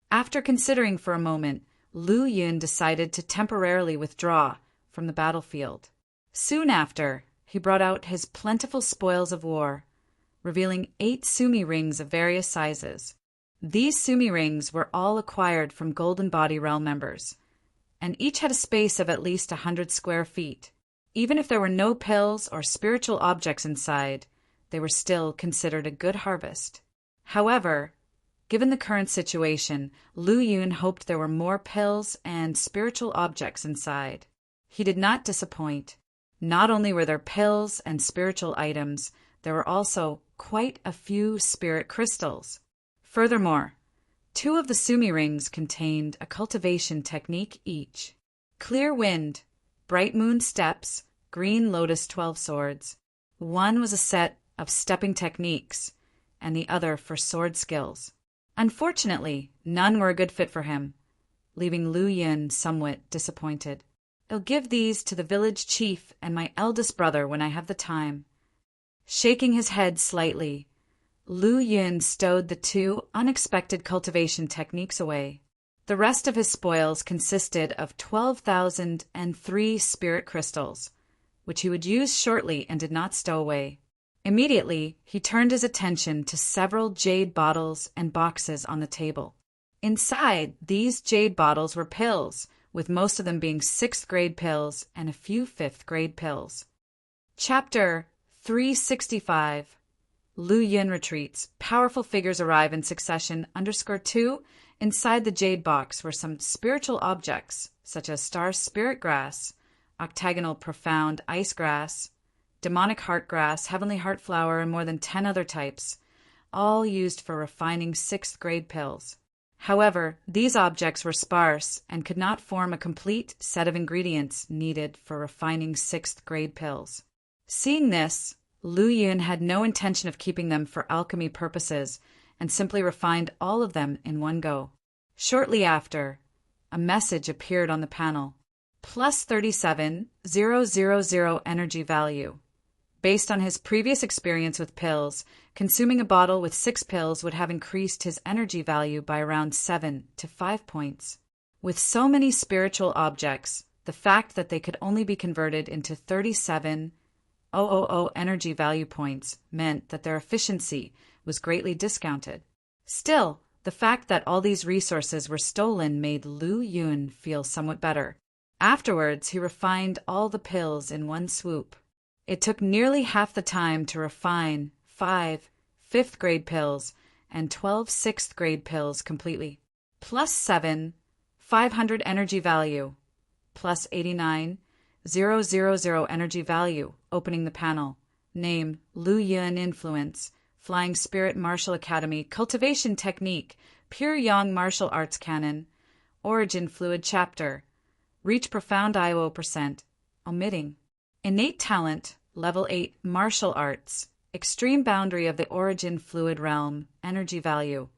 After considering for a moment, Lu Yun decided to temporarily withdraw from the battlefield. Soon after, he brought out his plentiful spoils of war, revealing 8 sumi rings of various sizes. These sumi rings were all acquired from Golden Body Realm members, and each had a space of at least 100 square feet. Even if there were no pills or spiritual objects inside, they were still considered a good harvest. However, given the current situation, Lu Yun hoped there were more pills and spiritual objects inside. He did not disappoint. Not only were there pills and spiritual items, there were also quite a few spirit crystals. Furthermore, 2 of the sumi rings contained a cultivation technique each. Clear Wind, Bright Moon Steps, Green Lotus 12 Swords. One was a set of stepping techniques, and the other for sword skills. Unfortunately, none were a good fit for him, leaving Lu Yun somewhat disappointed. "I'll give these to the village chief and my eldest brother when I have the time." Shaking his head slightly, Lu Yun stowed the 2 unexpected cultivation techniques away. The rest of his spoils consisted of 12,003 spirit crystals, which he would use shortly and did not stow away. Immediately, he turned his attention to several jade bottles and boxes on the table. Inside these jade bottles were pills, with most of them being 6th grade pills and a few 5th grade pills. Chapter 365. Lu Yun retreats. Powerful figures arrive in succession. _2. Inside the jade box were some spiritual objects, such as star spirit grass, octagonal profound ice grass, demonic heart grass, heavenly heart flower, and more than 10 other types, all used for refining 6th grade pills. However, these objects were sparse and could not form a complete set of ingredients needed for refining 6th grade pills. Seeing this, Lu Yun had no intention of keeping them for alchemy purposes and simply refined all of them in one go. Shortly after, a message appeared on the panel. Plus 37,000 energy value. Based on his previous experience with pills, consuming a bottle with 6 pills would have increased his energy value by around 7 to 5 points. With so many spiritual objects, the fact that they could only be converted into 37,000 energy value points meant that their efficiency was greatly discounted. Still, the fact that all these resources were stolen made Lu Yun feel somewhat better. Afterwards, he refined all the pills in one swoop. It took nearly half the time to refine 5 5th grade pills and 12 6th grade pills completely. Plus 7, 500 energy value. Plus 89,000 energy value. Opening the panel. Name, Lu Yun Influence. Flying Spirit Martial Academy. Cultivation Technique. Pure Yang Martial Arts Canon. Origin Fluid Chapter. Reach Profound IO %. Omitting. Innate Talent. Level 8 Martial Arts. Extreme Boundary of the Origin Fluid Realm. Energy Value.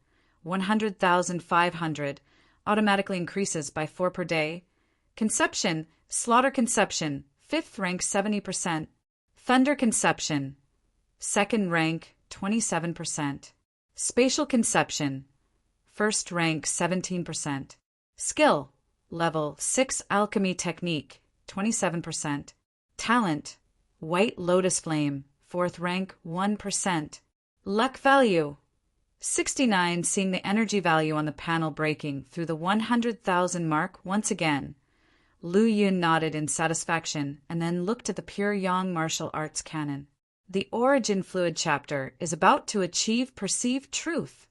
100,500. Automatically increases by 4 per day. Conception. Slaughter Conception. 5th rank 70%. Thunder Conception. 2nd rank 27%. Spatial Conception. 1st rank 17%. Skill. Level 6 Alchemy Technique. 27%. Talent. White Lotus Flame. 4th rank 1%. Luck Value. 69. Seeing the energy value on the panel breaking through the 100,000 mark once again, Lu Yun nodded in satisfaction and then looked at the Pure Yang Martial Arts Canon. The Origin Fluid chapter is about to achieve perceived truth.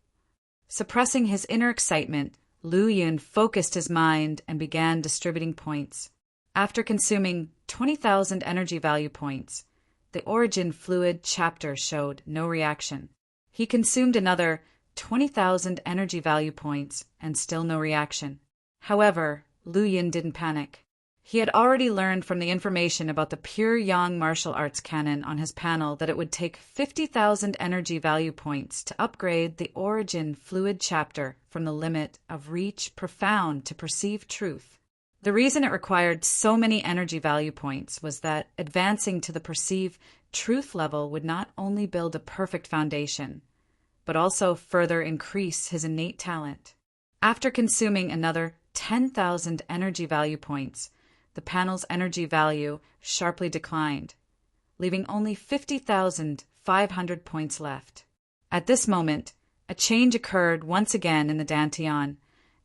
Suppressing his inner excitement, Lu Yun focused his mind and began distributing points. After consuming 20,000 energy value points, the Origin Fluid chapter showed no reaction. He consumed another 20,000 energy value points and still no reaction. However, Lu Yun didn't panic. He had already learned from the information about the pure yang martial arts canon on his panel that it would take 50,000 energy value points to upgrade the origin fluid chapter from the limit of reach profound to perceive truth. The reason it required so many energy value points was that advancing to the perceive truth level would not only build a perfect foundation, but also further increase his innate talent. After consuming another 10,000 energy value points, the panel's energy value sharply declined, leaving only 50,500 points left. At this moment, a change occurred once again in the dantian,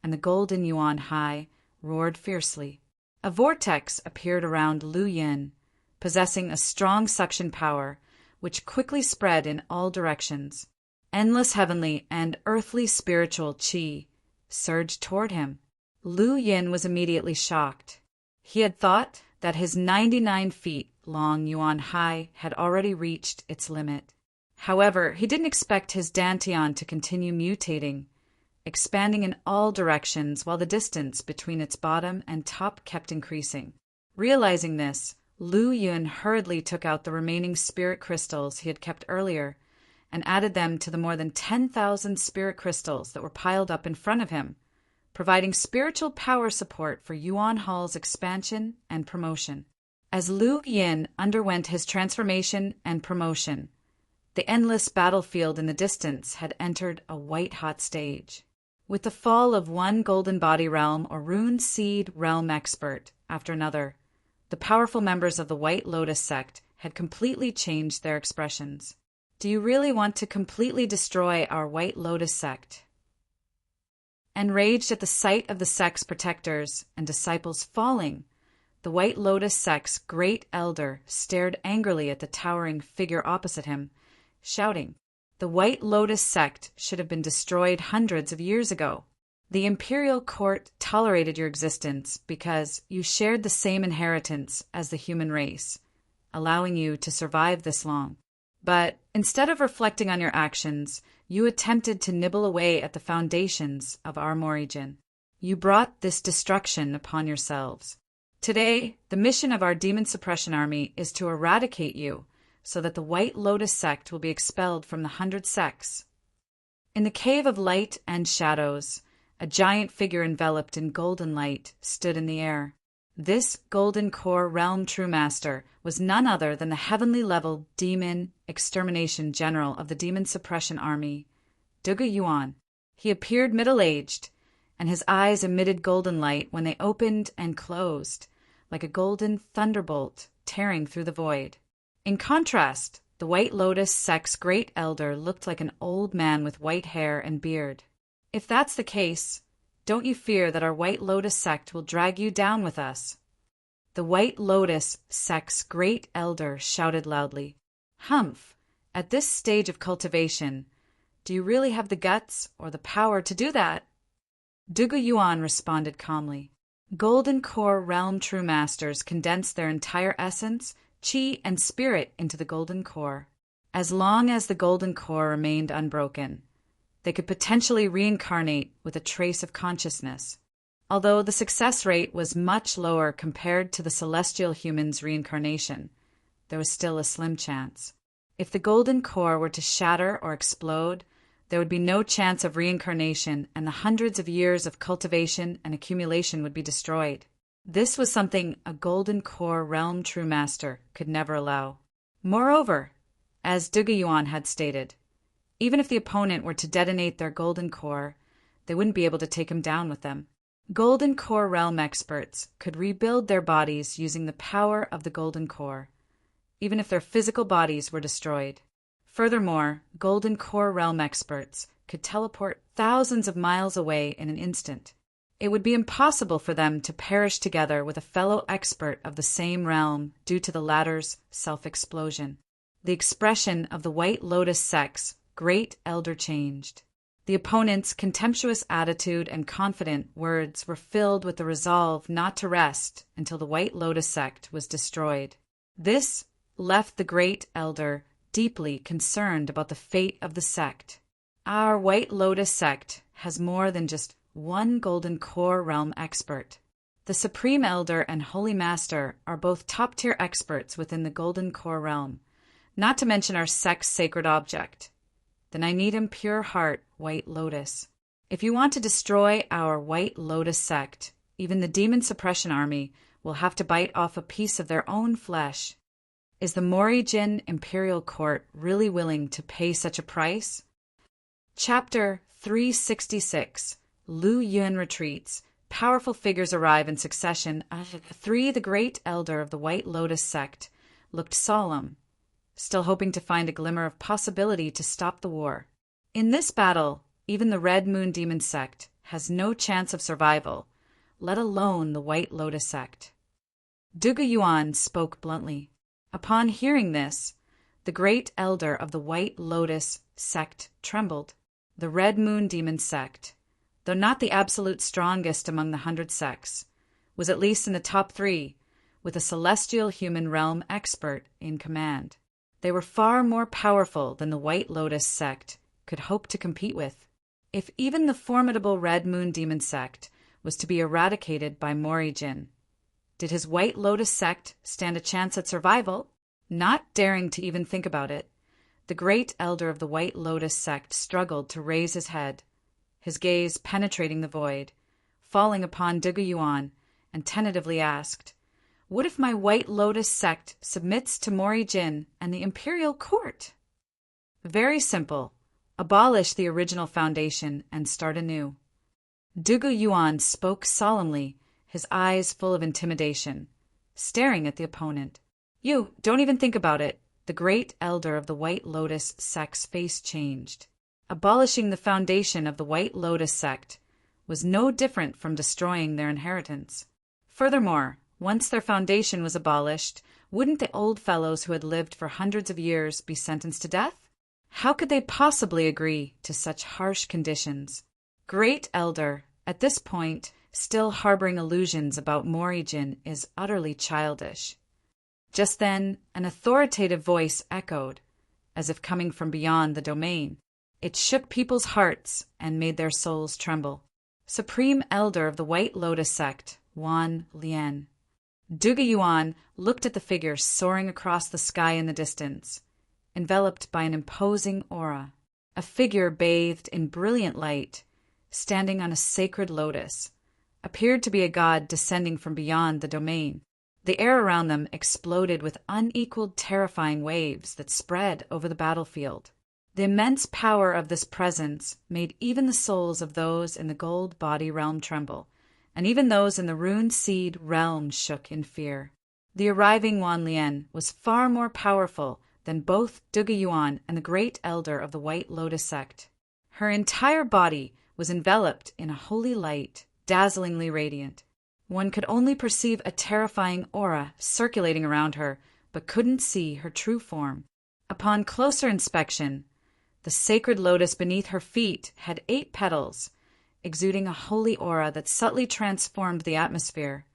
and the golden yuan high roared fiercely. A vortex appeared around Lu Yin, possessing a strong suction power, which quickly spread in all directions. Endless heavenly and earthly spiritual qi surged toward him. Lu Yin was immediately shocked. He had thought that his 99 feet long yuan high had already reached its limit. However, he didn't expect his dantian to continue mutating, expanding in all directions while the distance between its bottom and top kept increasing. Realizing this, Lu Yun hurriedly took out the remaining spirit crystals he had kept earlier and added them to the more than 10,000 spirit crystals that were piled up in front of him, providing spiritual power support for Yuan Hall's expansion and promotion. As Lu Yin underwent his transformation and promotion, the endless battlefield in the distance had entered a white-hot stage. With the fall of one golden body realm or rune seed realm expert after another, the powerful members of the White Lotus sect had completely changed their expressions. Do you really want to completely destroy our White Lotus sect? Enraged at the sight of the sect's protectors and disciples falling, the White Lotus sect's great elder stared angrily at the towering figure opposite him, shouting, "The White Lotus sect should have been destroyed hundreds of years ago. The imperial court tolerated your existence because you shared the same inheritance as the human race, allowing you to survive this long. But instead of reflecting on your actions, you attempted to nibble away at the foundations of our origin. You brought this destruction upon yourselves. Today, the mission of our demon suppression army is to eradicate you so that the White Lotus sect will be expelled from the 100 sects." In the cave of light and shadows, a giant figure enveloped in golden light stood in the air. This golden core realm true master was none other than the heavenly level demon extermination general of the demon suppression army, Duga Yuan. He appeared middle-aged, and his eyes emitted golden light when they opened and closed, like a golden thunderbolt tearing through the void. In contrast, the White Lotus sect's great elder looked like an old man with white hair and beard. If that's the case, don't you fear that our White Lotus sect will drag you down with us? The White Lotus sect's great elder shouted loudly. Humph, at this stage of cultivation, do you really have the guts or the power to do that? Duga Yuan responded calmly. Golden Core Realm True Masters condense their entire essence, chi, and spirit into the Golden Core. As long as the Golden Core remained unbroken, they could potentially reincarnate with a trace of consciousness. Although the success rate was much lower compared to the celestial human's reincarnation, there was still a slim chance. If the Golden Core were to shatter or explode, there would be no chance of reincarnation, and the hundreds of years of cultivation and accumulation would be destroyed. This was something a Golden Core Realm True Master could never allow. Moreover, as Duga Yuan had stated, even if the opponent were to detonate their Golden Core, they wouldn't be able to take him down with them. Golden Core Realm experts could rebuild their bodies using the power of the Golden Core, even if their physical bodies were destroyed. Furthermore, Golden Core Realm experts could teleport thousands of miles away in an instant. It would be impossible for them to perish together with a fellow expert of the same realm due to the latter's self-explosion. The expression of the White Lotus sect's great elder changed. The opponent's contemptuous attitude and confident words were filled with the resolve not to rest until the White Lotus sect was destroyed. This left the great elder deeply concerned about the fate of the sect. Our White Lotus sect has more than just one Golden Core Realm expert. The Supreme Elder and Holy Master are both top-tier experts within the Golden Core realm, not to mention our sect's sacred object, the Nanitam Pure Heart White Lotus. If you want to destroy our White Lotus sect, even the Demon Suppression Army will have to bite off a piece of their own flesh. Is the Morijin Imperial Court really willing to pay such a price? Chapter 366. Lu Yun retreats. Powerful figures arrive in succession. The Great Elder of the White Lotus sect looked solemn, still hoping to find a glimmer of possibility to stop the war. In this battle, even the Red Moon Demon sect has no chance of survival, let alone the White Lotus sect. Dugu Yuan spoke bluntly. Upon hearing this, the Great Elder of the White Lotus sect trembled. The Red Moon Demon sect, though not the absolute strongest among the 100 sects, was at least in the top 3, with a celestial human realm expert in command. They were far more powerful than the White Lotus sect could hope to compete with. If even the formidable Red Moon Demon sect was to be eradicated by Morijin, did his White Lotus sect stand a chance at survival? Not daring to even think about it, the Great Elder of the White Lotus sect struggled to raise his head, his gaze penetrating the void, falling upon Dugu Yuan, and tentatively asked, "What if my White Lotus sect submits to Morijin and the Imperial Court?" Very simple. Abolish the original foundation and start anew. Dugu Yuan spoke solemnly, his eyes full of intimidation, staring at the opponent. "You, don't even think about it." The Great Elder of the White Lotus sect's face changed. Abolishing the foundation of the White Lotus sect was no different from destroying their inheritance. Furthermore, once their foundation was abolished, wouldn't the old fellows who had lived for hundreds of years be sentenced to death? How could they possibly agree to such harsh conditions? Great Elder, at this point, still harboring illusions about Morijin, is utterly childish. Just then, an authoritative voice echoed, as if coming from beyond the domain. It shook people's hearts and made their souls tremble. Supreme Elder of the White Lotus sect, Wan Lian. Dugu Yuan looked at the figure soaring across the sky in the distance, enveloped by an imposing aura. A figure bathed in brilliant light, standing on a sacred lotus, appeared to be a god descending from beyond the domain. The air around them exploded with unequaled terrifying waves that spread over the battlefield. The immense power of this presence made even the souls of those in the gold body realm tremble, and even those in the rune seed realm shook in fear. The arriving Wan Lian was far more powerful than both Dugu Yuan and the Great Elder of the White Lotus sect. Her entire body was enveloped in a holy light, dazzlingly radiant. One could only perceive a terrifying aura circulating around her, but couldn't see her true form. Upon closer inspection, the sacred lotus beneath her feet had 8 petals, exuding a holy aura that subtly transformed the atmosphere,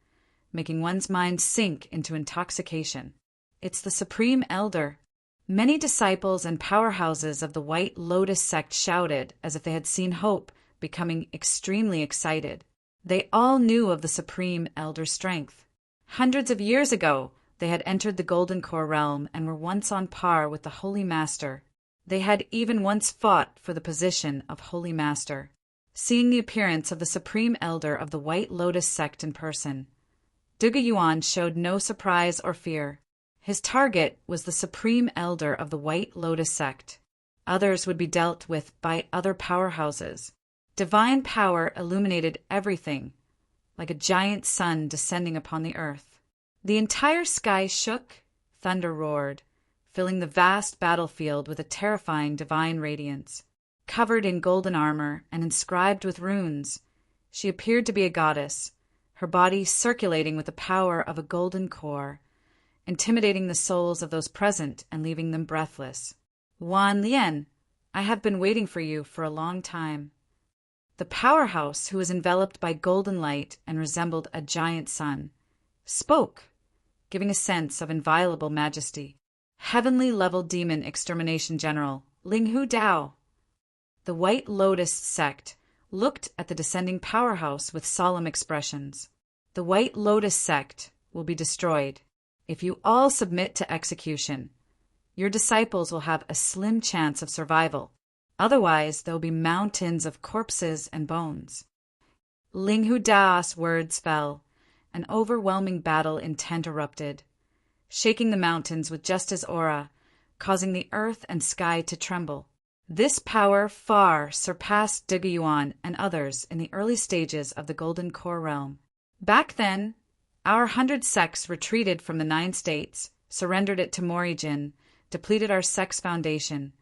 making one's mind sink into intoxication. It's the Supreme Elder. Many disciples and powerhouses of the White Lotus sect shouted as if they had seen hope, becoming extremely excited. They all knew of the Supreme Elder's strength. Hundreds of years ago, they had entered the Golden Core realm and were once on par with the Holy Master. They had even once fought for the position of Holy Master. Seeing the appearance of the Supreme Elder of the White Lotus sect in person, Dugu Yuan showed no surprise or fear. His target was the Supreme Elder of the White Lotus sect. Others would be dealt with by other powerhouses. Divine power illuminated everything, like a giant sun descending upon the earth. The entire sky shook, thunder roared, filling the vast battlefield with a terrifying divine radiance. Covered in golden armor and inscribed with runes, she appeared to be a goddess, her body circulating with the power of a golden core, intimidating the souls of those present and leaving them breathless. "Wan Lian, I have been waiting for you for a long time." The powerhouse, who was enveloped by golden light and resembled a giant sun, spoke, giving a sense of inviolable majesty. "Heavenly-level demon extermination general, Linghu Dao." The White Lotus sect looked at the descending powerhouse with solemn expressions. The White Lotus sect will be destroyed. If you all submit to execution, your disciples will have a slim chance of survival. Otherwise, there will be mountains of corpses and bones. Ling Hu Dao's words fell. An overwhelming battle intent erupted, shaking the mountains with just his aura, causing the earth and sky to tremble. This power far surpassed De Yuan and others in the early stages of the Golden Core realm. Back then, our 100 sects retreated from the 9 states, surrendered it to Morijin, depleted our sect's foundation,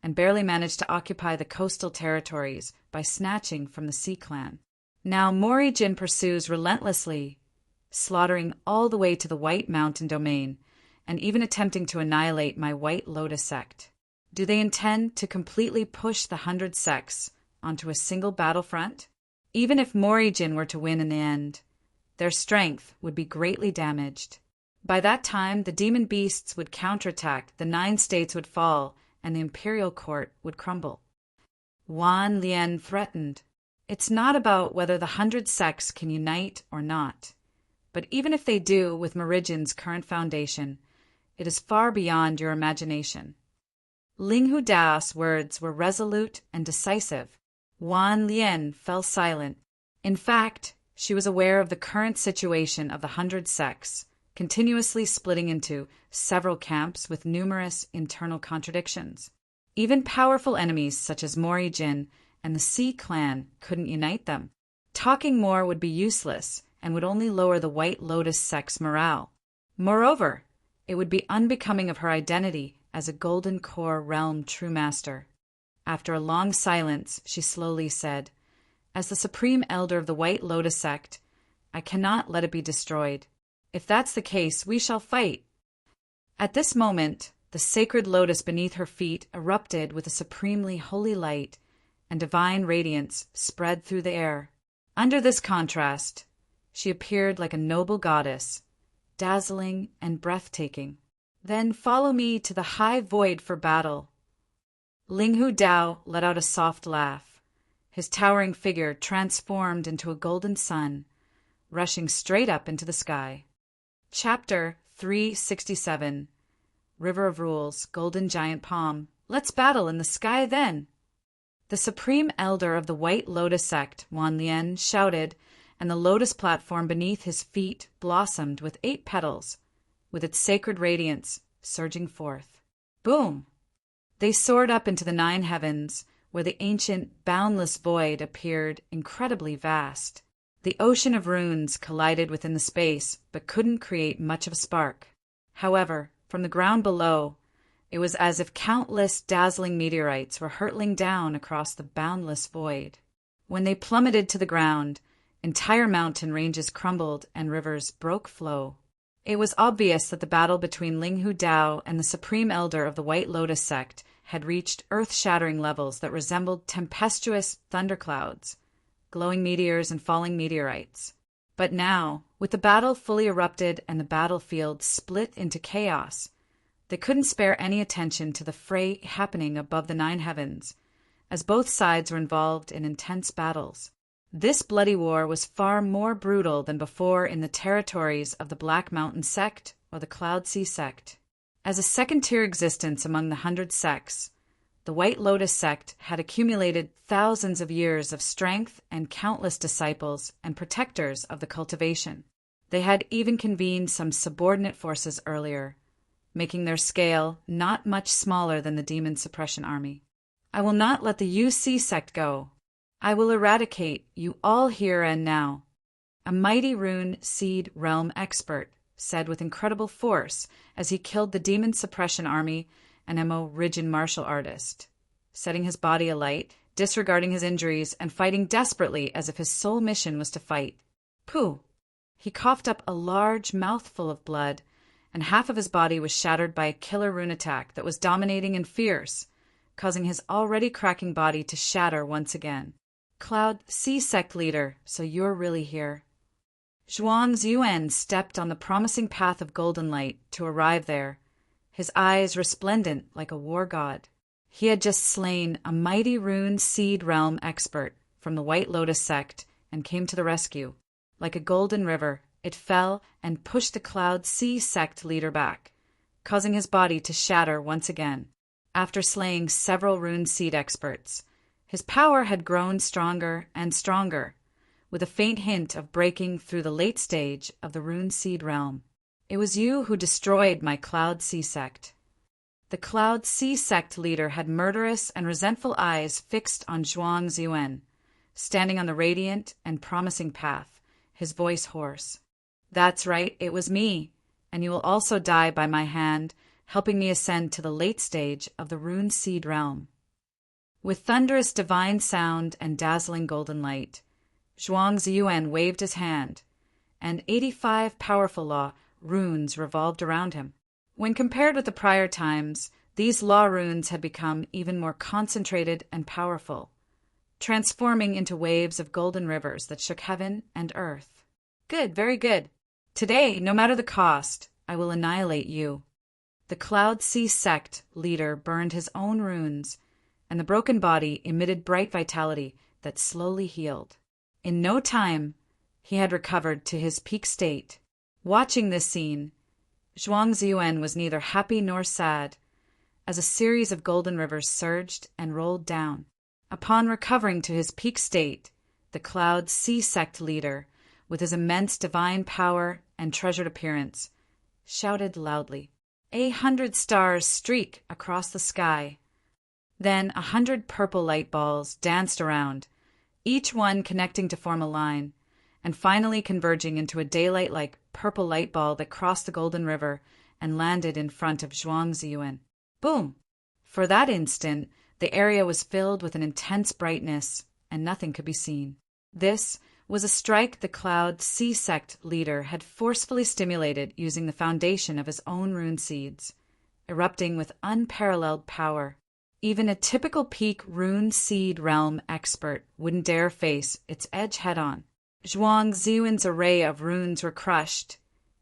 and barely managed to occupy the coastal territories by snatching from the Sea Clan. Now Morijin pursues relentlessly, slaughtering all the way to the White Mountain domain, and even attempting to annihilate my White Lotus sect. Do they intend to completely push the 100 sects onto a single battlefront? Even if Morijin were to win in the end, their strength would be greatly damaged. By that time, the demon beasts would counterattack, the 9 states would fall, and the imperial court would crumble. Wan Lian threatened. It's not about whether the 100 sects can unite or not. But even if they do with Morijin's current foundation, it is far beyond your imagination. Ling Hu Dao's words were resolute and decisive. Wan Lian fell silent. In fact, she was aware of the current situation of the 100 sects, continuously splitting into several camps with numerous internal contradictions. Even powerful enemies such as Morijin and the Sea Clan couldn't unite them. Talking more would be useless and would only lower the White Lotus sect's morale. Moreover, it would be unbecoming of her identity as a Golden Core realm true master. After a long silence, she slowly said, "As the supreme elder of the White Lotus sect, I cannot let it be destroyed. If that's the case, we shall fight." At this moment, the sacred lotus beneath her feet erupted with a supremely holy light, and divine radiance spread through the air. Under this contrast, she appeared like a noble goddess, dazzling and breathtaking. "Then follow me to the high void for battle." Ling Hu Dao let out a soft laugh. His towering figure transformed into a golden sun, rushing straight up into the sky. Chapter 367 River of Rules, Golden Giant Palm. Let's battle in the sky then! The supreme elder of the White Lotus sect, Wan Lian, shouted, and the lotus platform beneath his feet blossomed with 8 petals, with its sacred radiance surging forth. Boom! They soared up into the 9 heavens, where the ancient, boundless void appeared incredibly vast. The ocean of runes collided within the space, but couldn't create much of a spark. However, from the ground below, it was as if countless dazzling meteorites were hurtling down across the boundless void. When they plummeted to the ground, entire mountain ranges crumbled and rivers broke flow. It was obvious that the battle between Ling Hu Dao and the supreme elder of the White Lotus sect had reached earth-shattering levels that resembled tempestuous thunderclouds, glowing meteors and falling meteorites. But now, with the battle fully erupted and the battlefield split into chaos, they couldn't spare any attention to the fray happening above the 9 heavens, as both sides were involved in intense battles. This bloody war was far more brutal than before in the territories of the Black Mountain sect or the Cloud Sea sect. As a second-tier existence among the 100 sects, the White Lotus sect had accumulated thousands of years of strength and countless disciples and protectors of the cultivation. They had even convened some subordinate forces earlier, making their scale not much smaller than the Demon Suppression Army. "I will not let the UC sect go. I will eradicate you all here and now," a mighty rune seed realm expert said with incredible force as he killed the Demon Suppression Army and Mo Rijin martial artist, setting his body alight, disregarding his injuries, and fighting desperately as if his sole mission was to fight. Pooh! He coughed up a large mouthful of blood, and half of his body was shattered by a killer rune attack that was dominating and fierce, causing his already cracking body to shatter once again. "Cloud Sea sect leader, so you're really here." Zhuan Ziyuan stepped on the promising path of golden light to arrive there, his eyes resplendent like a war god. He had just slain a mighty rune seed realm expert from the White Lotus sect and came to the rescue. Like a golden river, it fell and pushed the Cloud Sea sect leader back, causing his body to shatter once again. After slaying several rune seed experts, his power had grown stronger and stronger, with a faint hint of breaking through the late stage of the rune seed realm. It was you who destroyed my Cloud Sea sect. The Cloud Sea sect leader had murderous and resentful eyes fixed on Zhuang Ziyuan, standing on the radiant and promising path, his voice hoarse. That's right, it was me, and you will also die by my hand, helping me ascend to the late stage of the rune seed realm. With thunderous divine sound and dazzling golden light, Zhuang Ziyuan waved his hand, and 85 powerful law runes revolved around him. When compared with the prior times, these law runes had become even more concentrated and powerful, transforming into waves of golden rivers that shook heaven and earth. Good, very good. Today, no matter the cost, I will annihilate you. The Cloud Sea sect leader burned his own runes, and the broken body emitted bright vitality that slowly healed. In no time, he had recovered to his peak state. Watching this scene, Zhuang Ziyuan was neither happy nor sad, as a series of golden rivers surged and rolled down. Upon recovering to his peak state, the Cloud Sea sect leader, with his immense divine power and treasured appearance, shouted loudly. 100 stars streak across the sky. Then 100 purple light balls danced around, each one connecting to form a line, and finally converging into a daylight-like purple light ball that crossed the Golden River and landed in front of Zhuang Ziyuan. Boom! For that instant, the area was filled with an intense brightness, and nothing could be seen. This was a strike the Cloud Sea sect leader had forcefully stimulated using the foundation of his own rune seeds, erupting with unparalleled power. Even a typical peak rune seed realm expert wouldn't dare face its edge head-on. Zhuang Ziyuan's array of runes were crushed,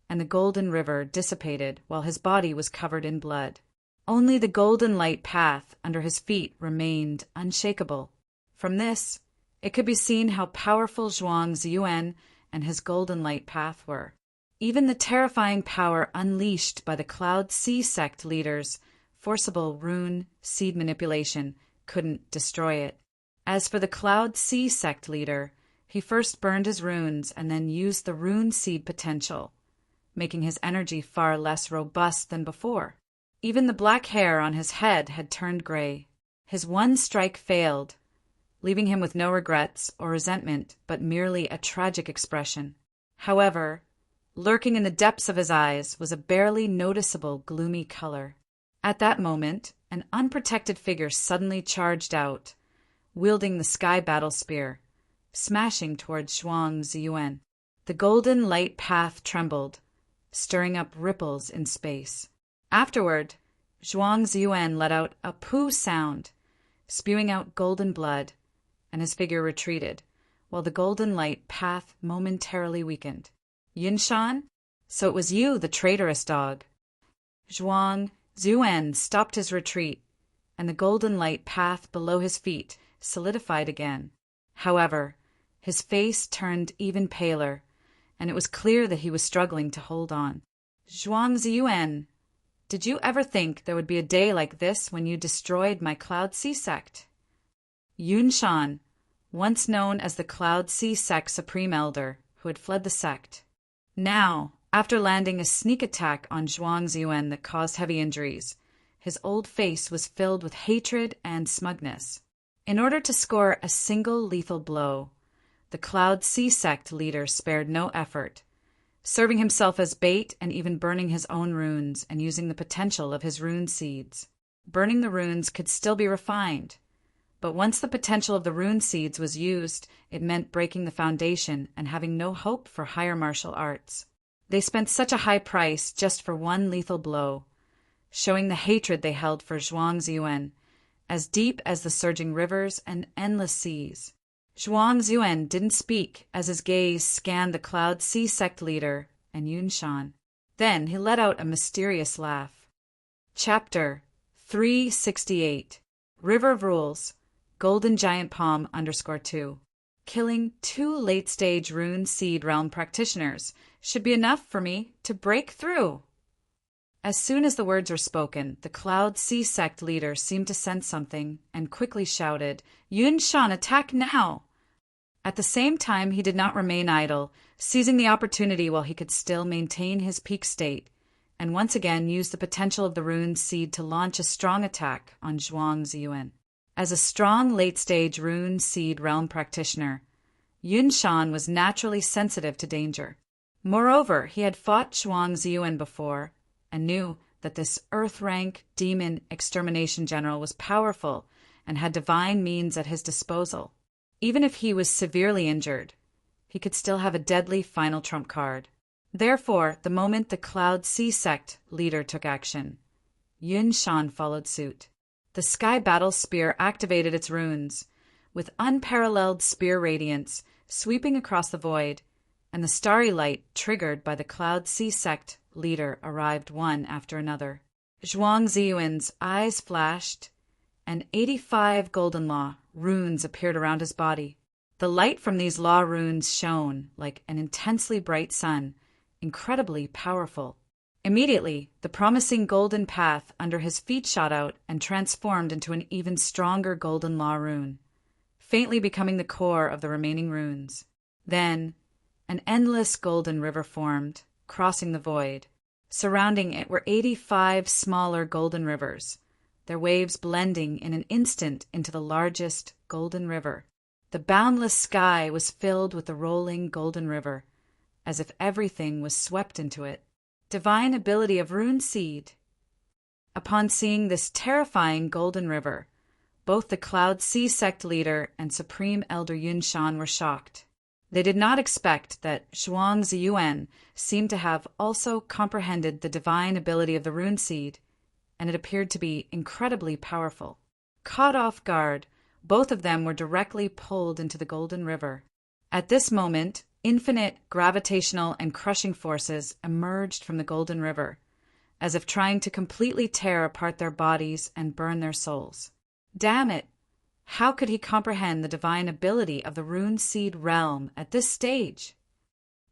and the golden river dissipated while his body was covered in blood. Only the golden light path under his feet remained unshakable. From this, it could be seen how powerful Zhuang Ziyuan and his golden light path were. Even the terrifying power unleashed by the Cloud Sea sect leaders' forcible rune seed manipulation couldn't destroy it. As for the Cloud Sea sect leader, he first burned his runes and then used the rune seed potential, making his energy far less robust than before. Even the black hair on his head had turned gray. His one strike failed, leaving him with no regrets or resentment, but merely a tragic expression. However, lurking in the depths of his eyes was a barely noticeable gloomy color. At that moment, an unprotected figure suddenly charged out, wielding the sky battle spear, smashing towards Zhuang Ziyuan. The golden light path trembled, stirring up ripples in space. Afterward, Zhuang Ziyuan let out a poo sound, spewing out golden blood, and his figure retreated, while the golden light path momentarily weakened. Yinshan? So it was you, the traitorous dog. Zhuang Ziyuan stopped his retreat, and the golden light path below his feet solidified again. However, his face turned even paler, and it was clear that he was struggling to hold on. Zhuang Ziyuan, did you ever think there would be a day like this when you destroyed my Cloud Sea sect? Yunshan, once known as the Cloud Sea sect Supreme Elder, who had fled the sect. Now, after landing a sneak attack on Zhuang Ziyuan that caused heavy injuries, his old face was filled with hatred and smugness. In order to score a single lethal blow, the Cloud Sea sect leader spared no effort, serving himself as bait and even burning his own runes and using the potential of his rune seeds. Burning the runes could still be refined, but once the potential of the rune seeds was used, it meant breaking the foundation and having no hope for higher martial arts. They spent such a high price just for one lethal blow, showing the hatred they held for Zhuang Ziyuan, as deep as the surging rivers and endless seas. Zhuang Ziyuan didn't speak as his gaze scanned the Cloud Sea sect leader and Yunshan. Then he let out a mysterious laugh. Chapter 368 River of Rules Golden Giant Palm _2 killing 2 late-stage Rune Seed Realm practitioners should be enough for me to break through. As soon as the words were spoken, the Cloud Sea Sect leader seemed to sense something and quickly shouted, "Yun Shan, attack now!" At the same time, he did not remain idle, seizing the opportunity while he could still maintain his peak state, and once again used the potential of the Rune Seed to launch a strong attack on Zhuang Ziyuan. As a strong late-stage Rune Seed Realm practitioner, Yun Shan was naturally sensitive to danger. Moreover, he had fought Zhuang Ziyuan before, and knew that this Earth-rank demon extermination general was powerful and had divine means at his disposal. Even if he was severely injured, he could still have a deadly final trump card. Therefore, the moment the Cloud Sea Sect leader took action, Yun Shan followed suit. The Sky Battle Spear activated its runes, with unparalleled spear radiance sweeping across the void, and the starry light triggered by the Cloud Sea Sect leader arrived one after another. Zhuang Ziyuan's eyes flashed, and 85 Golden Law runes appeared around his body. The light from these law runes shone like an intensely bright sun, incredibly powerful. Immediately, the promising golden path under his feet shot out and transformed into an even stronger Golden Law rune, faintly becoming the core of the remaining runes. Then, an endless golden river formed, crossing the void. Surrounding it were 85 smaller golden rivers, their waves blending in an instant into the largest golden river. The boundless sky was filled with the rolling golden river, as if everything was swept into it. Divine ability of Rune Seed. Upon seeing this terrifying golden river, both the Cloud Sea Sect leader and Supreme Elder Yun Shan were shocked. They did not expect that Zhuang Ziyuan seemed to have also comprehended the divine ability of the Rune Seed, and it appeared to be incredibly powerful. Caught off guard, both of them were directly pulled into the Golden River. At this moment, infinite gravitational and crushing forces emerged from the Golden River, as if trying to completely tear apart their bodies and burn their souls. Damn it! How could he comprehend the divine ability of the Rune Seed realm at this stage?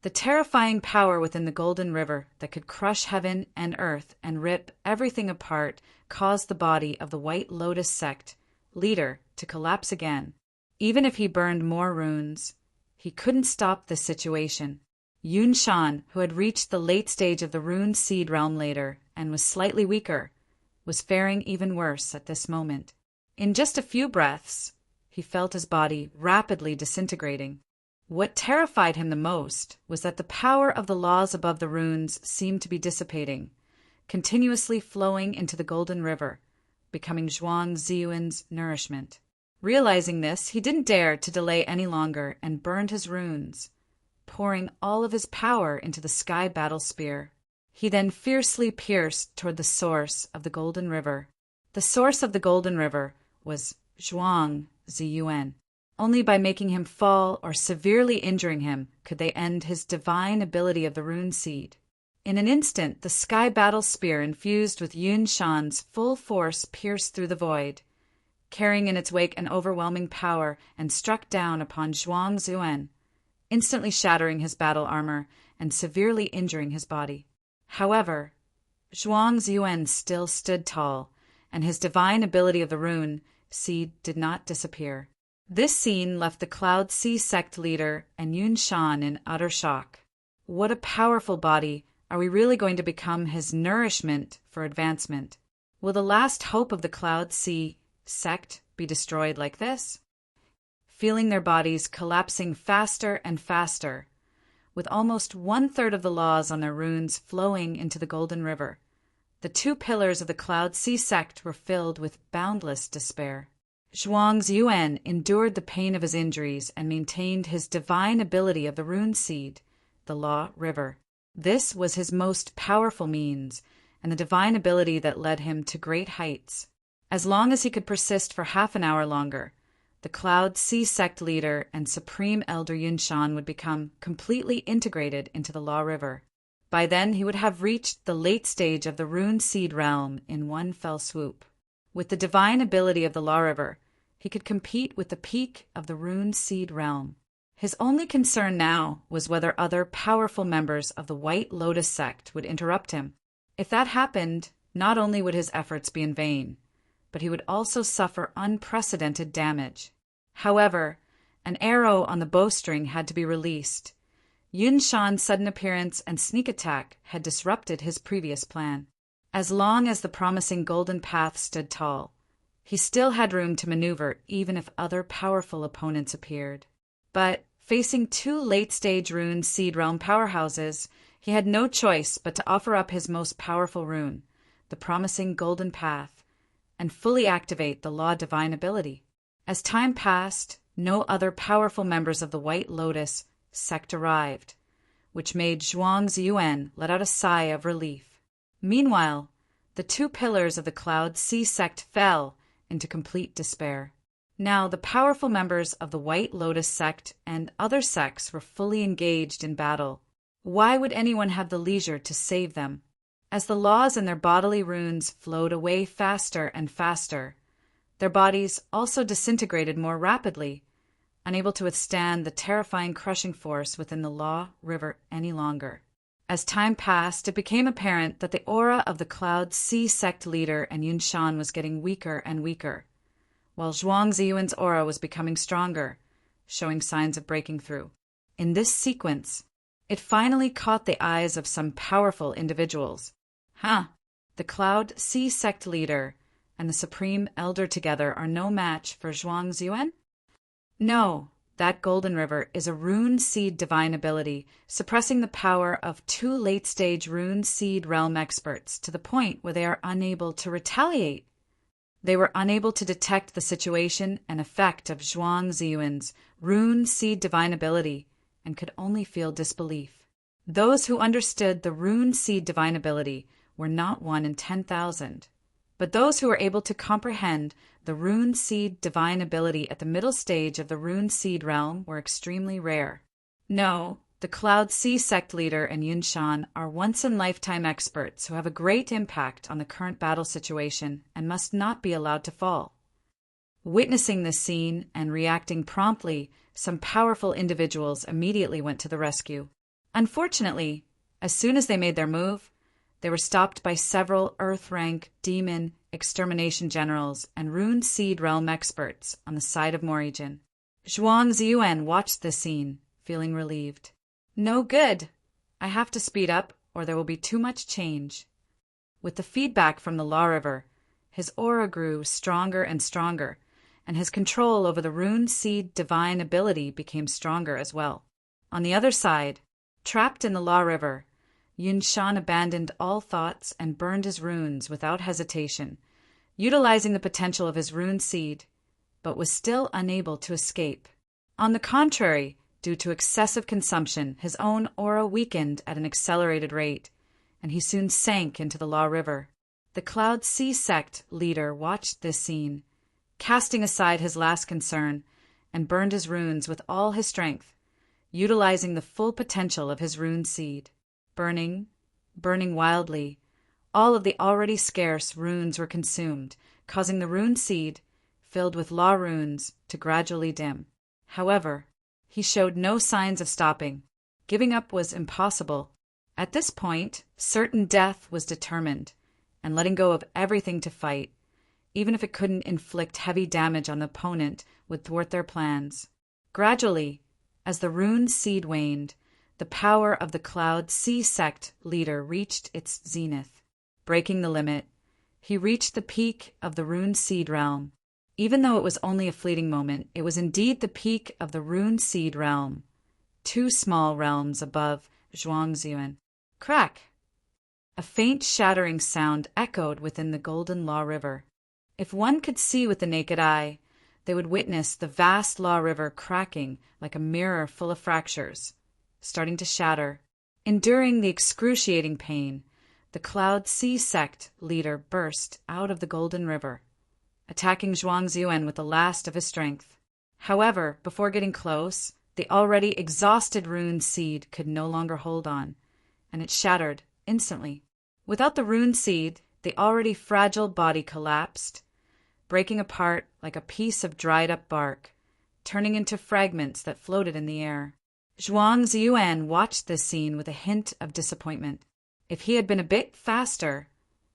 The terrifying power within the Golden River that could crush heaven and earth and rip everything apart caused the body of the White Lotus Sect leader to collapse again. Even if he burned more runes, he couldn't stop this situation. Yun Shan, who had reached the late stage of the Rune Seed realm later and was slightly weaker, was faring even worse at this moment. In just a few breaths, he felt his body rapidly disintegrating. What terrified him the most was that the power of the laws above the runes seemed to be dissipating, continuously flowing into the Golden River, becoming Zhuang Ziyuan's nourishment. Realizing this, he didn't dare to delay any longer and burned his runes, pouring all of his power into the Sky Battle Spear. He then fiercely pierced toward the source of the Golden River. The source of the Golden River was Zhuang Ziyuan. Only by making him fall or severely injuring him could they end his divine ability of the Rune Seed. In an instant, the Sky Battle Spear infused with Yun Shan's full force pierced through the void, carrying in its wake an overwhelming power, and struck down upon Zhuang Ziyuan, instantly shattering his battle armor and severely injuring his body. However, Zhuang Ziyuan still stood tall, and his divine ability of the Rune Seed did not disappear. This scene left the Cloud Sea Sect leader and Yun Shan in utter shock. What a powerful body! Are we really going to become his nourishment for advancement? Will the last hope of the Cloud Sea Sect be destroyed like this? Feeling their bodies collapsing faster and faster, with almost 1/3 of the laws on their runes flowing into the Golden River, the 2 pillars of the Cloud Sea Sect were filled with boundless despair. Zhuang Ziyuan endured the pain of his injuries and maintained his divine ability of the Rune Seed, the Law River. This was his most powerful means, and the divine ability that led him to great heights. As long as he could persist for half an hour longer, the Cloud Sea Sect leader and Supreme Elder Yun Shan would become completely integrated into the Law River. By then, he would have reached the late stage of the Rune Seed realm in one fell swoop. With the divine ability of the Law River, he could compete with the peak of the Rune Seed realm. His only concern now was whether other powerful members of the White Lotus sect would interrupt him. If that happened, not only would his efforts be in vain, but he would also suffer unprecedented damage. However, an arrow on the bowstring had to be released. Yun Shan's sudden appearance and sneak attack had disrupted his previous plan. As long as the promising golden path stood tall, he still had room to maneuver even if other powerful opponents appeared. But, facing two late-stage rune seed realm powerhouses, he had no choice but to offer up his most powerful rune, the promising golden path, and fully activate the law divine ability. As time passed, no other powerful members of the White Lotus sect arrived, which made Zhuang Ziyuan let out a sigh of relief. Meanwhile, the two pillars of the Cloud Sea sect fell into complete despair. Now the powerful members of the White Lotus sect and other sects were fully engaged in battle. Why would anyone have the leisure to save them? As the laws in their bodily runes flowed away faster and faster, their bodies also disintegrated more rapidly, unable to withstand the terrifying crushing force within the Law River any longer. As time passed, it became apparent that the aura of the Cloud Sea sect leader and Yun Shan was getting weaker and weaker, while Zhuang Ziyuan's aura was becoming stronger, showing signs of breaking through. In this sequence, it finally caught the eyes of some powerful individuals. The Cloud Sea sect leader and the Supreme Elder together are no match for Zhuang Ziyuan? No, that Golden River is a rune seed divine ability, suppressing the power of two late-stage rune seed realm experts to the point where they are unable to retaliate. They were unable to detect the situation and effect of Zhuang Ziyuan's rune seed divine ability and could only feel disbelief. Those who understood the rune seed divine ability were not 1 in 10,000. But those who were able to comprehend the rune seed divine ability at the middle stage of the rune seed realm were extremely rare. No, the Cloud Sea sect leader and Yun Shan are once-in-lifetime experts who have a great impact on the current battle situation and must not be allowed to fall. Witnessing this scene and reacting promptly, some powerful individuals immediately went to the rescue. Unfortunately, as soon as they made their move, they were stopped by several Earth-rank demon extermination generals and rune seed realm experts on the side of Morijin. Zhuang Ziyuan watched this scene, feeling relieved. No good. I have to speed up, or there will be too much change. With the feedback from the Law River, his aura grew stronger and stronger, and his control over the rune seed divine ability became stronger as well. On the other side, trapped in the Law River, Yun Shan abandoned all thoughts and burned his runes without hesitation, utilizing the potential of his rune seed, but was still unable to escape. On the contrary, due to excessive consumption, his own aura weakened at an accelerated rate, and he soon sank into the Law River. The Cloud Sea sect leader watched this scene, casting aside his last concern, and burned his runes with all his strength, utilizing the full potential of his rune seed. Burning wildly, all of the already scarce runes were consumed, causing the rune seed, filled with law runes, to gradually dim. However, he showed no signs of stopping. Giving up was impossible. At this point, certain death was determined, and letting go of everything to fight, even if it couldn't inflict heavy damage on the opponent, would thwart their plans. Gradually, as the rune seed waned, the power of the Cloud Sea sect leader reached its zenith. Breaking the limit, he reached the peak of the rune seed realm. Even though it was only a fleeting moment, it was indeed the peak of the rune seed realm, 2 small realms above Zhuang Ziyuan. Crack! A faint shattering sound echoed within the Golden Law River. If one could see with the naked eye, they would witness the vast Law River cracking like a mirror full of fractures, starting to shatter. Enduring the excruciating pain, the Cloud Sea sect leader burst out of the Golden River, attacking Zhuang Ziyuan with the last of his strength. However, before getting close, the already exhausted rune seed could no longer hold on, and it shattered instantly. Without the rune seed, the already fragile body collapsed, breaking apart like a piece of dried-up bark, turning into fragments that floated in the air. Zhuang Ziyuan watched this scene with a hint of disappointment. If he had been a bit faster,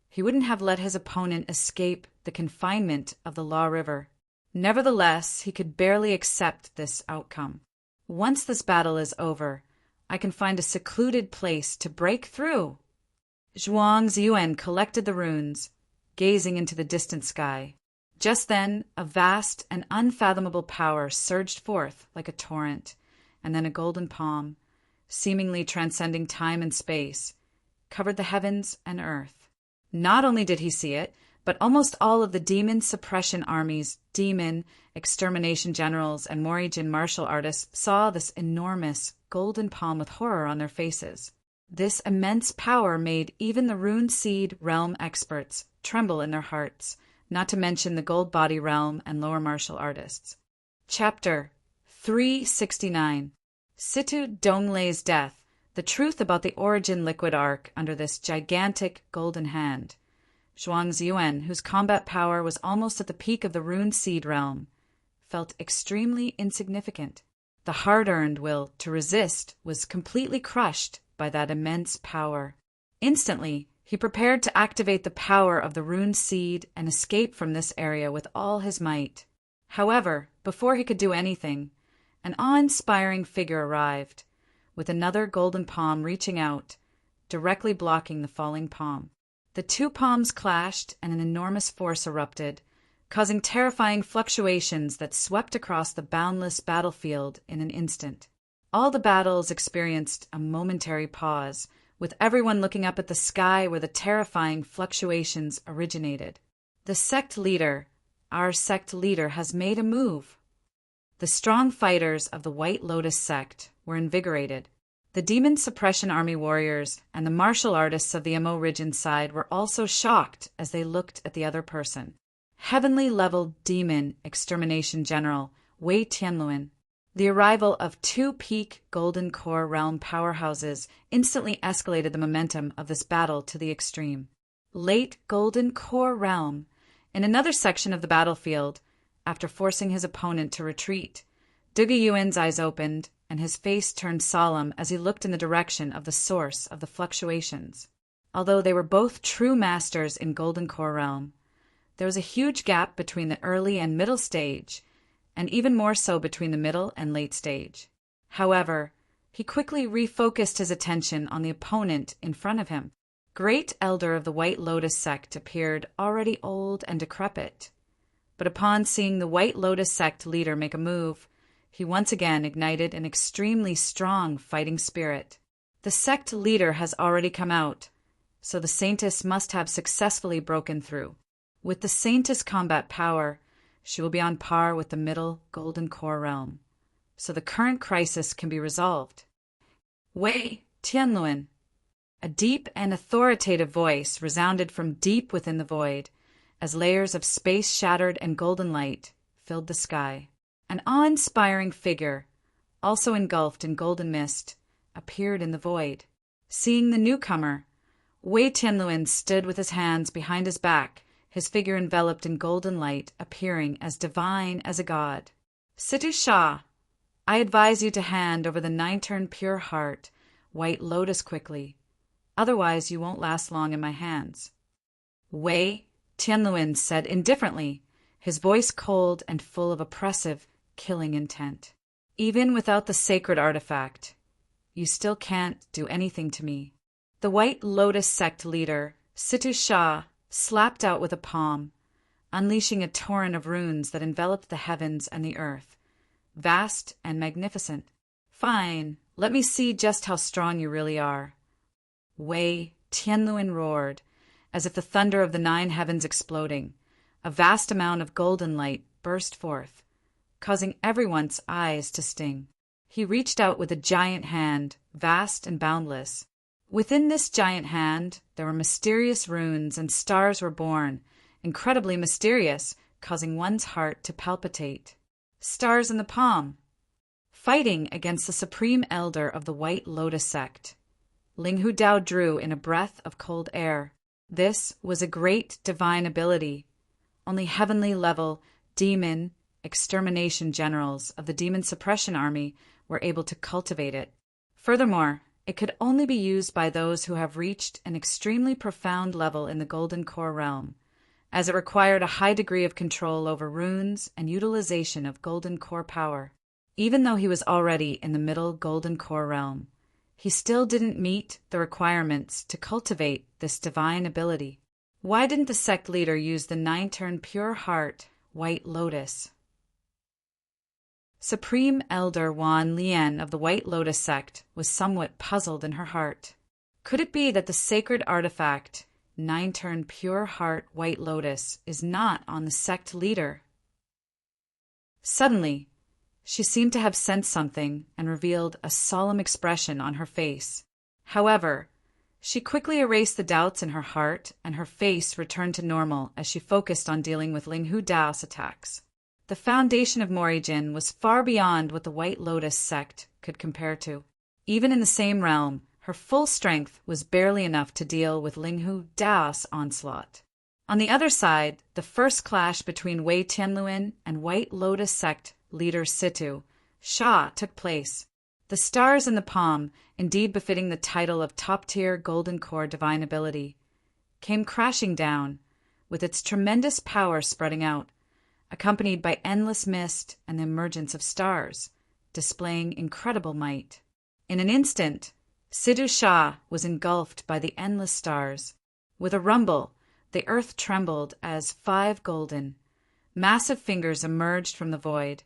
he wouldn't have let his opponent escape the confinement of the Law River. Nevertheless, he could barely accept this outcome. Once this battle is over, I can find a secluded place to break through. Zhuang Ziyuan collected the runes, gazing into the distant sky. Just then, a vast and unfathomable power surged forth like a torrent, and then a golden palm, seemingly transcending time and space, covered the heavens and earth. Not only did he see it, but almost all of the demon suppression armies, demon extermination generals, and Morijin martial artists saw this enormous golden palm with horror on their faces. This immense power made even the Rune Seed realm experts tremble in their hearts, not to mention the Gold Body realm and lower martial artists. Chapter 369. Situ Donglei's death, the truth about the origin liquid arc under this gigantic golden hand. Zhuang Ziyuan, whose combat power was almost at the peak of the Rune Seed realm, felt extremely insignificant. The hard-earned will to resist was completely crushed by that immense power. Instantly, he prepared to activate the power of the Rune Seed and escape from this area with all his might. However, before he could do anything, an awe-inspiring figure arrived, with another golden palm reaching out, directly blocking the falling palm. The two palms clashed and an enormous force erupted, causing terrifying fluctuations that swept across the boundless battlefield in an instant. All the battles experienced a momentary pause, with everyone looking up at the sky where the terrifying fluctuations originated. The sect leader, our sect leader, has made a move. The strong fighters of the White Lotus sect were invigorated. The demon suppression army warriors and the martial artists of the Morijin side were also shocked as they looked at the other person. Heavenly-level demon extermination general Wei Tianluan. The arrival of two peak Golden Core realm powerhouses instantly escalated the momentum of this battle to the extreme. Late Golden Core realm. In another section of the battlefield, after forcing his opponent to retreat, Duge Yuan's eyes opened, and his face turned solemn as he looked in the direction of the source of the fluctuations. Although they were both true masters in Golden Core realm, there was a huge gap between the early and middle stage, and even more so between the middle and late stage. However, he quickly refocused his attention on the opponent in front of him. Great Elder of the White Lotus sect appeared already old and decrepit, but upon seeing the White Lotus sect leader make a move, he once again ignited an extremely strong fighting spirit. The sect leader has already come out, so the Saintess must have successfully broken through. With the Saintess combat power, she will be on par with the middle Golden Core realm, so the current crisis can be resolved. Wei Tianluan. A deep and authoritative voice resounded from deep within the void, as layers of space-shattered and golden light filled the sky. An awe-inspiring figure, also engulfed in golden mist, appeared in the void. Seeing the newcomer, Wei Tianluan stood with his hands behind his back, his figure enveloped in golden light, appearing as divine as a god. Situ Shah, I advise you to hand over the 9-turn pure heart, White Lotus quickly. Otherwise you won't last long in my hands. Wei Tianluan said indifferently, his voice cold and full of oppressive, killing intent. Even without the sacred artifact, you still can't do anything to me. The White Lotus sect leader, Situ Shah, slapped out with a palm, unleashing a torrent of runes that enveloped the heavens and the earth, vast and magnificent. Fine, let me see just how strong you really are. Wei Tianluan roared, as if the thunder of the 9 heavens exploding. A vast amount of golden light burst forth, causing everyone's eyes to sting. He reached out with a giant hand, vast and boundless. Within this giant hand, there were mysterious runes and stars were born, incredibly mysterious, causing one's heart to palpitate. Stars in the palm. Fighting against the supreme elder of the White Lotus sect. Linghu Dao drew in a breath of cold air. This was a great divine ability. Only heavenly level, demon, extermination generals of the demon suppression army were able to cultivate it. Furthermore, it could only be used by those who have reached an extremely profound level in the Golden Core realm, as it required a high degree of control over runes and utilization of Golden Core power. Even though he was already in the middle Golden Core realm, he still didn't meet the requirements to cultivate this divine ability. Why didn't the sect leader use the 9-turn Pure Heart White Lotus? Supreme Elder Wan Lian of the White Lotus sect was somewhat puzzled in her heart. Could it be that the sacred artifact, 9-turn Pure Heart White Lotus, is not on the sect leader? Suddenly, she seemed to have sensed something and revealed a solemn expression on her face. However, she quickly erased the doubts in her heart, and her face returned to normal as she focused on dealing with Linghu Dao's attacks. The foundation of Morijin was far beyond what the White Lotus sect could compare to. Even in the same realm, her full strength was barely enough to deal with Linghu Dao's onslaught. On the other side, the first clash between Wei Tianluan and White Lotus sect leader Situ Sha took place. The stars in the palm, indeed befitting the title of top-tier Golden Core divine ability, came crashing down, with its tremendous power spreading out, accompanied by endless mist and the emergence of stars, displaying incredible might. In an instant, Situ Sha was engulfed by the endless stars. With a rumble, the earth trembled as 5 golden, massive fingers emerged from the void,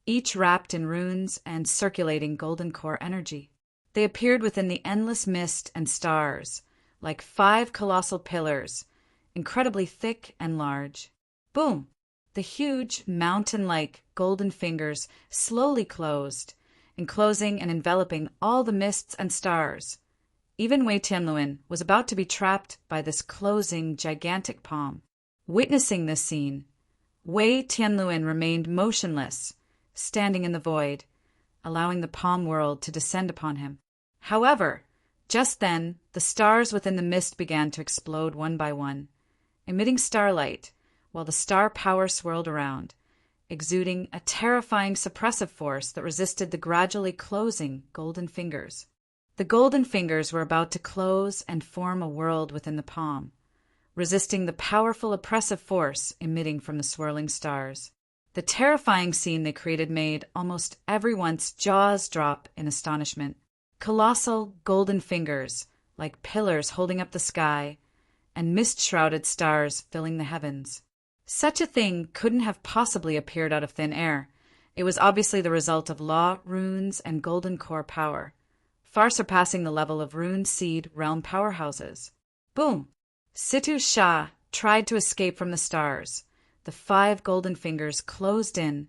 each wrapped in runes and circulating Golden Core energy. They appeared within the endless mist and stars, like 5 colossal pillars, incredibly thick and large. Boom! The huge, mountain-like golden fingers slowly closed, enclosing and enveloping all the mists and stars. Even Wei Tianluan was about to be trapped by this closing, gigantic palm. Witnessing this scene, Wei Tianluan remained motionless, standing in the void, allowing the palm world to descend upon him. However, just then, the stars within the mist began to explode one by one, emitting starlight, while the star power swirled around, exuding a terrifying suppressive force that resisted the gradually closing golden fingers. The golden fingers were about to close and form a world within the palm, resisting the powerful oppressive force emitting from the swirling stars. The terrifying scene they created made almost everyone's jaws drop in astonishment. Colossal golden fingers, like pillars holding up the sky, and mist-shrouded stars filling the heavens. Such a thing couldn't have possibly appeared out of thin air. It was obviously the result of law, runes, and Golden Core power, far surpassing the level of Rune Seed realm powerhouses. Boom! Situ Sha tried to escape from the stars. The 5 golden fingers closed in,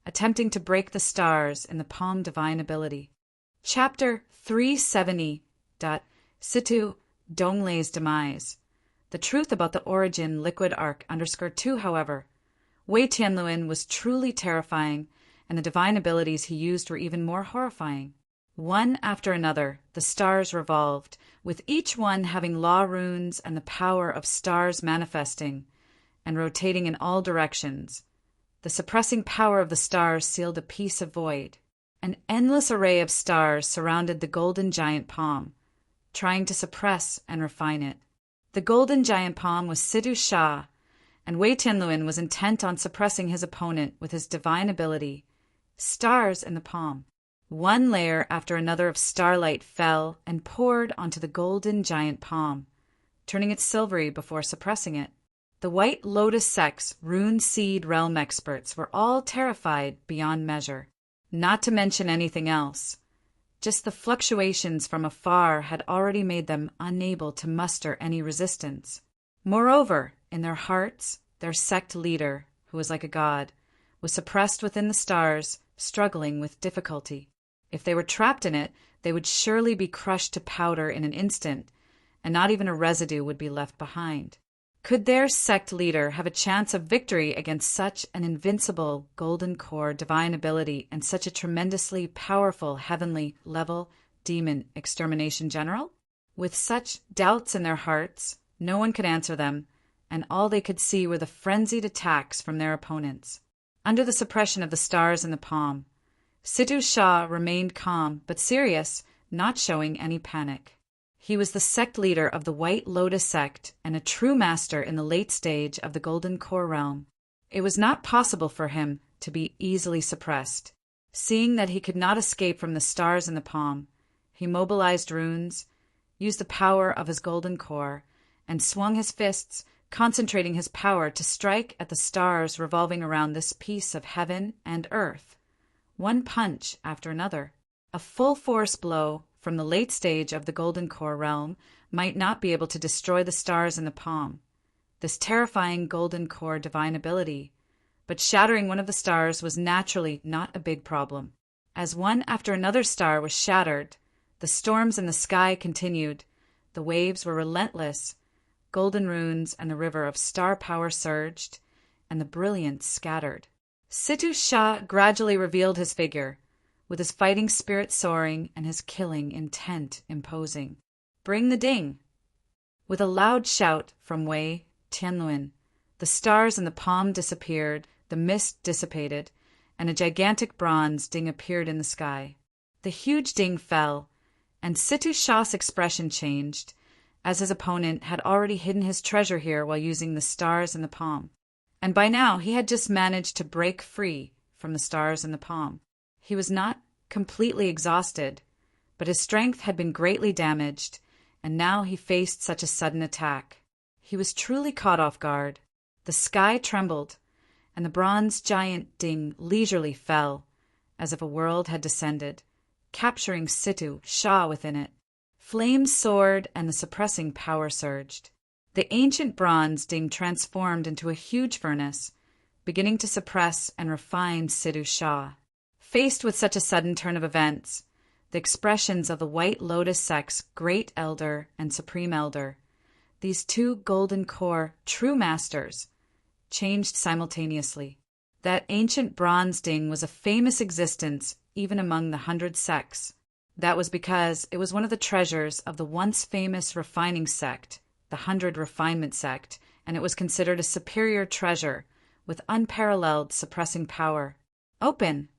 attempting to break the stars in the palm divine ability. Chapter 370. Situ Donglei's demise. The truth about the origin liquid arc _2, however. Wei Tianluan was truly terrifying, and the divine abilities he used were even more horrifying. One after another, the stars revolved, with each one having law runes and the power of stars manifesting and rotating in all directions. The suppressing power of the stars sealed a piece of void. An endless array of stars surrounded the golden giant palm, trying to suppress and refine it. The golden giant palm was Situ Sha, and Wei Tianluan was intent on suppressing his opponent with his divine ability. Stars in the palm. One layer after another of starlight fell and poured onto the golden giant palm, turning it silvery before suppressing it. The White Lotus sect's Rune Seed realm experts were all terrified beyond measure, not to mention anything else. Just the fluctuations from afar had already made them unable to muster any resistance. Moreover, in their hearts, their sect leader, who was like a god, was suppressed within the stars, struggling with difficulty. If they were trapped in it, they would surely be crushed to powder in an instant, and not even a residue would be left behind. Could their sect leader have a chance of victory against such an invincible Golden Core divine ability and such a tremendously powerful heavenly level demon extermination general? With such doubts in their hearts, no one could answer them, and all they could see were the frenzied attacks from their opponents. under the suppression of the stars in the palm. Sidhu Shah remained calm but serious, not showing any panic. He was the sect leader of the White Lotus sect and a true master in the late stage of the Golden Core realm. It was not possible for him to be easily suppressed. Seeing that he could not escape from the stars in the palm, he mobilized runes, used the power of his golden core, and swung his fists, concentrating his power to strike at the stars revolving around this piece of heaven and earth. One punch after another. A full-force blow from the late stage of the Golden Core realm might not be able to destroy the stars in the palm, this terrifying Golden Core divine ability, but shattering one of the stars was naturally not a big problem. As one after another star was shattered, the storms in the sky continued, the waves were relentless, golden runes and the river of star power surged, and the brilliance scattered. Sidhu Shah gradually revealed his figure, with his fighting spirit soaring and his killing intent imposing. "Bring the ding!" With a loud shout from Wei Tianluan, the stars in the palm disappeared, the mist dissipated, and a gigantic bronze ding appeared in the sky. The huge ding fell, and Sidhu Shah's expression changed, as his opponent had already hidden his treasure here while using the stars in the palm. And by now he had just managed to break free from the stars in the palm. He was not completely exhausted, but his strength had been greatly damaged, and now he faced such a sudden attack. He was truly caught off guard. The sky trembled, and the bronze giant ding leisurely fell, as if a world had descended, capturing Sidhu Shah within it. Flames soared and the suppressing power surged. The ancient bronze ding transformed into a huge furnace, beginning to suppress and refine Sidhu Shah. Faced with such a sudden turn of events, the expressions of the White Lotus sect's Great Elder and Supreme Elder, these two Golden Core true masters, changed simultaneously. That ancient bronze ding was a famous existence even among the 100 sects. That was because it was one of the treasures of the once famous refining sect, the 100 Refinement sect, and it was considered a superior treasure with unparalleled suppressing power. "Open!"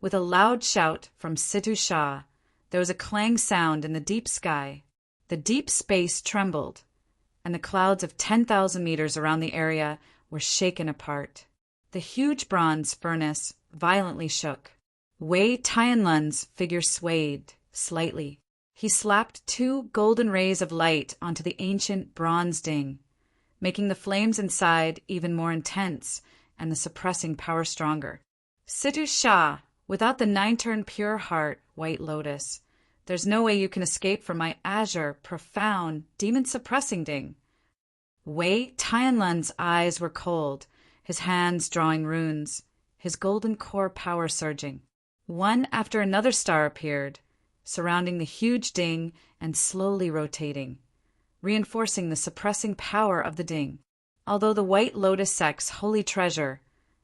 With a loud shout from Sidhu Shah, there was a clang sound in the deep sky. The deep space trembled, and the clouds of 10,000 meters around the area were shaken apart. The huge bronze furnace violently shook. Wei Tianlun's figure swayed slightly. He slapped 2 golden rays of light onto the ancient bronze ding, making the flames inside even more intense and the suppressing power stronger. "Sidhu Shah, without the 9-turn pure heart, White Lotus, there's no way you can escape from my azure, profound, demon-suppressing ding." Wei Tianlun's eyes were cold, his hands drawing runes, his golden core power surging. One after another star appeared, surrounding the huge ding and slowly rotating, reinforcing the suppressing power of the ding. Although the White Lotus sect's holy treasure,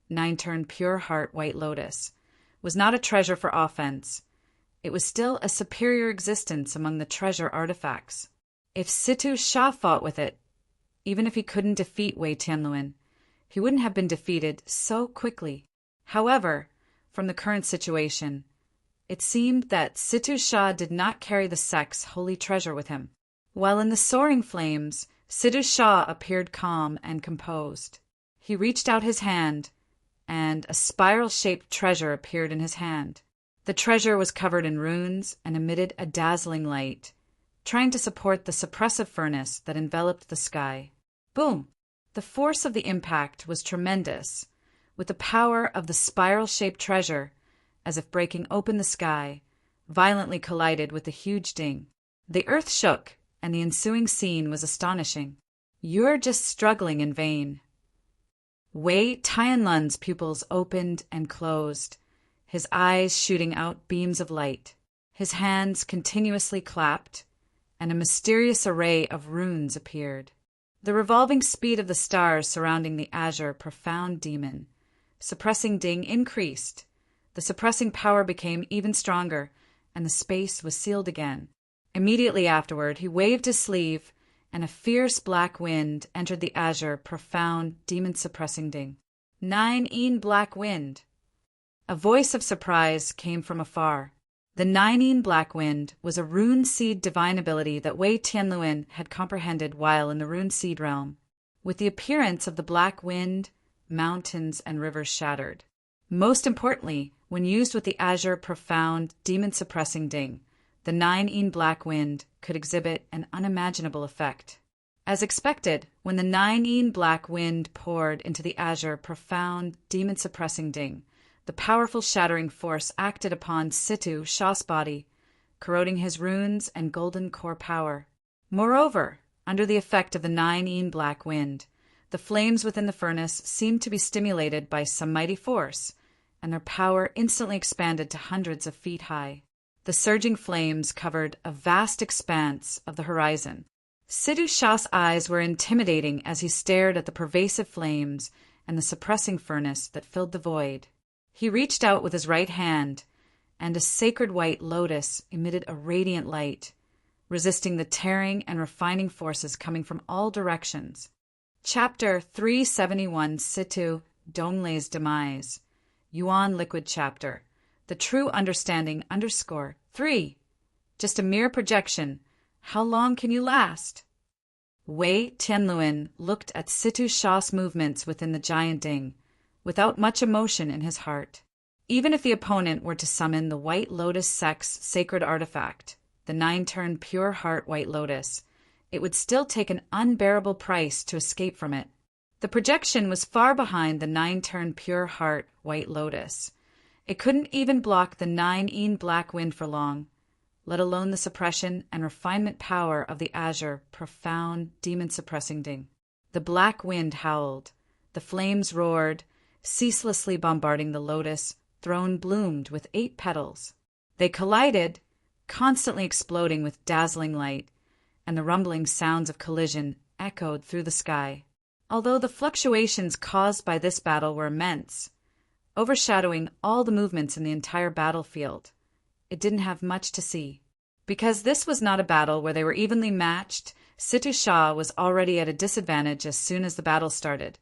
9-turn pure heart White Lotus, was not a treasure for offense, it was still a superior existence among the treasure artifacts. If Sidhu Shah fought with it, even if he couldn't defeat Wei Tianluan, he wouldn't have been defeated so quickly. However, from the current situation, it seemed that Sidhu Shah did not carry the sect's holy treasure with him. While in the soaring flames, Sidhu Shah appeared calm and composed. He reached out his hand, and a spiral-shaped treasure appeared in his hand. The treasure was covered in runes and emitted a dazzling light, trying to support the suppressive furnace that enveloped the sky. Boom! The force of the impact was tremendous, with the power of the spiral-shaped treasure, as if breaking open the sky, violently collided with the huge ding. The earth shook, and the ensuing scene was astonishing. "You're just struggling in vain." Wei Tianlun's pupils opened and closed, his eyes shooting out beams of light. His hands continuously clapped, and a mysterious array of runes appeared. The revolving speed of the stars surrounding the azure profound demon, suppressing ding increased. The suppressing power became even stronger, and the space was sealed again. Immediately afterward, he waved his sleeve, and a fierce black wind entered the azure, profound, demon-suppressing ding. Nine-een black wind. A voice of surprise came from afar. The Nine-een black wind was a rune seed divine ability that Wei Tianluan had comprehended while in the rune seed realm. With the appearance of the black wind, mountains and rivers shattered. Most importantly, when used with the azure profound demon-suppressing ding, the Nine-een black wind could exhibit an unimaginable effect. As expected, when the Nine-een black wind poured into the azure profound demon-suppressing ding, the powerful shattering force acted upon Situ Sha's body, corroding his runes and golden core power. Moreover, under the effect of the Nine-een black wind, the flames within the furnace seemed to be stimulated by some mighty force, and their power instantly expanded to hundreds of feet high. The surging flames covered a vast expanse of the horizon. Situ Sha's eyes were intimidating as he stared at the pervasive flames and the suppressing furnace that filled the void. He reached out with his right hand, and a sacred white lotus emitted a radiant light, resisting the tearing and refining forces coming from all directions. Chapter 371 Situ Donglei's Demise. Yuan Liquid Chapter. The True Understanding _3. Just a mere projection. How long can you last? Wei Tianluan looked at Situ Sha's movements within the giant ding, without much emotion in his heart. Even if the opponent were to summon the White Lotus sect's sacred artifact, the 9-turn Pure Heart White Lotus, it would still take an unbearable price to escape from it. The projection was far behind the 9-turn Pure Heart White Lotus. It couldn't even block the Nine-een black wind for long, let alone the suppression and refinement power of the azure profound demon-suppressing ding. The black wind howled, the flames roared, ceaselessly bombarding the lotus throne bloomed with 8 petals. They collided, constantly exploding with dazzling light, and the rumbling sounds of collision echoed through the sky. Although the fluctuations caused by this battle were immense, overshadowing all the movements in the entire battlefield, it didn't have much to see. Because this was not a battle where they were evenly matched, Situ Sha was already at a disadvantage as soon as the battle started,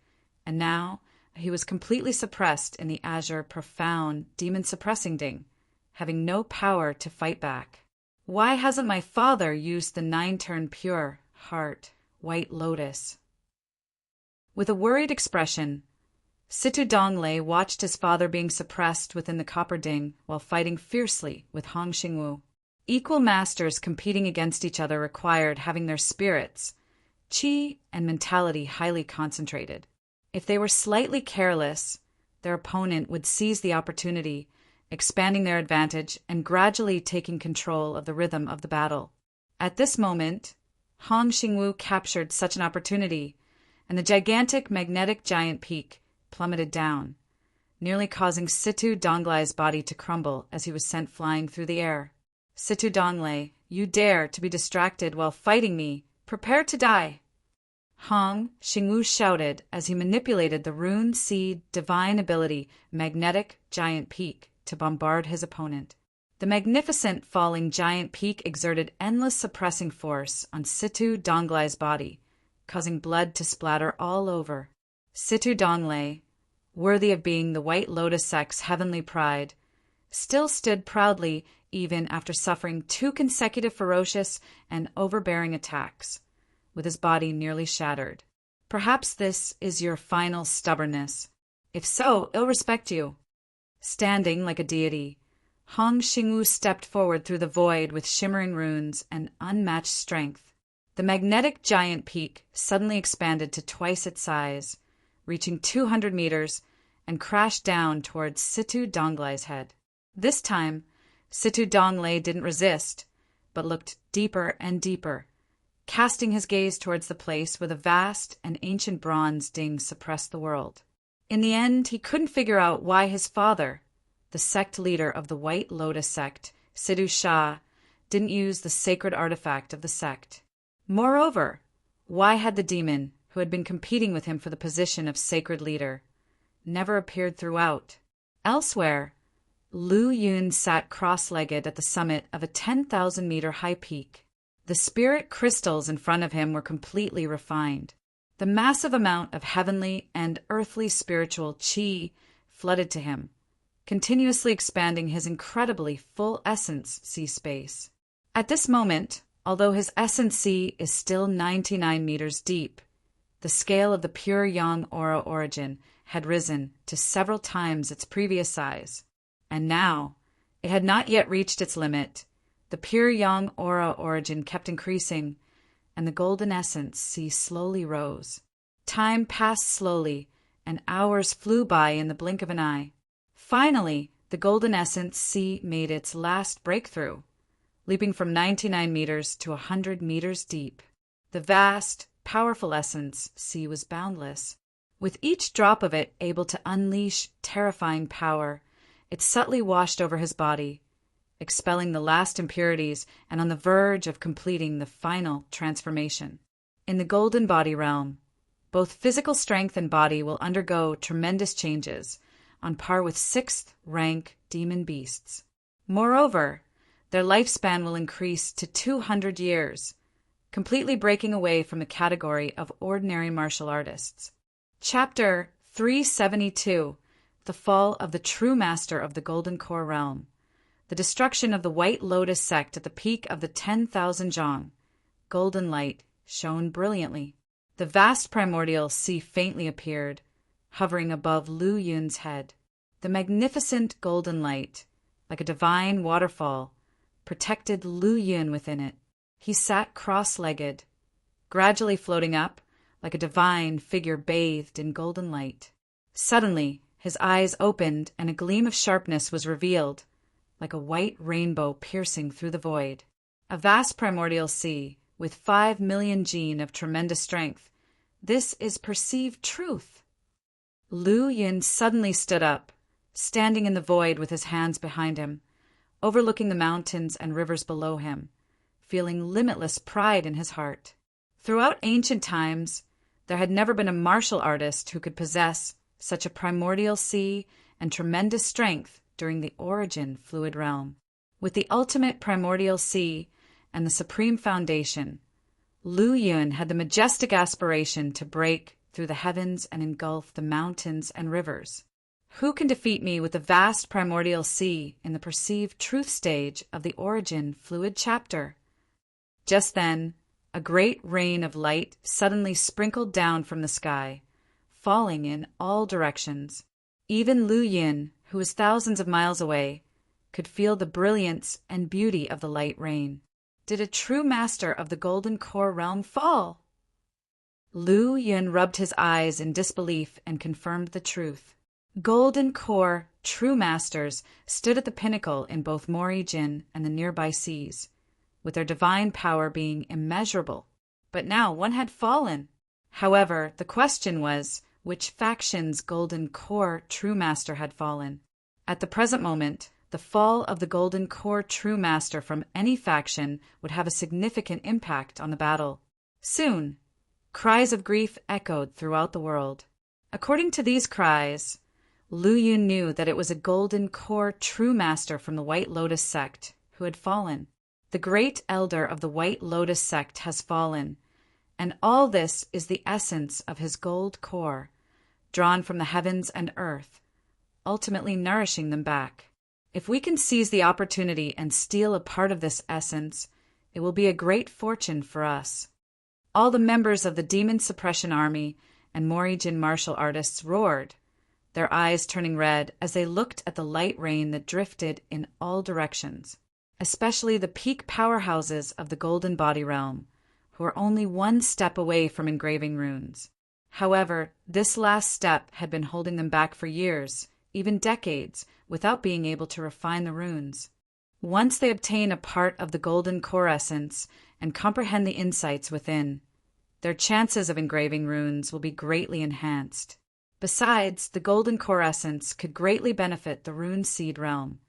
and now he was completely suppressed in the azure profound demon-suppressing ding, having no power to fight back. Why hasn't my father used the 9-turn Pure Heart White Lotus? With a worried expression, Situ Donglei watched his father being suppressed within the copper ding while fighting fiercely with Hong Xingwu. Equal masters competing against each other required having their spirits, qi, and mentality highly concentrated. If they were slightly careless, their opponent would seize the opportunity, expanding their advantage and gradually taking control of the rhythm of the battle. At this moment, Hong Xingwu captured such an opportunity, and the gigantic magnetic giant peak plummeted down, nearly causing Situ Donglei's body to crumble as he was sent flying through the air. Situ Donglei, you dare to be distracted while fighting me. Prepare to die. Hong Xingwu shouted as he manipulated the rune seed divine ability magnetic giant peak to bombard his opponent. The magnificent falling giant peak exerted endless suppressing force on Situ Donglei's body, causing blood to splatter all over. Situ Donglei, worthy of being the White Lotus sect's heavenly pride, still stood proudly even after suffering 2 consecutive ferocious and overbearing attacks, with his body nearly shattered. Perhaps this is your final stubbornness. If so, I'll respect you. Standing like a deity, Hong Xingwu stepped forward through the void with shimmering runes and unmatched strength. The magnetic giant peak suddenly expanded to twice its size, reaching 200 meters, and crashed down towards Situ Donglei's head. This time, Situ Donglei didn't resist, but looked deeper and deeper, casting his gaze towards the place where the vast and ancient bronze ding suppressed the world. In the end, he couldn't figure out why his father, the sect leader of the White Lotus sect, Situ Sha, didn't use the sacred artifact of the sect. Moreover, why had the demon, who had been competing with him for the position of sacred leader, never appeared throughout? Elsewhere, Lu Yun sat cross-legged at the summit of a 10,000-meter high peak. The spirit crystals in front of him were completely refined. The massive amount of heavenly and earthly spiritual chi flooded to him, continuously expanding his incredibly full essence sea space. At this moment, although his essence sea is still 99 meters deep, the scale of the pure yang aura origin had risen to several times its previous size, and now it had not yet reached its limit. The pure yang aura origin kept increasing, and the golden essence sea slowly rose. Time passed slowly, and hours flew by in the blink of an eye. Finally, the golden essence sea made its last breakthrough, leaping from 99 meters to 100 meters deep. The vast, powerful essence sea was boundless. With each drop of it able to unleash terrifying power, it subtly washed over his body, expelling the last impurities and on the verge of completing the final transformation. In the golden body realm, both physical strength and body will undergo tremendous changes, on par with sixth-rank demon beasts. Moreover, their lifespan will increase to 200 years, completely breaking away from the category of ordinary martial artists. Chapter 372: The Fall of the True Master of the Golden Core Realm. The destruction of the White Lotus sect at the peak of the 10,000 zhang. Golden light shone brilliantly. The vast primordial sea faintly appeared, hovering above Lu Yun's head. The magnificent golden light, like a divine waterfall, protected Lu Yun within it. He sat cross-legged, gradually floating up, like a divine figure bathed in golden light. Suddenly, his eyes opened and a gleam of sharpness was revealed, like a white rainbow piercing through the void. A vast primordial sea, with 5 million jin of tremendous strength. This is perceived truth. Lu Yun suddenly stood up, standing in the void with his hands behind him, overlooking the mountains and rivers below him, feeling limitless pride in his heart. Throughout ancient times, there had never been a martial artist who could possess such a primordial sea and tremendous strength during the origin fluid realm. With the ultimate primordial sea and the supreme foundation, Lu Yun had the majestic aspiration to break through the heavens and engulf the mountains and rivers. Who can defeat me with the vast primordial sea in the perceived truth stage of the origin fluid chapter? Just then, a great rain of light suddenly sprinkled down from the sky, falling in all directions. Even Lu Yun, who was thousands of miles away, could feel the brilliance and beauty of the light rain. Did a true master of the Golden Core Realm fall? Lu Yun rubbed his eyes in disbelief and confirmed the truth. Golden Core true masters stood at the pinnacle in both Mori Jin and the nearby seas, with their divine power being immeasurable. But now one had fallen. However, the question was, which faction's Golden Core true master had fallen? At the present moment, the fall of the Golden Core true master from any faction would have a significant impact on the battle. Soon, cries of grief echoed throughout the world. According to these cries, Lu Yun knew that it was a Golden Core true master from the White Lotus sect who had fallen. The great elder of the White Lotus sect has fallen, and all this is the essence of his gold core, drawn from the heavens and earth, ultimately nourishing them back. If we can seize the opportunity and steal a part of this essence, it will be a great fortune for us. All the members of the Demon Suppression Army and Morijin martial artists roared, their eyes turning red as they looked at the light rain that drifted in all directions, especially the peak powerhouses of the Golden Body Realm, who were only one step away from engraving runes. However, this last step had been holding them back for years, even decades, without being able to refine the runes. Once they obtain a part of the Golden Core essence and comprehend the insights within, their chances of engraving runes will be greatly enhanced. Besides, the Golden Core essence could greatly benefit the Rune Seed realm,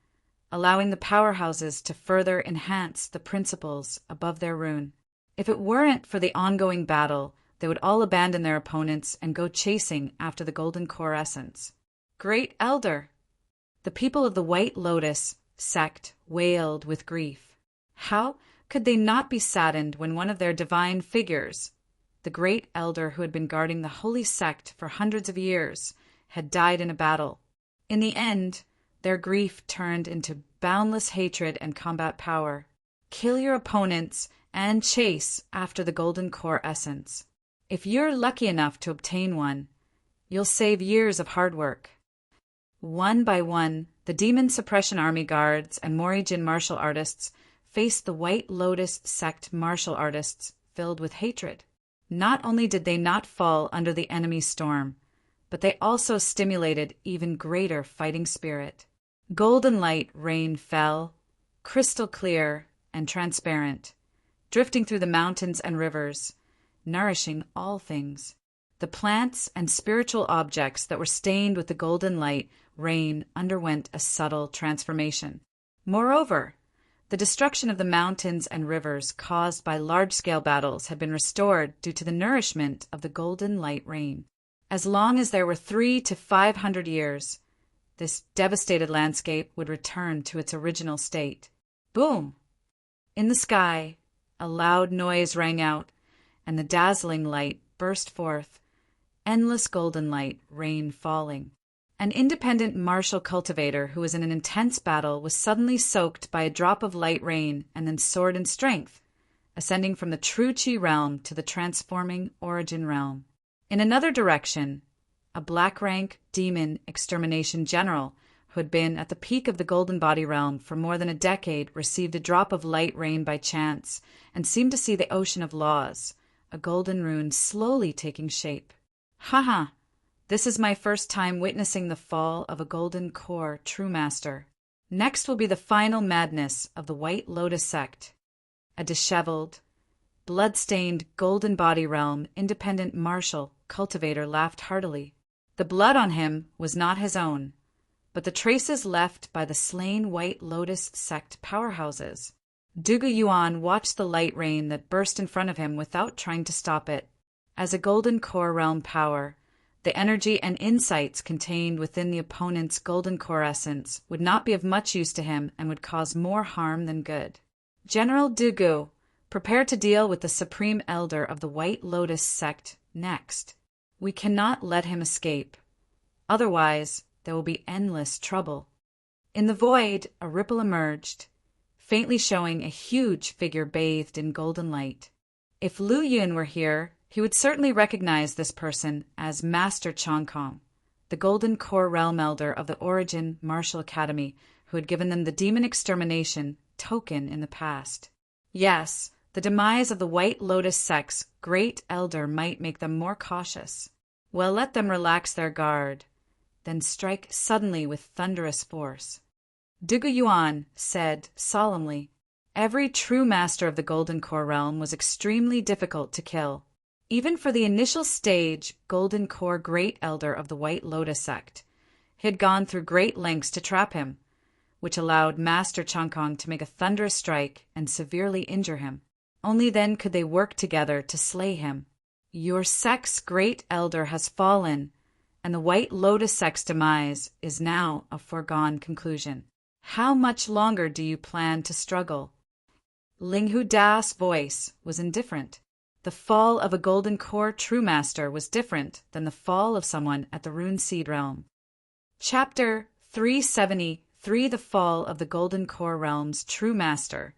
allowing the powerhouses to further enhance the principles above their rune. If it weren't for the ongoing battle, they would all abandon their opponents and go chasing after the Golden Core essence. Great Elder! The people of the White Lotus sect wailed with grief. How could they not be saddened when one of their divine figures, the the great elder who had been guarding the holy sect for hundreds of years, had died in a battle. In the end, their grief turned into boundless hatred and combat power. Kill your opponents and chase after the golden core essence. If you're lucky enough to obtain one, you'll save years of hard work. One by one, the demon suppression army guards and Morijin martial artists faced the White Lotus sect martial artists filled with hatred. Not only did they not fall under the enemy's storm, but they also stimulated even greater fighting spirit. Golden light rain fell, crystal clear and transparent, drifting through the mountains and rivers, nourishing all things. The plants and spiritual objects that were stained with the golden light rain underwent a subtle transformation. Moreover, the destruction of the mountains and rivers caused by large-scale battles had been restored due to the nourishment of the golden light rain. As long as there were 300 to 500 years, this devastated landscape would return to its original state. Boom! In the sky, a loud noise rang out, and the dazzling light burst forth, endless golden light rain falling. An independent martial cultivator who was in an intense battle was suddenly soaked by a drop of light rain and then soared in strength, ascending from the true Chi realm to the transforming Origin realm. In another direction, a black-rank demon extermination general who had been at the peak of the golden body realm for more than a decade received a drop of light rain by chance and seemed to see the ocean of laws, a golden rune slowly taking shape. Haha! This is my first time witnessing the fall of a golden core true master. Next will be the final madness of the White Lotus sect. A disheveled, blood-stained golden body realm independent martial cultivator laughed heartily. The blood on him was not his own, but the traces left by the slain White Lotus sect powerhouses. Dugu Yuan watched the light rain that burst in front of him without trying to stop it. As a golden core realm power, the energy and insights contained within the opponent's golden core essence would not be of much use to him and would cause more harm than good. General Dugu, prepare to deal with the Supreme Elder of the White Lotus sect next. We cannot let him escape. Otherwise, there will be endless trouble. In the void, a ripple emerged, faintly showing a huge figure bathed in golden light. If Lu Yun were here, he would certainly recognize this person as Master Chongkong, the golden core realm elder of the Origin Martial Academy, who had given them the demon extermination token in the past. Yes, the demise of the White Lotus sect's great elder might make them more cautious. Well, let them relax their guard, then strike suddenly with thunderous force. Dugu Yuan said solemnly, every true master of the golden core realm was extremely difficult to kill. Even for the initial stage golden core great elder of the White Lotus sect, he had gone through great lengths to trap him, which allowed Master Chongkong to make a thunderous strike and severely injure him. Only then could they work together to slay him. Your sect's great elder has fallen, and the White Lotus sect's demise is now a foregone conclusion. How much longer do you plan to struggle? Ling Hu Da's voice was indifferent. The fall of a golden core true master was different than the fall of someone at the Rune Seed realm. Chapter 373: The Fall of the Golden Core Realm's True Master.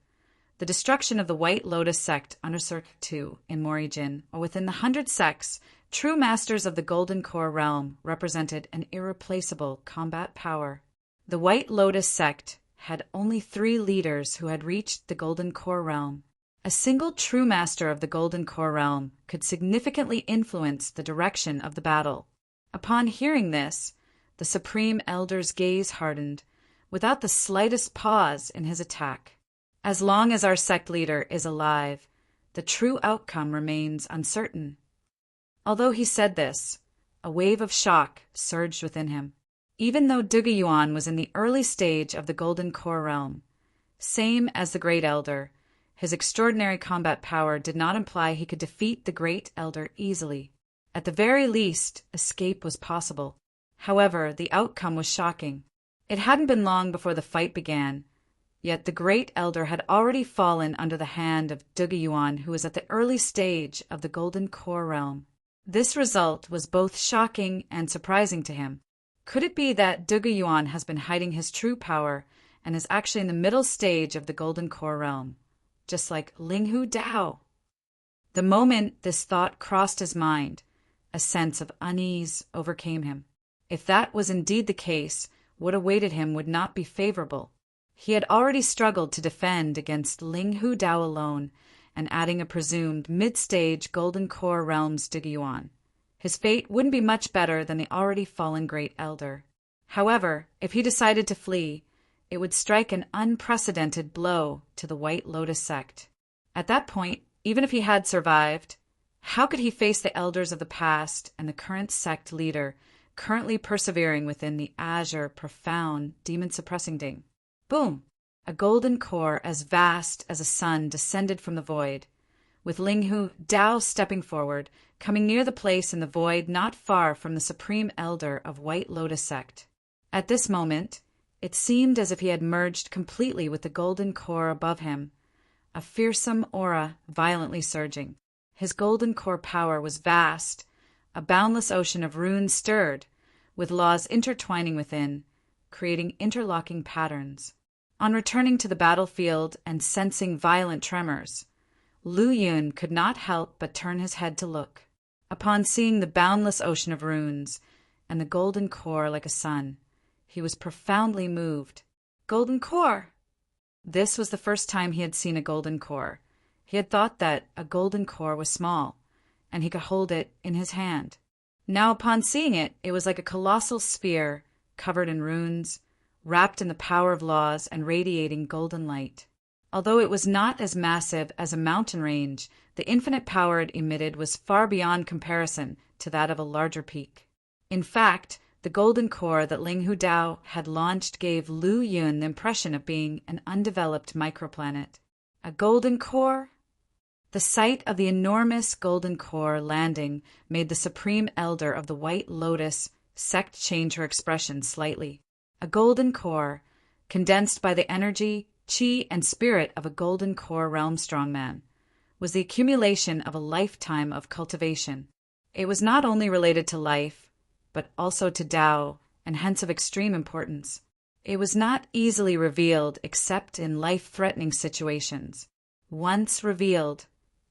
The destruction of the White Lotus sect under Cirque 2 in Morijin, or within the 100 sects, true masters of the Golden Core realm represented an irreplaceable combat power. The White Lotus sect had only 3 leaders who had reached the Golden Core realm. A single true master of the Golden Core realm could significantly influence the direction of the battle. Upon hearing this, the Supreme Elder's gaze hardened, without the slightest pause in his attack. As long as our sect leader is alive, the true outcome remains uncertain. Although he said this, a wave of shock surged within him. Even though Dugu Yuan was in the early stage of the Golden Core realm, same as the Great Elder, his extraordinary combat power did not imply he could defeat the Great Elder easily. At the very least, escape was possible. However, the outcome was shocking. It hadn't been long before the fight began, Yet the great elder had already fallen under the hand of Yuan, who was at the early stage of the Golden Core realm. This result was both shocking and surprising to him. Could it be that Yuan has been hiding his true power and is actually in the middle stage of the Golden Core realm, just like Linghu Dao? The moment this thought crossed his mind, a sense of unease overcame him. If that was indeed the case, what awaited him would not be favorable. He had already struggled to defend against Linghu Dao alone, and adding a presumed mid-stage Golden Core realm's Yuan. His fate wouldn't be much better than the already fallen Great Elder. However, if he decided to flee, it would strike an unprecedented blow to the White Lotus sect. At that point, even if he had survived, how could he face the elders of the past and the current sect leader currently persevering within the azure, profound, demon-suppressing Ding? Boom! A golden core as vast as a sun descended from the void, with Linghu Dao stepping forward, coming near the place in the void not far from the supreme elder of White Lotus sect. At this moment, it seemed as if he had merged completely with the golden core above him, a fearsome aura violently surging. His golden core power was vast, a boundless ocean of runes stirred, with laws intertwining within, creating interlocking patterns. On returning to the battlefield and sensing violent tremors, Lu Yun could not help but turn his head to look. Upon seeing the boundless ocean of runes and the golden core like a sun, he was profoundly moved. Golden core! This was the first time he had seen a golden core. He had thought that a golden core was small, and he could hold it in his hand. Now upon seeing it, it was like a colossal sphere covered in runes, wrapped in the power of laws and radiating golden light. Although it was not as massive as a mountain range, the infinite power it emitted was far beyond comparison to that of a larger peak. In fact, the golden core that Linghu Dao had launched gave Lu Yun the impression of being an undeveloped microplanet. A golden core? The sight of the enormous golden core landing made the supreme elder of the White Lotus sect change her expression slightly. A golden core, condensed by the energy, chi, and spirit of a golden core realm strongman, was the accumulation of a lifetime of cultivation. It was not only related to life, but also to Tao, and hence of extreme importance. It was not easily revealed except in life-threatening situations. Once revealed,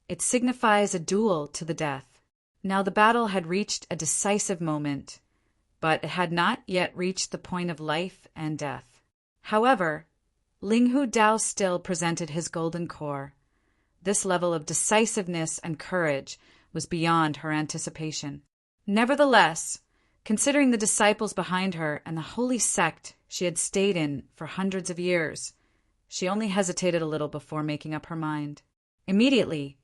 it signifies a duel to the death. Now the battle had reached a decisive moment, but it had not yet reached the point of life and death. However, Linghu Dao still presented his golden core. This level of decisiveness and courage was beyond her anticipation. Nevertheless, considering the disciples behind her and the holy sect she had stayed in for hundreds of years, she only hesitated a little before making up her mind. Immediately,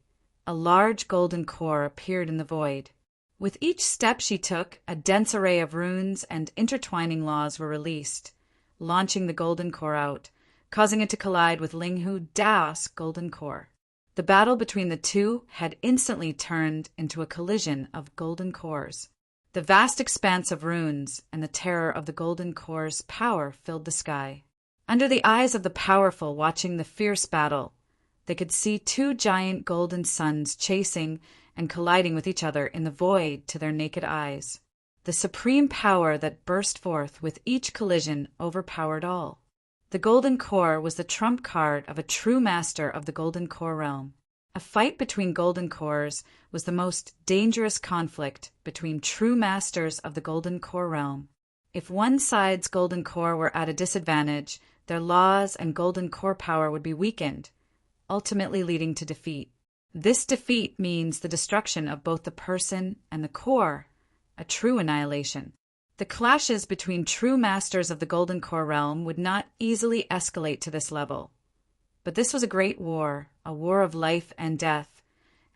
a large golden core appeared in the void. With each step she took, a dense array of runes and intertwining laws were released, launching the golden core out, causing it to collide with Linghu Dao's golden core. The battle between the two had instantly turned into a collision of golden cores. The vast expanse of runes and the terror of the golden core's power filled the sky. Under the eyes of the powerful watching the fierce battle, they could see two giant golden suns chasing and colliding with each other in the void to their naked eyes. The supreme power that burst forth with each collision overpowered all. The golden core was the trump card of a true master of the golden core realm. A fight between golden cores was the most dangerous conflict between true masters of the golden core realm. If one side's golden core were at a disadvantage, their laws and golden core power would be weakened, ultimately leading to defeat. This defeat means the destruction of both the person and the core, a true annihilation. The clashes between true masters of the Golden Core realm would not easily escalate to this level. But this was a great war, a war of life and death,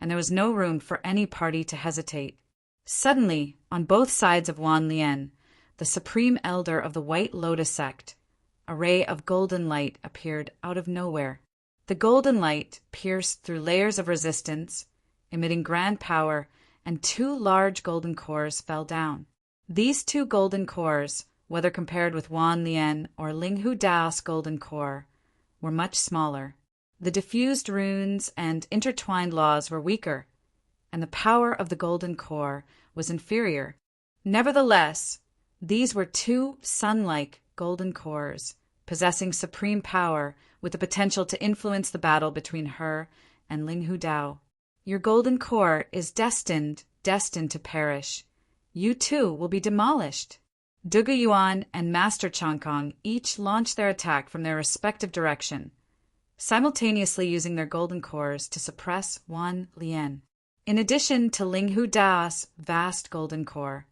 and there was no room for any party to hesitate. Suddenly, on both sides of Wan Lian, the supreme elder of the White Lotus sect, a ray of golden light appeared out of nowhere. The golden light pierced through layers of resistance, emitting grand power, and two large golden cores fell down. These two golden cores, whether compared with Wan Lian or Linghu Dao's golden core, were much smaller. The diffused runes and intertwined laws were weaker, and the power of the golden core was inferior. Nevertheless, these were two sun-like golden cores, possessing supreme power with the potential to influence the battle between her and Linghu Dao. Your golden core is destined to perish. You too will be demolished. Duge Yuan and Master Changkong each launched their attack from their respective direction, simultaneously using their golden cores to suppress Wan Lian. In addition to Linghu Dao's vast golden core,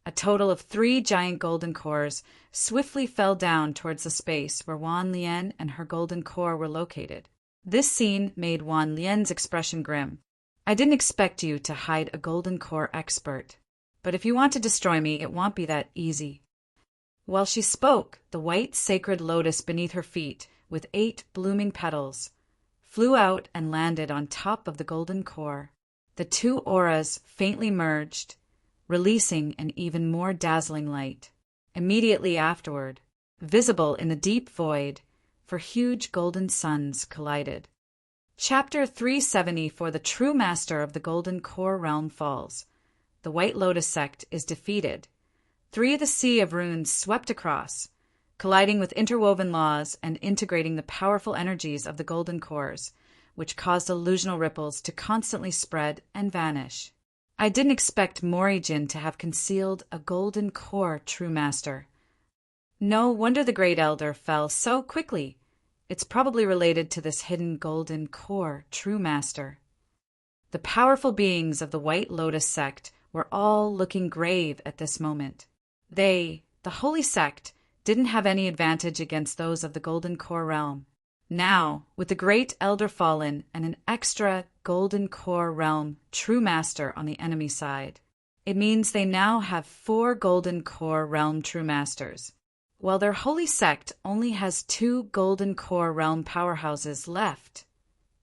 a total of 3 giant golden cores swiftly fell down towards the space where Wan Lian and her golden core were located. This scene made Wan Lian's expression grim. I didn't expect you to hide a golden core expert, but if you want to destroy me, it won't be that easy. While she spoke, the white sacred lotus beneath her feet, with 8 blooming petals, flew out and landed on top of the golden core. The 2 auras faintly merged, releasing an even more dazzling light. Immediately afterward, visible in the deep void, 4 huge golden suns collided. Chapter 370 for the true master of the Golden Core Realm falls. The White Lotus sect is defeated. 3 of the sea of runes swept across, colliding with interwoven laws and integrating the powerful energies of the golden cores, which caused illusional ripples to constantly spread and vanish. I didn't expect Morijin to have concealed a golden core true master. No wonder the Great Elder fell so quickly. It's probably related to this hidden golden core true master. The powerful beings of the White Lotus sect were all looking grave at this moment. They, the holy sect, didn't have any advantage against those of the Golden Core Realm. Now, with the Great Elder fallen and an extra Golden Core Realm true master on the enemy side, it means they now have 4 Golden Core Realm true masters, while their holy sect only has 2 Golden Core Realm powerhouses left,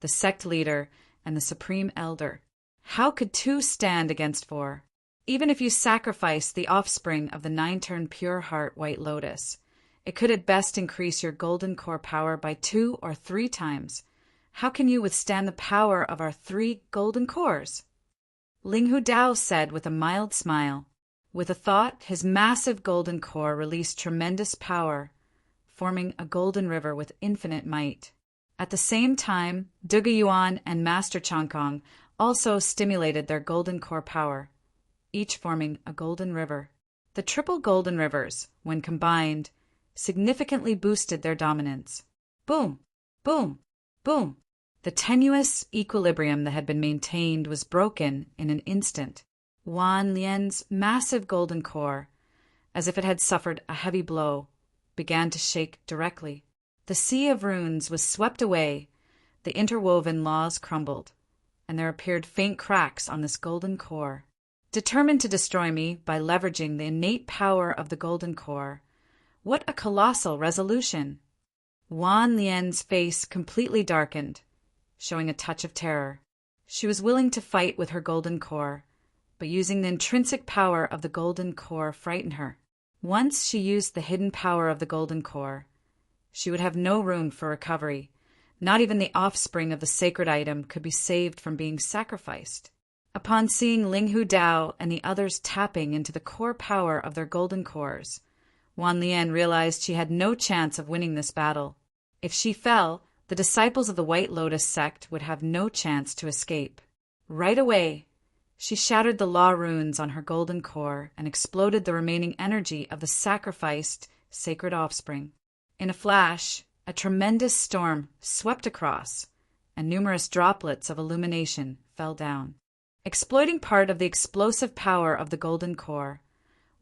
the sect leader and the Supreme Elder. How could 2 stand against 4? Even if you sacrifice the offspring of the 9-turn Pure Heart White Lotus, it could at best increase your golden core power by 2 or 3 times. How can you withstand the power of our 3 golden cores? Linghu Dao said with a mild smile. With a thought, his massive golden core released tremendous power, forming a golden river with infinite might. At the same time, Duge Yuan and Master Changkong also stimulated their golden core power, each forming a golden river. The triple golden rivers, when combined, significantly boosted their dominance. Boom, boom, boom. The tenuous equilibrium that had been maintained was broken in an instant. Wan Lian's massive golden core, as if it had suffered a heavy blow, began to shake directly. The sea of runes was swept away, the interwoven laws crumbled, and there appeared faint cracks on this golden core. Determined to destroy me by leveraging the innate power of the golden core, what a colossal resolution! Wan Lian's face completely darkened, showing a touch of terror. She was willing to fight with her golden core, but using the intrinsic power of the golden core frightened her. Once she used the hidden power of the golden core, she would have no room for recovery. Not even the offspring of the sacred item could be saved from being sacrificed. Upon seeing Linghu Dao and the others tapping into the core power of their golden cores, Wan Lian realized she had no chance of winning this battle. If she fell, the disciples of the White Lotus sect would have no chance to escape. Right away, she shattered the law runes on her golden core and exploded the remaining energy of the sacrificed sacred offspring. In a flash, a tremendous storm swept across, and numerous droplets of illumination fell down. Exploiting part of the explosive power of the golden core,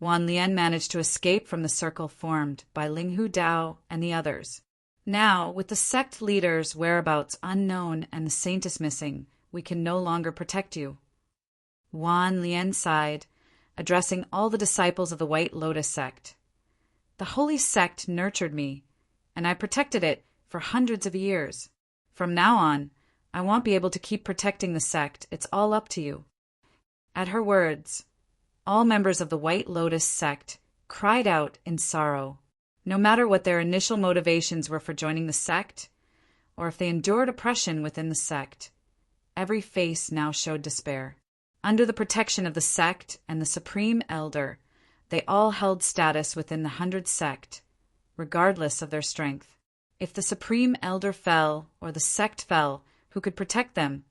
Wan Lian managed to escape from the circle formed by Linghu Dao and the others. Now, with the sect leader's whereabouts unknown and the saintess missing, we can no longer protect you. Wan Lian sighed, addressing all the disciples of the White Lotus sect. The holy sect nurtured me, and I protected it for hundreds of years. From now on, I won't be able to keep protecting the sect. It's all up to you. At her words, all members of the White Lotus sect cried out in sorrow. No matter what their initial motivations were for joining the sect, or if they endured oppression within the sect. Every face now showed despair. Under the protection of the sect and the supreme elder, they all held status within the 100 sect, regardless of their strength. If the supreme elder fell, or the sect fell, who could protect them,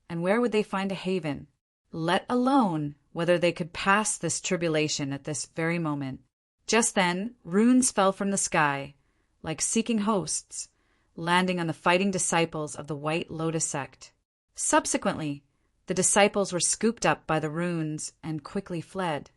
and where would they find a haven? Let alone whether they could pass this tribulation at this very moment. Just then, runes fell from the sky, like seeking hosts, landing on the fighting disciples of the White Lotus sect. Subsequently, the disciples were scooped up by the runes and quickly fled.